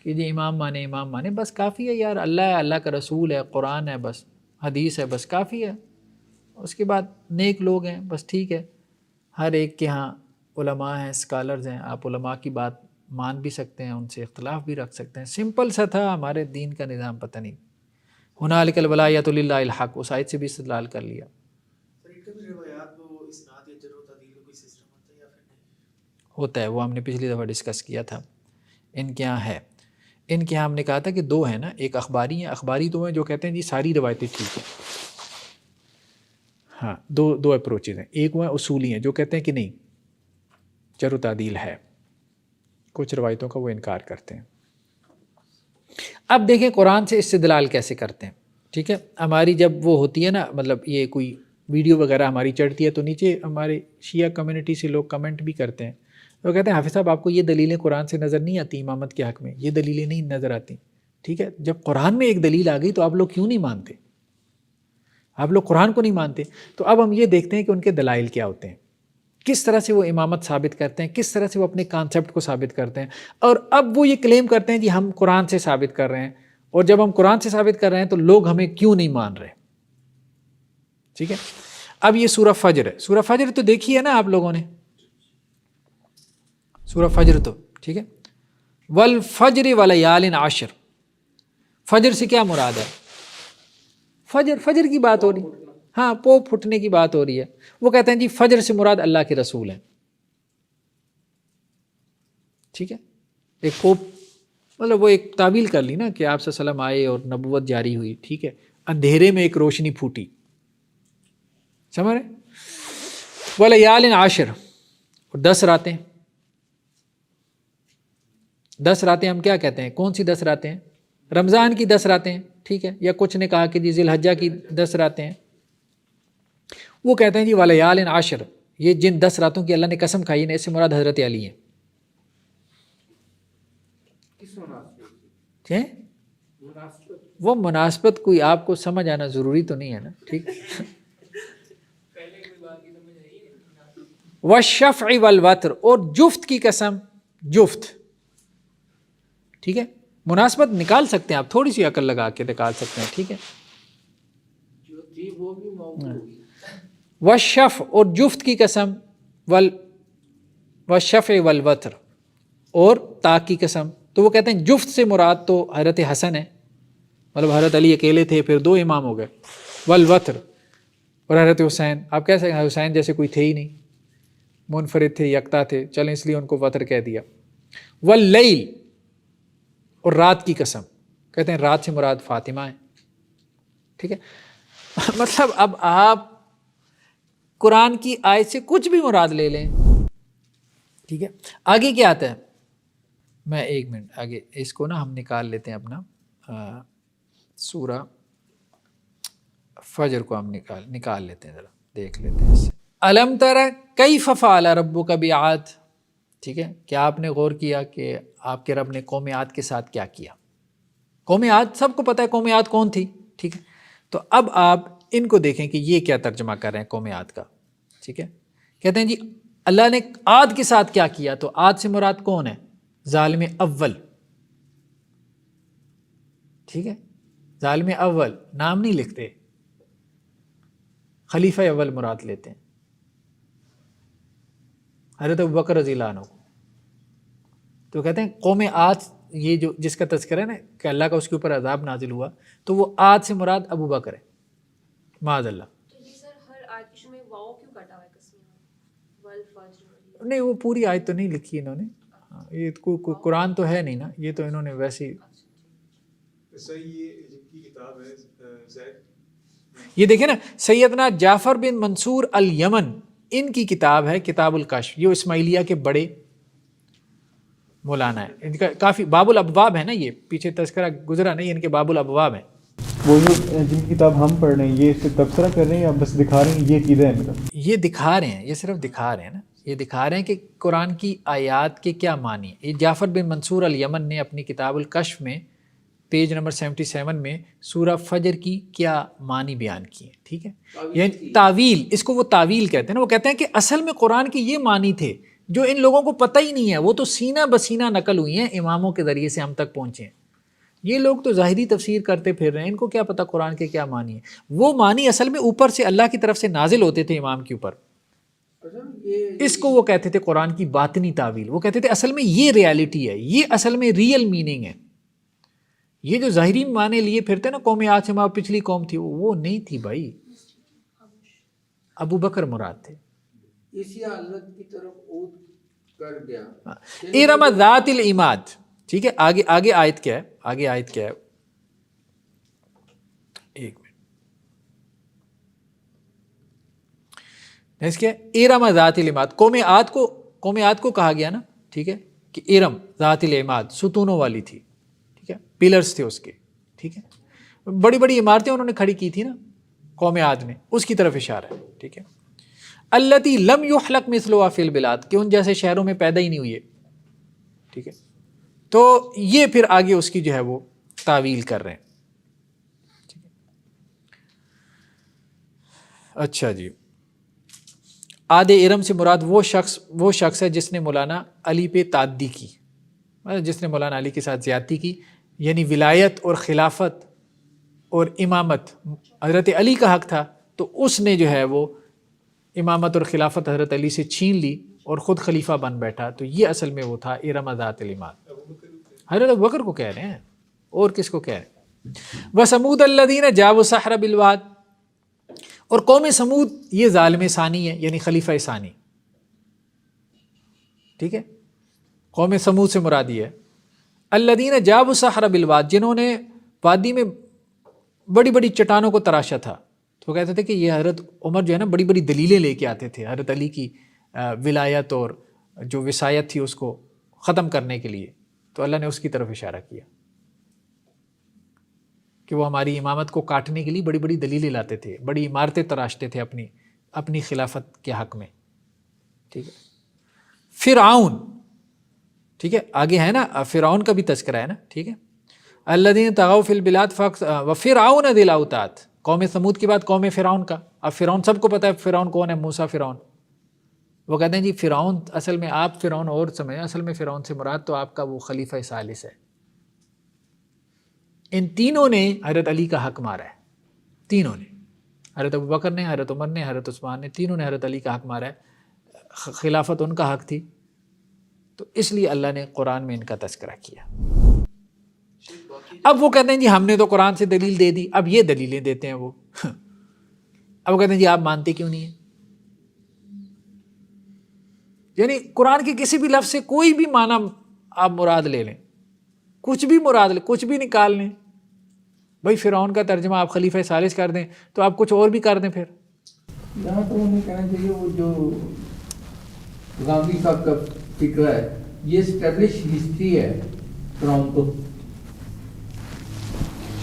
کہ جی امام مانے بس کافی ہے یار، اللہ ہے، اللہ کا رسول ہے، قرآن ہے، بس حدیث ہے، بس کافی ہے. اس کے بعد نیک لوگ ہیں، بس ٹھیک ہے. ہر ایک کے ہاں علماء ہیں، اسکالرز ہیں، آپ علماء کی بات مان بھی سکتے ہیں، ان سے اختلاف بھی رکھ سکتے ہیں. سمپل سا تھا ہمارے دین کا نظام، پتہ نہیں ہنالک الولایۃ للہ الحق، اس آیت سے بھی استدلال کر لیا. ہوتا ہے، وہ ہم نے پچھلی دفعہ ڈسکس کیا تھا. ان کے یہاں ہے، ان کے یہاں ہم نے کہا تھا کہ دو ہیں نا، ایک اخباری ہیں، اخباری تو ہیں جو کہتے ہیں جی ساری روایتیں ٹھیک ہیں. ہاں دو اپروچز ہیں. ایک وہ ہیں اصولی ہیں جو کہتے ہیں کہ نہیں جر و تعدیل ہے، کچھ روایتوں کا وہ انکار کرتے ہیں. اب دیکھیں قرآن سے استدلال کیسے کرتے ہیں. ٹھیک ہے، ہماری جب وہ ہوتی ہے نا، مطلب یہ کوئی ویڈیو وغیرہ ہماری چڑھتی ہے تو نیچے ہمارے شیعہ کمیونٹی سے لوگ کمنٹ بھی کرتے ہیں. وہ کہتے ہیں حافظ صاحب آپ کو یہ دلیلیں قرآن سے نظر نہیں آتی امامت کے حق میں، یہ دلیلیں نہیں نظر آتی. ٹھیک ہے، جب قرآن میں ایک دلیل آ گئی تو آپ لوگ کیوں نہیں مانتے؟ آپ لوگ قرآن کو نہیں مانتے. تو اب ہم یہ دیکھتے ہیں کہ ان کے دلائل کیا ہوتے ہیں، کس طرح سے وہ امامت ثابت کرتے ہیں، کس طرح سے وہ اپنے کانسیپٹ کو ثابت کرتے ہیں. اور اب وہ یہ کلیم کرتے ہیں جی ہم قرآن سے ثابت کر رہے ہیں، اور جب ہم قرآن سے ثابت کر رہے ہیں تو لوگ ہمیں کیوں نہیں مان رہے. ٹھیک ہے، اب یہ سورہ فجر ہے. سورہ فجر تو دیکھی ہے نا آپ لوگوں نے، سورہ فجر تو ٹھیک ہے. والفجر ولیال عشر، فجر سے کیا مراد ہے؟ فجر کی بات ہو رہی، ہاں پوپ پھٹنے کی بات ہو رہی ہے. وہ کہتے ہیں جی فجر سے مراد اللہ کے رسول ہیں. ٹھیک ہے، ایک پوپ مطلب وہ ایک تعویل کر لی نا کہ آپ صلی اللہ علیہ وسلم آئے اور نبوت جاری ہوئی. ٹھیک ہے، اندھیرے میں ایک روشنی پھوٹی، سمجھ رہے؟ ولیال عشر، اور 10 راتیں. 10 راتیں ہم کیا کہتے ہیں؟ کون سی 10 راتیں ہیں؟ رمضان کی 10 راتیں. ٹھیک ہے، یا کچھ نے کہا کہ جی ذی الحجہ کی 10 راتیں ہیں. وہ کہتے ہیں جی ولیال عشر، یہ جن 10 راتوں کی اللہ نے قسم کھائی ہے اس سے مراد حضرت علی ہیں. وہ مناسبت کوئی آپ کو سمجھ آنا ضروری تو نہیں ہے نا. ٹھیک، والشفع والوتر، اور جفت کی قسم، جفت. ٹھیک ہے، مناسبت نکال سکتے ہیں آپ، تھوڑی سی عقل لگا کے نکال سکتے ہیں. ٹھیک ہے، والشفع، اور جفت کی قسم، والشفع والوتر، اور طاق کی قسم. تو وہ کہتے ہیں جفت سے مراد تو حضرت حسن ہے، مطلب حضرت علی اکیلے تھے پھر 2 امام ہو گئے. والوتر، اور حضرت حسین، آپ کہہ سکتے ہیں حسین جیسے کوئی تھے ہی نہیں، منفرد تھے، یکتا تھے، چلیں اس لیے ان کو وتر کہہ دیا. واللیل، اور رات کی قسم، کہتے ہیں رات سے مراد فاطمہ ہے. ٹھیک ہے، مطلب اب آپ قرآن کی آیت سے کچھ بھی مراد لے لیں. ٹھیک ہے، آگے کیا آتا ہے؟ میں ایک منٹ آگے اس کو نا ہم نکال لیتے ہیں اپنا سورہ فجر کو ہم نکال لیتے ہیں، ذرا دیکھ لیتے ہیں اس سے. الم تر کیف فعل ربک بعاد، ٹھیک ہے. کیا آپ نے غور کیا کہ آپ کے رب نے قوم عاد کے ساتھ کیا کیا؟ قوم عاد سب کو پتہ ہے قوم عاد کون تھی. ٹھیک ہے. تو اب آپ ان کو دیکھیں کہ یہ کیا ترجمہ کر رہے ہیں قوم عاد کا. ٹھیک ہے. کہتے ہیں جی اللہ نے عاد کے ساتھ کیا کیا، تو عاد سے مراد کون ہے؟ ظالم اول. ٹھیک ہے. ظالم اول نام نہیں لکھتے، خلیفہ اول مراد لیتے ہیں، حضرت ابوبکر رضی اللہ عنہ کو. تو کہتے ہیں قوم عاد یہ جو جس کا تذکرہ ہے نا کہ اللہ کا اس کے اوپر عذاب نازل ہوا، تو وہ عاد سے مراد ابو بکر ہے معاذ اللہ. تو یہ سر ہر آیت کے شروع میں واو کیوں کٹا ہوا ہے قسم میں والفجر؟ نہیں وہ پوری آیت تو نہیں لکھی انہوں نے، یہ قرآن تو ہے نہیں نا، یہ تو انہوں نے ویسے ہی. یہ دیکھیں نا سیدنا جعفر بن منصور الیمن، ان کی کتاب ہے کتاب الکشف، یہ اسماعیلیہ کے بڑے مولانا ہے. ان کا کافی باب الابواب ہے نا، یہ پیچھے تذکرہ گزرا نہیں، ان کے باب الابواب ہیں. وہ جن کی کتاب ہم پڑھ رہے ہیں یہ صرف تبصرہ کر رہے ہیں یا بس دکھا رہے ہیں یہ عقیدہ ہے ان کا؟ یہ دکھا رہے ہیں، یہ صرف دکھا رہے ہیں نا، یہ دکھا رہے ہیں کہ قرآن کی آیات کے کیا معنی ہیں. یہ جعفر بن منصور الیمن نے اپنی کتاب الکشف میں پیج نمبر 77 میں سورہ فجر کی کیا معنی بیان کی ہیں. ٹھیک ہے. یعنی تعویل، اس کو وہ تعویل کہتے ہیں نا. وہ کہتے ہیں کہ اصل میں قرآن کے یہ معنی تھے جو ان لوگوں کو پتہ ہی نہیں ہے، وہ تو سینہ بسینہ نقل ہوئی ہیں اماموں کے ذریعے سے ہم تک پہنچے ہیں. یہ لوگ تو ظاہری تفسیر کرتے پھر رہے ہیں، ان کو کیا پتہ قرآن کے کیا معنی ہیں. وہ معنی اصل میں اوپر سے اللہ کی طرف سے نازل ہوتے تھے امام کے اوپر. اس کو وہ کہتے تھے قرآن کی باطنی تعویل. وہ کہتے تھے اصل میں یہ ریالٹی ہے، یہ اصل میں ریئل میننگ ہے. یہ جو ظاہری معنی لیے پھرتے نا قوم عاد سے پچھلی قوم تھی، وہ نہیں تھی بھائی، ابو بکر مراد تھے. اسی حالت کی طرف اود کر گیا. ارم ذات العماد. ٹھیک ہے. آگے آیت کیا ہے؟ آگے آیت کیا ہے؟ ایک منٹ. اس کے ارم ذات العماد، قوم عاد کو کہا گیا نا. ٹھیک ہے کہ ارم ذات العماد ستونوں والی تھی. ٹھیک ہے. پلرز تھے اس کے. ٹھیک ہے. بڑی بڑی عمارتیں انہوں نے کھڑی کی تھی نا قوم عاد نے، اس کی طرف اشارہ ہے. ٹھیک ہے. التی لم یخلق مثلها فی البلاد، کہ ان جیسے شہروں میں پیدا ہی نہیں ہوئے. ٹھیک ہے. تو یہ پھر آگے اس کی جو ہے وہ تعویل کر رہے ہیں. اچھا جی. عاد ارم سے مراد وہ شخص ہے جس نے مولانا علی پہ تعدی کی، جس نے مولانا علی کے ساتھ زیادتی کی. یعنی ولایت اور خلافت اور امامت حضرت علی کا حق تھا، تو اس نے جو ہے وہ امامت اور خلافت حضرت علی سے چھین لی اور خود خلیفہ بن بیٹھا. تو یہ اصل میں وہ تھا ارم ذات العماد. حضرت ابوبکر کو کہہ رہے ہیں، اور کس کو کہہ رہے ہیں؟ وثمود الذین جابوا السحر بالواد، اور قوم سمود یہ ظالم ثانی ہے، یعنی خلیفہ ثانی. ٹھیک ہے. قوم سمود سے مراد یہ ہے الذین جابوا السحر بالواد، جنہوں نے وادی میں بڑی بڑی چٹانوں کو تراشا تھا. تو وہ کہتے تھے کہ یہ حضرت عمر جو ہے نا بڑی بڑی دلیلیں لے کے آتے تھے حضرت علی کی ولایت اور جو وصایت تھی اس کو ختم کرنے کے لیے. تو اللہ نے اس کی طرف اشارہ کیا کہ وہ ہماری امامت کو کاٹنے کے لیے بڑی بڑی دلیلیں لاتے تھے، بڑی عمارتیں تراشتے تھے اپنی خلافت کے حق میں. ٹھیک ہے. فرعون، ٹھیک ہے، آگے ہے نا فرعون کا بھی تذکرہ ہے نا. ٹھیک ہے. الذین طغوا فی البلاد وفرعون ذی الاوتاد، قوم ثمود کے بعد قوم فرعون کا. اب فرعون سب کو پتہ ہے فرعون کون ہے، موسیٰ فرعون. وہ کہتے ہیں جی فرعون اصل میں آپ فرعون اور سمجھیں، اصل میں فرعون سے مراد تو آپ کا وہ خلیفہ ثالث ہے. ان تینوں نے حضرت علی کا حق مارا ہے، تینوں نے، حضرت ابوبکر نے، حضرت عمر نے، حضرت عثمان نے، تینوں نے حضرت علی کا حق مارا ہے. خلافت ان کا حق تھی، تو اس لیے اللہ نے قرآن میں ان کا تذکرہ کیا. اب وہ کہتے ہیں جی ہم نے تو قرآن سے دلیل دے دی، اب یہ دلیلیں دیتے ہیں وہ. اب وہ کہتے ہیں جی آپ مانتے کیوں نہیں ہیں؟ یعنی قرآن کے کسی بھی لفظ سے کوئی بھی معنی آپ مراد لے لیں، کچھ بھی مراد لیں، کچھ بھی نکال لیں. بھائی فرعون کا ترجمہ آپ خلیفہ ثالث کر دیں تو آپ کچھ اور بھی کر دیں. پھر یہاں تو انہیں کہنا چاہیے وہ جو غامدی صاحب کا فکر ہے یہ اسٹیبلش ہسٹری ہے فرعون تو.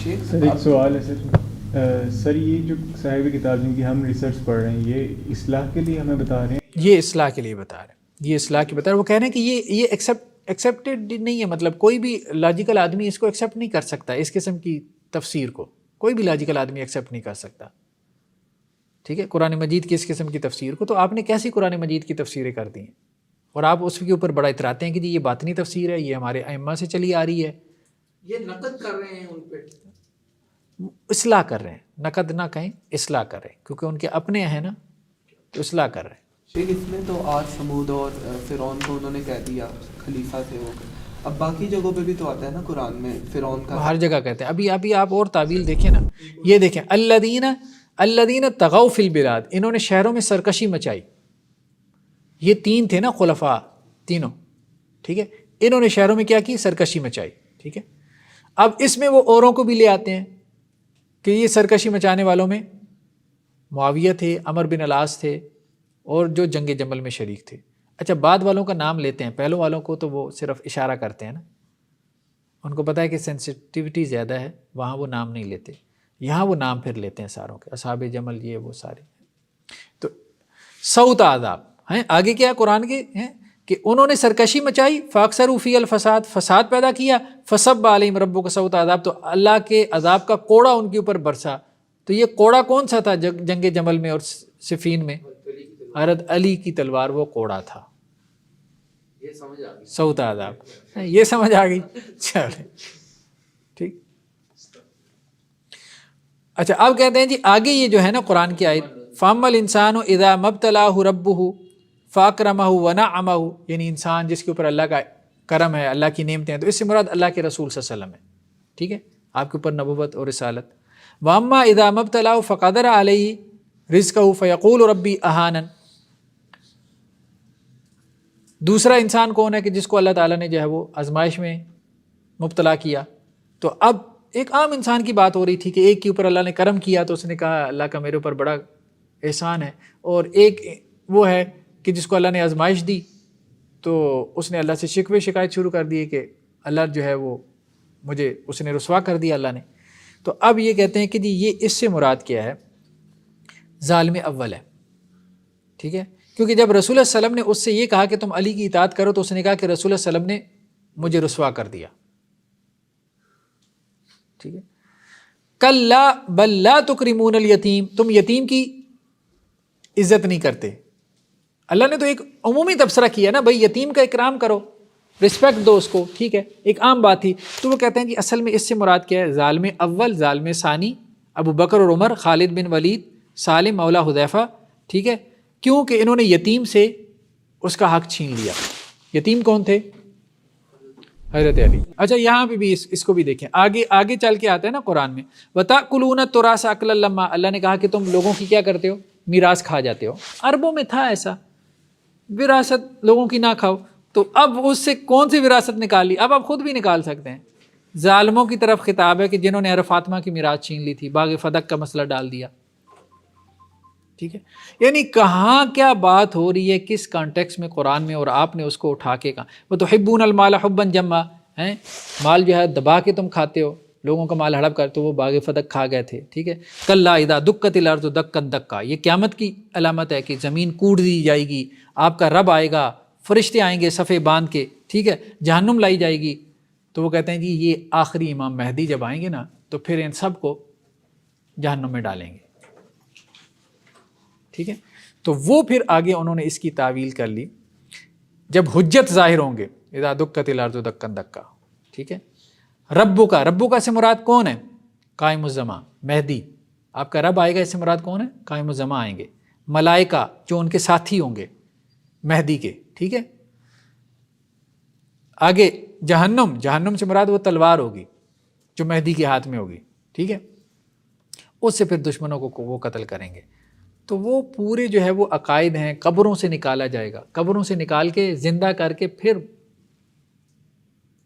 سر ایک سوال ہے سر یہ جو صاحب کتاب جن کی ہم ریسرچ پڑھ رہے ہیں یہ اصلاح کے لیے ہمیں بتا رہے ہیں؟ یہ اصلاح کے لیے بتا رہے ہیں. یہ اصلاح کی بتا رہا. وہ کہہ رہے ہیں کہ یہ ایکسیپٹیڈ نہیں ہے, مطلب کوئی بھی لاجیکل آدمی اس کو ایکسیپٹ نہیں کر سکتا, اس قسم کی تفسیر کو کوئی بھی لاجیکل آدمی ایکسیپٹ نہیں کر سکتا. ٹھیک ہے, قرآن مجید کی اس قسم کی تفسیر کو. تو آپ نے کیسی قرآن مجید کی تفسیریں کر دی ہیں, اور آپ اس کے اوپر بڑا اتراتے ہیں کہ جی یہ باطنی تفسیر ہے, یہ ہمارے ائمہ سے چلی آ رہی ہے. یہ نقد کر رہے ہیں ان پہ, اصلاح کر رہے ہیں, نقد نہ کہیں, اصلاح کر رہے ہیں, کیونکہ ان کے اپنے ہیں نا, تو اصلاح کر رہے ہیں. شیخ اس میں تو آج سمود اور فرعون کو انہوں نے کہہ دیا خلیفہ تھے وہ, اب باقی جگہوں پہ بھی تو آتا ہے نا قرآن میں فرعون کا, ہر جگہ کہتے ہیں. ابھی آپ اور تعویل دیکھیں نا, یہ دیکھیں الذین طغوا فی البلاد, انہوں نے شہروں میں سرکشی مچائی. یہ تین تھے نا خلفاء تینوں, ٹھیک ہے, انہوں نے شہروں میں کیا کی, سرکشی مچائی. ٹھیک ہے, اب اس میں وہ اوروں کو بھی لے آتے ہیں کہ یہ سرکشی مچانے والوں میں معاویہ تھے, عمر بن العاص تھے, اور جو جنگ جمل میں شریک تھے. اچھا, بعد والوں کا نام لیتے ہیں, پہلوں والوں کو تو وہ صرف اشارہ کرتے ہیں نا, ان کو پتہ ہے کہ سینسٹیوٹی زیادہ ہے, وہاں وہ نام نہیں لیتے. یہاں وہ نام پھر لیتے ہیں ساروں کے, اصحاب جمل یہ وہ سارے. تو سوط عذاب ہیں, آگے کیا قرآن کے ہیں کہ انہوں نے سرکشی مچائی, فاکثروا فی الفساد, فساد پیدا کیا, فصب علیہم ربک سوط عذاب, تو اللہ کے عذاب کا کوڑا ان کے اوپر برسا. تو یہ کوڑا کون سا تھا جنگ جمل میں اور صفین میں؟ حضرت علی کی تلوار وہ کوڑا تھا. یہ سمجھ آ گئی, سوط عذاب, یہ سمجھ آ گئی. چلے ٹھیک. اچھا, اب کہتے ہیں جی آگے یہ جو ہے نا قرآن کی آیت, فَأَمَّا الْإِنسَانُ إِذَا مَا ابْتَلَاهُ رَبُّهُ فَأَكْرَمَهُ وَنَعَّمَهُ, یعنی انسان جس کے اوپر اللہ کا کرم ہے, اللہ کی نعمتیں ہیں, تو اس سے مراد اللہ کے رسول صلی اللہ علیہ وسلم ہے. ٹھیک ہے, آپ کے اوپر نبوت اور رسالت. وَأَمَّا إِذَا مَا ابْتَلَاهُ فَقَدَرَ عَلَيْهِ رِزْقَهُ فَيَقُولُ رَبِّي أَهَانَنِ. دوسرا انسان کون ہے کہ جس کو اللہ تعالیٰ نے جو ہے وہ آزمائش میں مبتلا کیا. تو اب ایک عام انسان کی بات ہو رہی تھی کہ ایک کے اوپر اللہ نے کرم کیا تو اس نے کہا اللہ کا میرے اوپر بڑا احسان ہے, اور ایک وہ ہے کہ جس کو اللہ نے آزمائش دی تو اس نے اللہ سے شکوے شکایت شروع کر دیے کہ اللہ جو ہے وہ مجھے اس نے رسوا کر دیا اللہ نے. تو اب یہ کہتے ہیں کہ جی یہ اس سے مراد کیا ہے, ظالم اول ہے. ٹھیک ہے, کیونکہ جب رسول اللہ علیہ وسلم نے اس سے یہ کہا کہ تم علی کی اطاعت کرو, تو اس نے کہا کہ رسول اللہ علیہ وسلم نے مجھے رسوا کر دیا. ٹھیک ہے, کلا بل لا تکرمون الیتیم, تم یتیم کی عزت نہیں کرتے. اللہ نے تو ایک عمومی تبصرہ کیا نا, بھائی یتیم کا اکرام کرو, رسپیکٹ دو اس کو. ٹھیک ہے, ایک عام بات تھی. تو وہ کہتے ہیں کہ اصل میں اس سے مراد کیا ہے, ظالم اول, ظالم ثانی, ابو بکر اور عمر, خالد بن ولید, سالم مولا حذیفہ. ٹھیک ہے, کیونکہ انہوں نے یتیم سے اس کا حق چھین لیا. یتیم کون تھے؟ حضرت علی. اچھا, یہاں پہ بھی اس کو بھی دیکھیں, آگے چل کے آتا ہے نا قرآن میں, وَتَأْكُلُونَ التُّرَاثَ أَكْلًا لَمًّا, اللہ نے کہا کہ تم لوگوں کی کیا کرتے ہو, میراث کھا جاتے ہو. عربوں میں تھا ایسا, وراثت لوگوں کی نہ کھاؤ. تو اب اس سے کون سی وراثت نکالی, اب آپ خود بھی نکال سکتے ہیں. ظالموں کی طرف خطاب ہے کہ جنہوں نے فاطمہ کی میراث چھین لی تھی, باغ فدق کا مسئلہ ڈال دیا. ٹھیک ہے, یعنی کہاں کیا بات ہو رہی ہے, کس کانٹیکس میں قرآن میں, اور آپ نے اس کو اٹھا کے کہا وَتُحِبُّونَ الْمَالَ حُبًّا جَمًّا, ہیں مال جو ہے دبا کے تم کھاتے ہو, لوگوں کا مال ہڑپ کر. تو وہ باغ فدق کھا گئے تھے. ٹھیک ہے, کلا اذا دکت الارض دکا دکا, یہ قیامت کی علامت ہے کہ زمین کوٹ دی جائے گی, آپ کا رب آئے گا, فرشتے آئیں گے صفے باندھ کے. ٹھیک ہے, جہنم لائی جائے گی. تو وہ کہتے ہیں جی یہ آخری امام مہدی جب آئیں گے نا, تو پھر ان سب کو جہنم میں ڈالیں گے. ٹھیک ہے, تو وہ پھر آگے انہوں نے اس کی تعویل کر لی, جب حجت ظاہر ہوں گے, اذا دکت الارض دکا دکا. ٹھیک ہے, ربو کا سے مراد کون ہے, قائم الزمان, مہدی. آپ کا رب آئے گا, اس سے مراد کون ہے, قائم الزمان آئیں گے. ملائکہ جو ان کے ساتھی ہوں گے مہدی کے. ٹھیک ہے, آگے جہنم سے مراد وہ تلوار ہوگی جو مہدی کے ہاتھ میں ہوگی. ٹھیک ہے, اس سے پھر دشمنوں کو وہ قتل کریں گے. تو وہ پورے جو ہے وہ عقائد ہیں, قبروں سے نکالا جائے گا, قبروں سے نکال کے زندہ کر کے پھر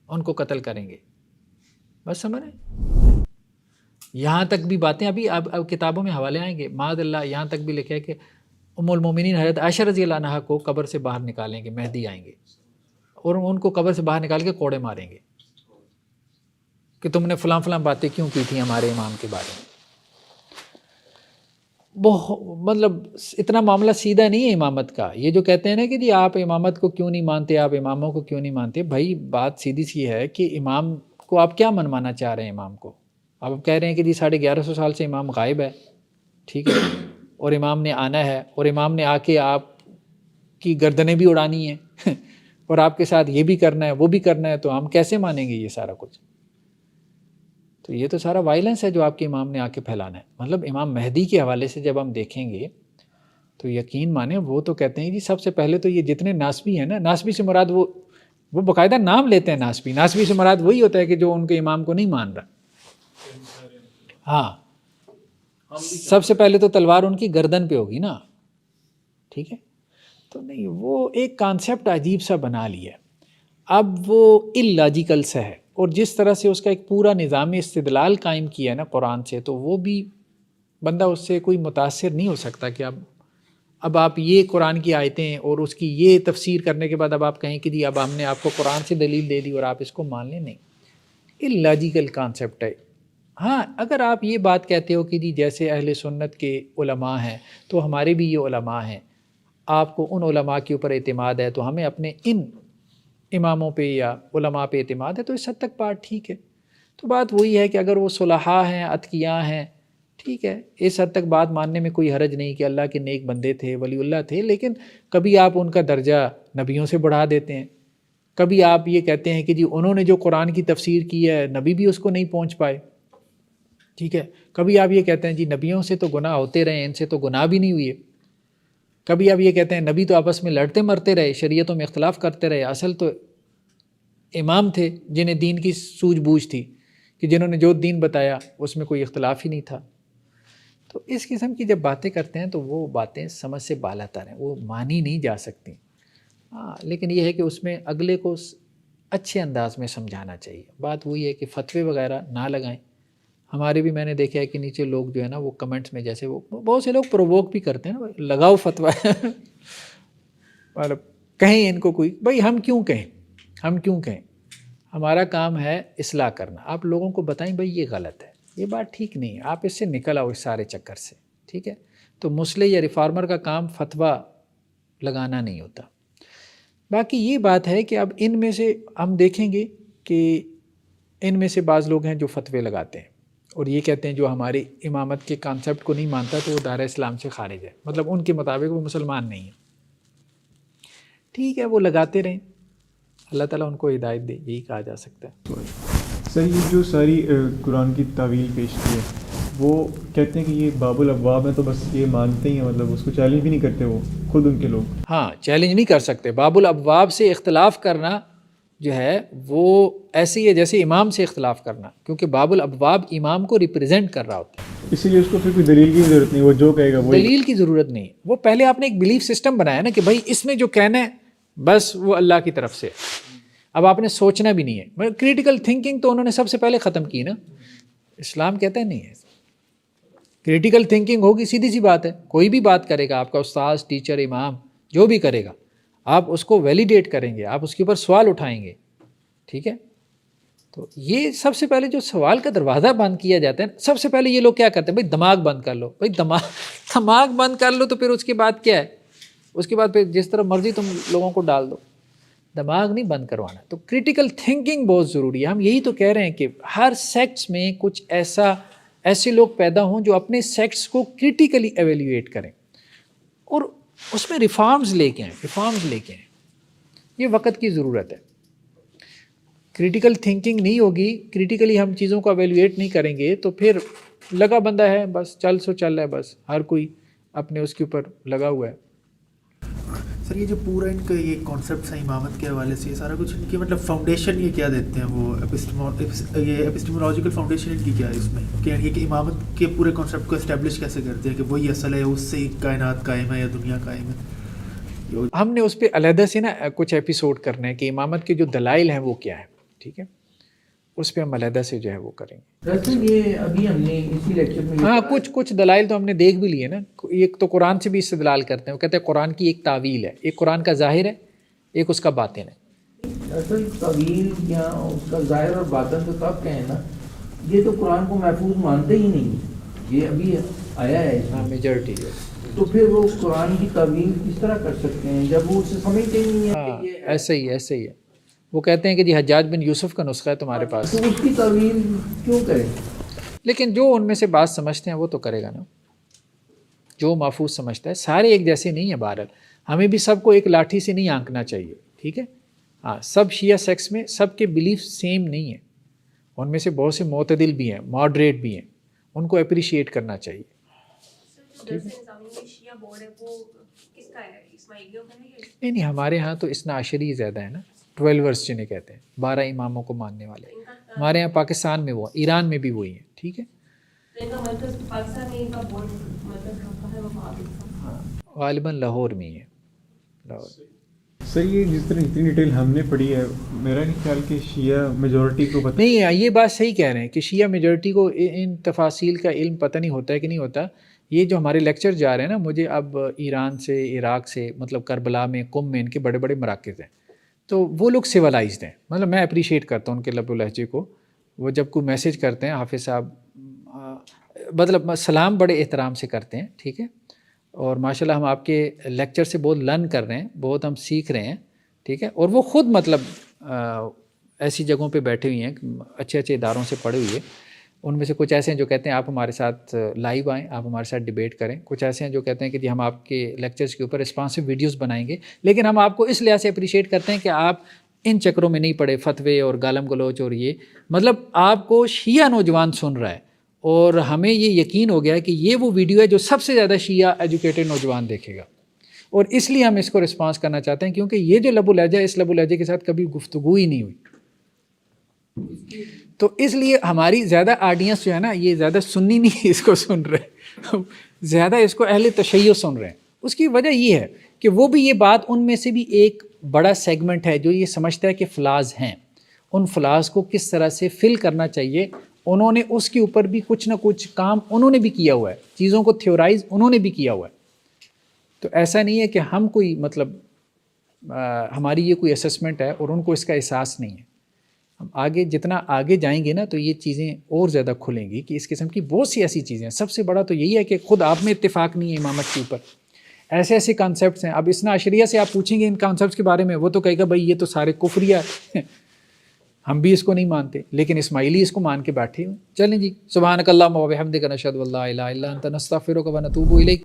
ان کو قتل کریں گے. بس سمجھ رہے, یہاں تک بھی باتیں ابھی اب کتابوں میں حوالے آئیں گے. معاذ اللہ, یہاں تک بھی لکھا ہے کہ ام المومنین حضرت عائشہ رضی اللہ عنہا کو قبر سے باہر نکالیں گے, مہدی آئیں گے, اور ان کو قبر سے باہر نکال کے کوڑے ماریں گے کہ تم نے فلاں باتیں کیوں کی تھیں ہمارے امام کے بارے میں. مطلب اتنا معاملہ سیدھا نہیں ہے امامت کا. یہ جو کہتے ہیں نا کہ جی آپ امامت کو کیوں نہیں مانتے, آپ اماموں کو کیوں نہیں مانتے, بھائی بات سیدھی سی ہے کہ امام کو آپ کیا منوانا چاہ رہے ہیں. امام کو آپ کہہ رہے ہیں کہ جی 1150 سال سے امام غائب ہے, ٹھیک ہے, اور امام نے آنا ہے, اور امام نے آ کے آپ کی گردنیں بھی اڑانی ہیں اور آپ کے ساتھ یہ بھی کرنا ہے وہ بھی کرنا ہے, تو ہم کیسے مانیں گے یہ سارا کچھ؟ تو یہ تو سارا وائلنس ہے جو آپ کے امام نے آ کے پھیلانا ہے. مطلب امام مہدی کے حوالے سے جب ہم دیکھیں گے تو یقین مانیں وہ تو کہتے ہیں جی سب سے پہلے تو یہ جتنے ناسبی ہیں نا, ناسبی سے مراد وہ باقاعدہ نام لیتے ہیں ناسبی. ناسبی سے مراد وہی ہوتا ہے کہ جو ان کے امام کو نہیں مان رہا. ہاں, سب سے پہلے تو تلوار ان کی گردن پہ ہوگی نا, ٹھیک ہے. تو نہیں, وہ ایک کانسیپٹ عجیب سا بنا لیا. اب وہ اللاجیکل سا ہے, اور جس طرح سے اس کا ایک پورا نظام استدلال قائم کیا ہے نا قرآن سے, تو وہ بھی بندہ اس سے کوئی متاثر نہیں ہو سکتا کہ اب آپ یہ قرآن کی آیتیں اور اس کی یہ تفسیر کرنے کے بعد اب آپ کہیں کہ جی اب ہم نے آپ کو قرآن سے دلیل دے دی اور آپ اس کو مان لیں. نہیں, اللاجیکل کانسیپٹ ہے. ہاں, اگر آپ یہ بات کہتے ہو کہ جی جیسے اہل سنت کے علماء ہیں تو ہمارے بھی یہ علماء ہیں, آپ کو ان علماء کے اوپر اعتماد ہے تو ہمیں اپنے ان اماموں پہ یا علماء پہ اعتماد ہے, تو اس حد تک بات ٹھیک ہے. تو بات وہی ہے کہ اگر وہ صلحاء ہیں, اتقیاء ہیں, ٹھیک ہے, اس حد تک بات ماننے میں کوئی حرج نہیں کہ اللہ کے نیک بندے تھے, ولی اللہ تھے, لیکن کبھی آپ ان کا درجہ نبیوں سے بڑھا دیتے ہیں. کبھی آپ یہ کہتے ہیں کہ جی انہوں نے جو قرآن کی تفسیر کی ہے نبی بھی اس کو نہیں پہنچ پائے, ٹھیک ہے. کبھی آپ یہ کہتے ہیں جی نبیوں سے تو گناہ ہوتے رہے, ان سے تو گناہ بھی نہیں ہوئے. کبھی آپ یہ کہتے ہیں نبی تو آپس میں لڑتے مرتے رہے, شریعتوں میں اختلاف کرتے رہے, اصل تو امام تھے جنہیں دین کی سوجھ بوجھ تھی, کہ جنہوں نے جو دین بتایا اس میں کوئی اختلاف ہی نہیں تھا. تو اس قسم کی جب باتیں کرتے ہیں تو وہ باتیں سمجھ سے بالاتر ہیں, وہ مانی نہیں جا سکتی. ہاں, لیکن یہ ہے کہ اس میں اگلے کو اچھے انداز میں سمجھانا چاہیے. بات وہی ہے کہ فتوے وغیرہ نہ لگائیں. ہمارے بھی میں نے دیکھا ہے کہ نیچے لوگ جو ہے نا وہ کمنٹس میں جیسے وہ بہت سے لوگ پرووک بھی کرتے ہیں نا, لگاؤ فتویٰ مطلب کہیں ان کو کوئی, بھائی ہم کیوں کہیں, ہمارا کام ہے اصلاح کرنا. آپ لوگوں کو بتائیں بھائی یہ غلط ہے, یہ بات ٹھیک نہیں ہے, آپ اس سے نکل آؤ اس سارے چکر سے, ٹھیک ہے. تو مصلح یا ریفارمر کا کام فتویٰ لگانا نہیں ہوتا. باقی یہ بات ہے کہ اب ان میں سے ہم دیکھیں گے کہ ان میں سے بعض لوگ ہیں جو فتوے لگاتے ہیں اور یہ کہتے ہیں جو ہماری امامت کے کانسیپٹ کو نہیں مانتا تو وہ دائرہ اسلام سے خارج ہے, مطلب ان کے مطابق وہ مسلمان نہیں ہے. ٹھیک ہے, وہ لگاتے رہیں, اللہ تعالیٰ ان کو ہدایت دے, یہی کہا جا سکتا ہے. سر یہ جو ساری قرآن کی تعویل پیش کی ہے وہ کہتے ہیں کہ یہ باب الابواب ہے, تو بس یہ مانتے ہی ہیں, مطلب اس کو چیلنج بھی نہیں کرتے وہ خود ان کے لوگ. ہاں, چیلنج نہیں کر سکتے. باب الابواب سے اختلاف کرنا جو ہے وہ ایسے ہی ہے جیسے امام سے اختلاف کرنا, کیونکہ باب الابواب امام کو ریپرزینٹ کر رہا ہوتا ہے, اسی لیے اس کو پھر کوئی دلیل کی ضرورت نہیں, وہ جو کہے گا وہ دلیل کی ضرورت نہیں. وہ پہلے آپ نے ایک بلیف سسٹم بنایا نا کہ بھائی اس نے جو کہنا ہے بس وہ اللہ کی طرف سے, اب آپ نے سوچنا بھی نہیں ہے. کریٹیکل تھنکنگ تو انہوں نے سب سے پہلے ختم کی نا, اسلام کہتا ہے نہیں ہے. کریٹیکل تھنکنگ ہوگی, سیدھی سی بات ہے, کوئی بھی بات کرے گا, آپ کا استاذ, ٹیچر, امام جو بھی کرے گا, آپ اس کو ویلیڈیٹ کریں گے, آپ اس کے اوپر سوال اٹھائیں گے, ٹھیک ہے. تو یہ سب سے پہلے جو سوال کا دروازہ بند کیا جاتا ہے, سب سے پہلے یہ لوگ کیا کرتے ہیں, بھائی دماغ بند کر لو. بھائی دماغ بند کر لو تو پھر اس کے بعد کیا ہے, اس کے بعد پھر جس طرح مرضی تم لوگوں کو ڈال دو, دماغ نہیں بند کروانا. تو کریٹیکل تھنکنگ بہت ضروری ہے. ہم یہی تو کہہ رہے ہیں کہ ہر سیکٹس میں کچھ ایسے لوگ پیدا ہوں جو اپنے سیکٹس کو کریٹیکلی ایویلیویٹ کریں اور اس میں ریفارمز لے کے آئیں. یہ وقت کی ضرورت ہے. کریٹیکل تھنکنگ نہیں ہوگی, کریٹیکلی ہم چیزوں کو ایویلیویٹ نہیں کریں گے تو پھر لگا بندہ ہے, بس چل رہا ہے, بس ہر کوئی اپنے اس کے اوپر لگا ہوا ہے. سر یہ جو پورا ان کا یہ کانسیپٹس ہیں امامت کے حوالے سے, یہ سارا کچھ ان کی مطلب فاؤنڈیشن یہ کیا دیتے ہیں, وہ ایپسٹیمولوجیکل فاؤنڈیشن ان کی کیا ہے اس میں, کہ امامت کے پورے کانسیپٹ کو اسٹیبلش کیسے کرتے ہیں کہ وہی اصل ہے, اس سے ہی کائنات قائم ہے یا دنیا قائم ہے. ہم نے اس پہ علیحدہ سے نا کچھ ایپیسوڈ کرنا ہے کہ امامت کے جو دلائل ہیں وہ کیا ہیں, ٹھیک ہے, اس پہ ہم علیحدہ سے جو ہے وہ کریں گے. ویسے یہ ابھی ہم نے اسی لیکچر میں ہاں کچھ دلائل تو ہم نے دیکھ بھی لیے نا. ایک تو قرآن سے بھی استدلال کرتے ہیں, وہ کہتے ہیں قرآن کی ایک تعویل ہے, ایک قرآن کا ظاہر ہے, ایک اس کا باطن ہے. اصل تعویل یا اس کا ظاہر اور باطن تو سب کہیں نا, یہ تو قرآن کو محفوظ مانتے ہی نہیں. یہ ابھی آیا ہے اس ہاں میں، میجورٹی ہے. تو پھر وہ قرآن کی تعویل کس طرح کر سکتے ہیں جب وہ اسے سمجھتے ہی نہیں ہاں ہے کہ یہ ایسے ہی ہے. وہ کہتے ہیں کہ جی حجاج بن یوسف کا نسخہ ہے تمہارے پاس، تو اس کی تعویل کیوں کریں؟ لیکن جو ان میں سے بات سمجھتے ہیں وہ تو کرے گا نا، جو محفوظ سمجھتا ہے. سارے ایک جیسے نہیں ہیں. بہرحال ہمیں بھی سب کو ایک لاٹھی سے نہیں آنکنا چاہیے، ٹھیک ہے. ہاں سب شیعہ سیکس میں سب کے بلیف سیم نہیں ہیں، ان میں سے بہت سے معتدل بھی ہیں، ماڈریٹ بھی ہیں، ان کو اپریشیٹ کرنا چاہیے. شیعہ بورڈ ہے وہ کس کا ہے؟ اسماعیلیوں کا ہے یا نہیں ہمارے ہاں تو اثنا عشری زیادہ ہے نا، 12 جنہیں کہتے ہیں، 12 اماموں کو ماننے والے. ہمارے یہاں پاکستان میں وہ، ایران میں بھی وہی ہیں، ٹھیک ہے. ان کا مرکز پاکستان میں، ان کا بورڈ مرکز کہاں ہے؟ وہ ہاں غالباً لاہور میں ہی ہے، لاہور. سر یہ جس طرح اتنی ڈیٹیل ہم نے پڑھی ہے، میرا نہیں خیال کہ شیعہ میجورٹی کو پتہ نہیں یہ بات صحیح کہہ رہے ہیں کہ شیعہ میجورٹی کو ان تفاصیل کا علم پتہ نہیں ہوتا ہے کہ نہیں ہوتا. یہ جو ہمارے لیکچر جا رہے ہیں نا، مجھے اب ایران سے، عراق سے، مطلب کربلا میں، قم میں ان کے بڑے بڑے مراکز ہیں، تو وہ لوگ سویلائزڈ ہیں. مطلب میں اپریشیٹ کرتا ہوں ان کے لب و لہجے کو. وہ جب کوئی میسیج کرتے ہیں حافظ صاحب، مطلب سلام بڑے احترام سے کرتے ہیں، ٹھیک ہے. اور ماشاءاللہ ہم آپ کے لیکچر سے بہت لرن کر رہے ہیں، بہت ہم سیکھ رہے ہیں، ٹھیک ہے. اور وہ خود مطلب ایسی جگہوں پہ بیٹھے ہوئی ہیں، اچھے اچھے اداروں سے پڑھے ہوئے. ان میں سے کچھ ایسے ہیں جو کہتے ہیں آپ ہمارے ساتھ لائیو آئیں، آپ ہمارے ساتھ ڈیبیٹ کریں. کچھ ایسے ہیں جو کہتے ہیں کہ جی ہم آپ کے لیکچرز کے اوپر رسپانسو ویڈیوز بنائیں گے. لیکن ہم آپ کو اس لحاظ سے اپریشیٹ کرتے ہیں کہ آپ ان چکروں میں نہیں پڑے، فتوے اور گالم گلوچ اور یہ، مطلب آپ کو شیعہ نوجوان سن رہا ہے، اور ہمیں یہ یقین ہو گیا کہ یہ وہ ویڈیو ہے جو سب سے زیادہ شیعہ ایجوکیٹڈ نوجوان دیکھے گا. اور اس لیے ہم اس کو رسپانس کرنا چاہتے ہیں، کیونکہ یہ جو لب و لہجہ ہے، اس لب و لہجے کے ساتھ کبھی گفتگو ہی نہیں ہوئی. تو اس لیے ہماری زیادہ آڈینس جو ہے نا، یہ زیادہ سنی نہیں اس کو سن رہے، زیادہ اس کو اہل تشیع سن رہے ہیں. اس کی وجہ یہ ہے کہ وہ بھی یہ بات، ان میں سے بھی ایک بڑا سیگمنٹ ہے جو یہ سمجھتا ہے کہ فلاز ہیں، ان فلاز کو کس طرح سے فل کرنا چاہیے. انہوں نے اس کے اوپر بھی کچھ نہ کچھ کام انہوں نے بھی کیا ہوا ہے، چیزوں کو تھیورائز انہوں نے بھی کیا ہوا ہے. تو ایسا نہیں ہے کہ ہم کوئی مطلب ہماری یہ کوئی اسسمنٹ ہے اور ان کو اس کا احساس نہیں ہے. ہم آگے جتنا آگے جائیں گے نا تو یہ چیزیں اور زیادہ کھلیں گی کہ اس قسم کی بہت سی ایسی چیزیں ہیں. سب سے بڑا تو یہی ہے کہ خود آپ میں اتفاق نہیں ہے امامت کے اوپر. ایسے ایسے کانسیپٹس ہیں. اب اثنا عشریہ سے آپ پوچھیں گے ان کانسیپٹس کے بارے میں، وہ تو کہے گا بھائی یہ تو سارے کفریہ ہم بھی اس کو نہیں مانتے، لیکن اسماعیلی اس کو مان کے بیٹھے ہوئے. چلیں جی، سبحانک اللہم و بحمدک نشہد ان لا الہ الا انت نستغفرک و نتوب الیک.